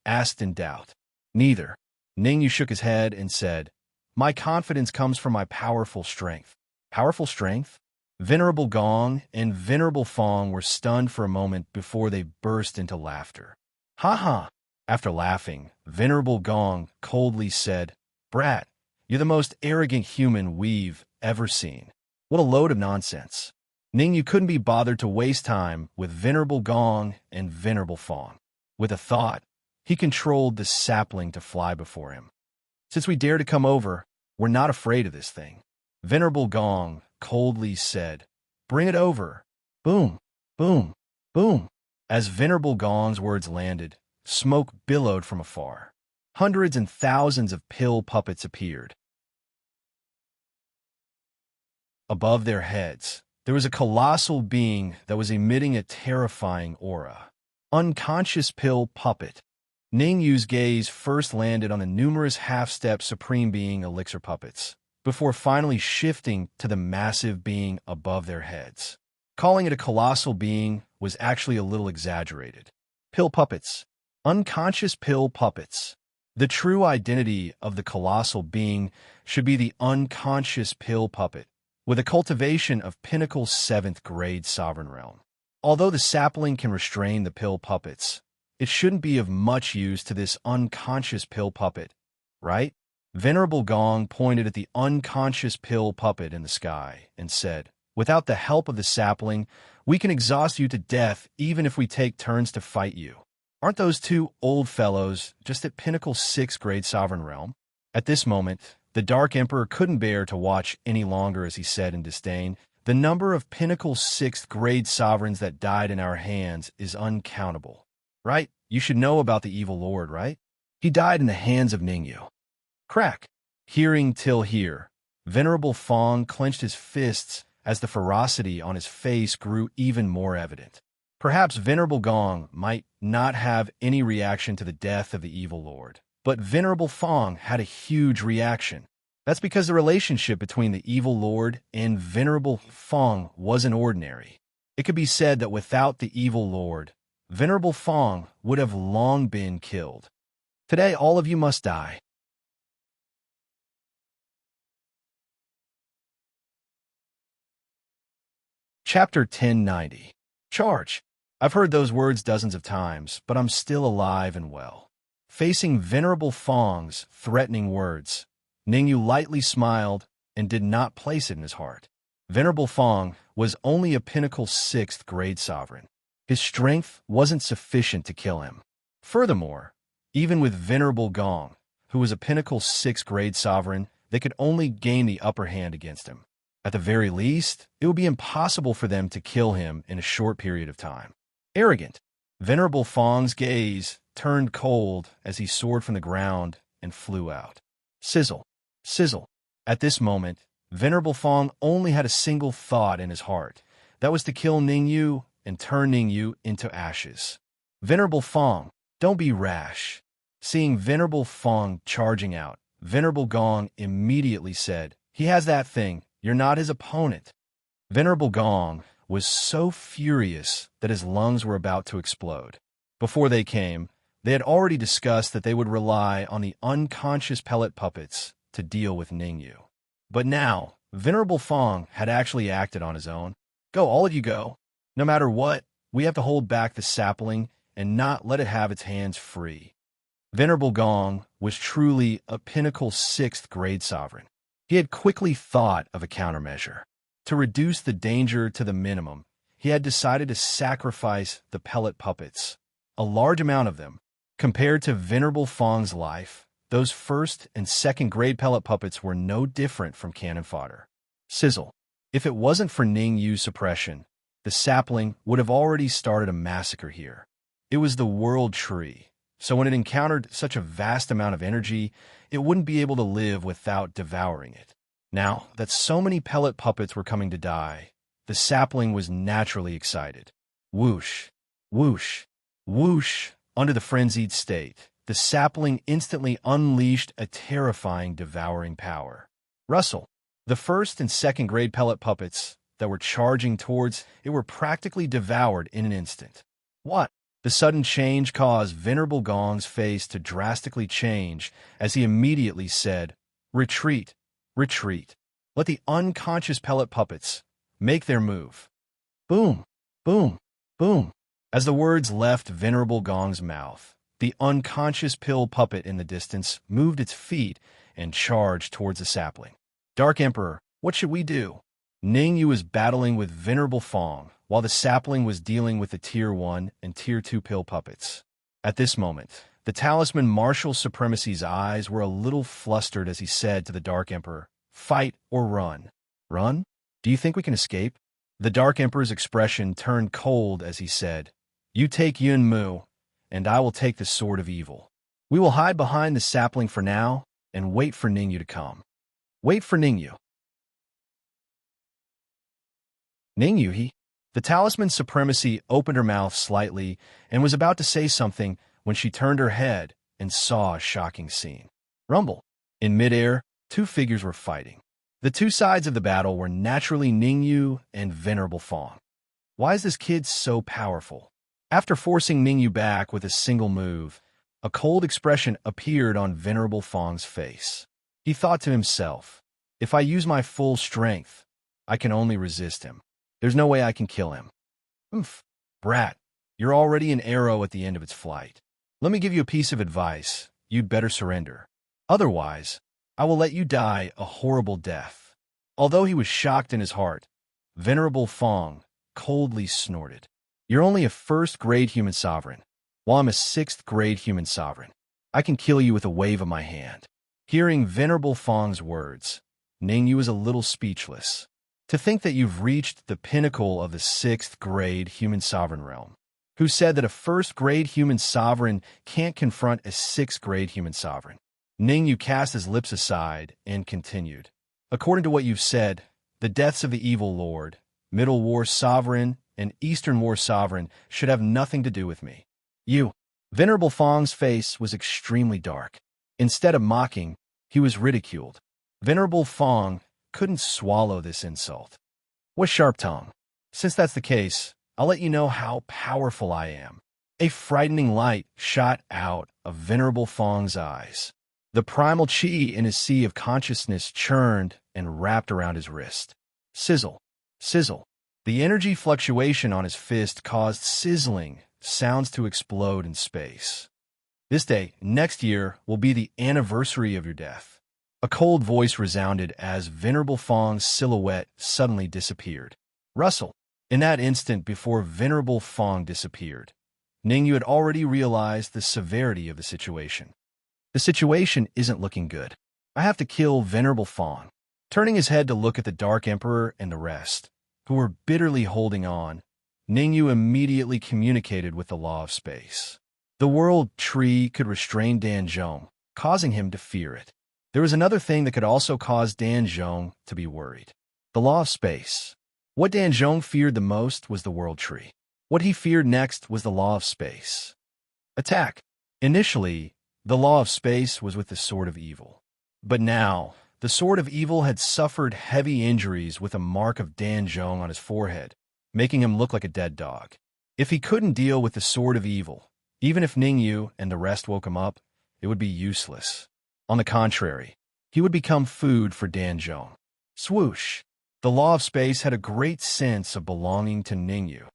asked in doubt. Neither. Ningyu shook his head and said, My confidence comes from my powerful strength. Powerful strength? Venerable Gong and Venerable Fong were stunned for a moment before they burst into laughter. Ha ha! After laughing, Venerable Gong coldly said, Brat, you're the most arrogant human we've ever seen. What a load of nonsense. Ningyu couldn't be bothered to waste time with Venerable Gong and Venerable Fong. With a thought, he controlled the sapling to fly before him. Since we dare to come over, we're not afraid of this thing. Venerable Gong coldly said, Bring it over. Boom, boom, boom. As Venerable Gong's words landed, smoke billowed from afar. Hundreds and thousands of pill puppets appeared. Above their heads, there was a colossal being that was emitting a terrifying aura. Unconscious pill puppet. Ningyu's gaze first landed on the numerous half-step supreme being elixir puppets, before finally shifting to the massive being above their heads. Calling it a colossal being was actually a little exaggerated. Pill puppets. Unconscious pill puppets. The true identity of the colossal being should be the unconscious pill puppet, with a cultivation of pinnacle 7th grade sovereign realm. Although the sapling can restrain the pill puppets, it shouldn't be of much use to this unconscious pill puppet, right? Venerable Gong pointed at the unconscious pill puppet in the sky and said, Without the help of the sapling, we can exhaust you to death even if we take turns to fight you. Aren't those two old fellows just at pinnacle 6th grade sovereign realm? At this moment, the Dark Emperor couldn't bear to watch any longer as he said in disdain, "The number of pinnacle 6th grade sovereigns that died in our hands is uncountable." Right? You should know about the evil lord, right? He died in the hands of Ningyu. Crack. Hearing till here, Venerable Fong clenched his fists as the ferocity on his face grew even more evident. Perhaps Venerable Gong might not have any reaction to the death of the evil lord, but Venerable Fong had a huge reaction. That's because the relationship between the evil lord and Venerable Fong wasn't ordinary. It could be said that without the evil lord, Venerable Fong would have long been killed. Today, all of you must die. Chapter 1090. Charge. I've heard those words dozens of times, but I'm still alive and well. Facing Venerable Fong's threatening words, Ningyu lightly smiled and did not place it in his heart. Venerable Fong was only a pinnacle 6th grade sovereign. His strength wasn't sufficient to kill him. Furthermore, even with Venerable Gong, who was a pinnacle 6th grade sovereign, they could only gain the upper hand against him. At the very least, it would be impossible for them to kill him in a short period of time. Arrogant. Venerable Fong's gaze turned cold as he soared from the ground and flew out. Sizzle. Sizzle. At this moment, Venerable Fong only had a single thought in his heart. That was to kill Ningyu and turn Ningyu into ashes. Venerable Fong, don't be rash. Seeing Venerable Fong charging out, Venerable Gong immediately said, "He has that thing. You're not his opponent." Venerable Gong was so furious that his lungs were about to explode. Before they came, they had already discussed that they would rely on the unconscious pellet puppets to deal with Ningyu. But now, Venerable Fong had actually acted on his own. "Go, all of you go. No matter what, we have to hold back the sapling and not let it have its hands free." Venerable Gong was truly a pinnacle 6th grade sovereign. He had quickly thought of a countermeasure. To reduce the danger to the minimum, he had decided to sacrifice the pellet puppets, a large amount of them. Compared to Venerable Fong's life, those 1st and 2nd grade pellet puppets were no different from cannon fodder. Sizzle. If it wasn't for Ningyu's suppression, the sapling would have already started a massacre here. It was the world tree, so when it encountered such a vast amount of energy, it wouldn't be able to live without devouring it. Now that so many pellet puppets were coming to die, the sapling was naturally excited. Whoosh, whoosh, whoosh. Under the frenzied state, the sapling instantly unleashed a terrifying devouring power. Rustle. The 1st and 2nd grade pellet puppets that were charging towards it were practically devoured in an instant. What? The sudden change caused Venerable Gong's face to drastically change as he immediately said, "Retreat, retreat. Let the unconscious pellet puppets make their move." Boom, boom, boom. As the words left Venerable Gong's mouth, the unconscious pill puppet in the distance moved its feet and charged towards the sapling. "Dark Emperor, what should we do?" Ningyu was battling with Venerable Fong, while the sapling was dealing with the Tier 1 and Tier 2 pill puppets. At this moment, the talisman Martial Supremacy's eyes were a little flustered as he said to the Dark Emperor, "Fight or run." "Run? Do you think we can escape?" The Dark Emperor's expression turned cold as he said, "You take Yun Mu, and I will take the Sword of Evil. We will hide behind the sapling for now and wait for Ningyu to come." "Wait for Ningyu." Ningyu, he. The talisman Supremacy opened her mouth slightly and was about to say something when she turned her head and saw a shocking scene. Rumble. In midair, two figures were fighting. The two sides of the battle were naturally Ningyu and Venerable Fong. Why is this kid so powerful? After forcing Ningyu back with a single move, a cold expression appeared on Venerable Fong's face. He thought to himself, "If I use my full strength, I can only resist him. There's no way I can kill him." "Oomph, brat, you're already an arrow at the end of its flight. Let me give you a piece of advice. You'd better surrender. Otherwise, I will let you die a horrible death." Although he was shocked in his heart, Venerable Fong coldly snorted. You're only a first-grade human sovereign, while I'm a sixth-grade human sovereign. I can kill you with a wave of my hand. Hearing Venerable Fong's words, Ningyu was a little speechless. To think that you've reached the pinnacle of the sixth-grade human sovereign realm. Who said that a first-grade human sovereign can't confront a sixth-grade human sovereign? Ningyu cast his lips aside and continued. According to what you've said, the deaths of the evil lord, Middle War sovereign, and Eastern War sovereign should have nothing to do with me. You. Venerable Fong's face was extremely dark. Instead of mocking, he was ridiculed. Venerable Fong couldn't swallow this insult. What sharp tongue. Since that's the case, I'll let you know how powerful I am. A frightening light shot out of Venerable Fong's eyes. The primal chi in his sea of consciousness churned and wrapped around his wrist. Sizzle. Sizzle. The energy fluctuation on his fist caused sizzling sounds to explode in space. This day, next year, will be the anniversary of your death. A cold voice resounded as Venerable Fong's silhouette suddenly disappeared. Rustle. In that instant before Venerable Fong disappeared, Ningyu had already realized the severity of the situation. The situation isn't looking good. I have to kill Venerable Fong. Turning his head to look at the Dark Emperor and the rest, who were bitterly holding on, Ningyu immediately communicated with the law of space. The world tree could restrain Danzhong, causing him to fear it. There was another thing that could also cause Danzhong to be worried. The law of space. What Danzhong feared the most was the world tree. What he feared next was the law of space. Attack. Initially, the law of space was with the Sword of Evil. But now, the Sword of Evil had suffered heavy injuries with a mark of Danzhong on his forehead, making him look like a dead dog. If he couldn't deal with the Sword of Evil, even if Ningyu and the rest woke him up, it would be useless. On the contrary, he would become food for Danzhong. Swoosh! The law of space had a great sense of belonging to Ningyu.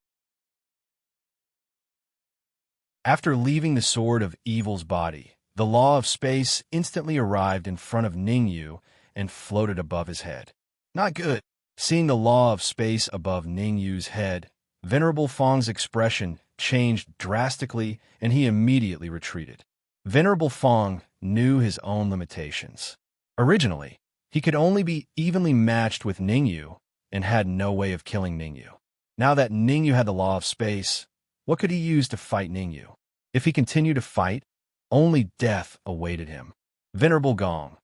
After leaving the Sword of Evil's body, the law of space instantly arrived in front of Ningyu and floated above his head. Not good. Seeing the law of space above Ningyu's head, Venerable Fong's expression changed drastically and he immediately retreated. Venerable Fong knew his own limitations. Originally, he could only be evenly matched with Ningyu and had no way of killing Ningyu. Now that Ningyu had the law of space, what could he use to fight Ningyu? If he continued to fight, only death awaited him. Venerable Gong,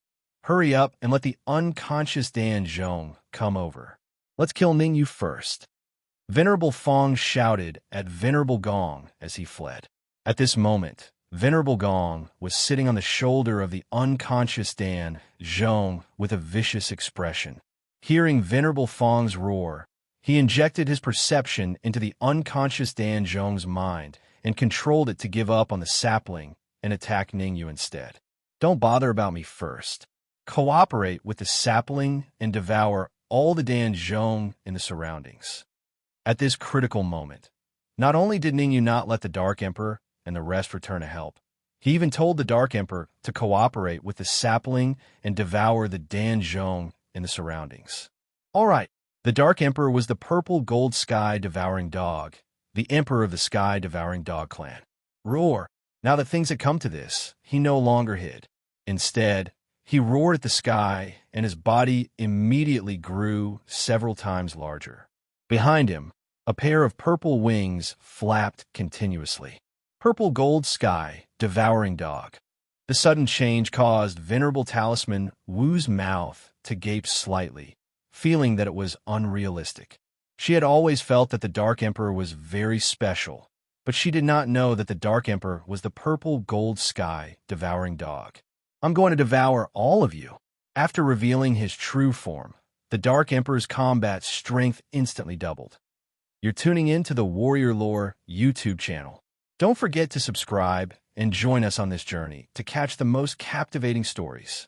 hurry up and let the unconscious Danzhong come over. Let's kill Ningyu first. Venerable Fong shouted at Venerable Gong as he fled. At this moment, Venerable Gong was sitting on the shoulder of the unconscious Danzhong with a vicious expression. Hearing Venerable Fong's roar, he injected his perception into the unconscious Danzhong's mind and controlled it to give up on the sapling and attack Ningyu instead. Don't bother about me first. Cooperate with the sapling and devour all the Danzhong in the surroundings. At this critical moment, not only did Ningyu not let the Dark Emperor and the rest return to help, he even told the Dark Emperor to cooperate with the sapling and devour the Danzhong in the surroundings. All right, the Dark Emperor was the purple gold sky devouring dog, the Emperor of the Sky devouring dog clan. Roar! Now that things had come to this, he no longer hid. Instead, he roared at the sky, and his body immediately grew several times larger. Behind him, a pair of purple wings flapped continuously. Purple gold sky, devouring dog. The sudden change caused Venerable Talisman Wu's mouth to gape slightly, feeling that it was unrealistic. She had always felt that the Dark Emperor was very special, but she did not know that the Dark Emperor was the purple gold sky devouring dog. I'm going to devour all of you. After revealing his true form, the Dark Emperor's combat strength instantly doubled. You're tuning in to the Warrior Lore YouTube channel. Don't forget to subscribe and join us on this journey to catch the most captivating stories.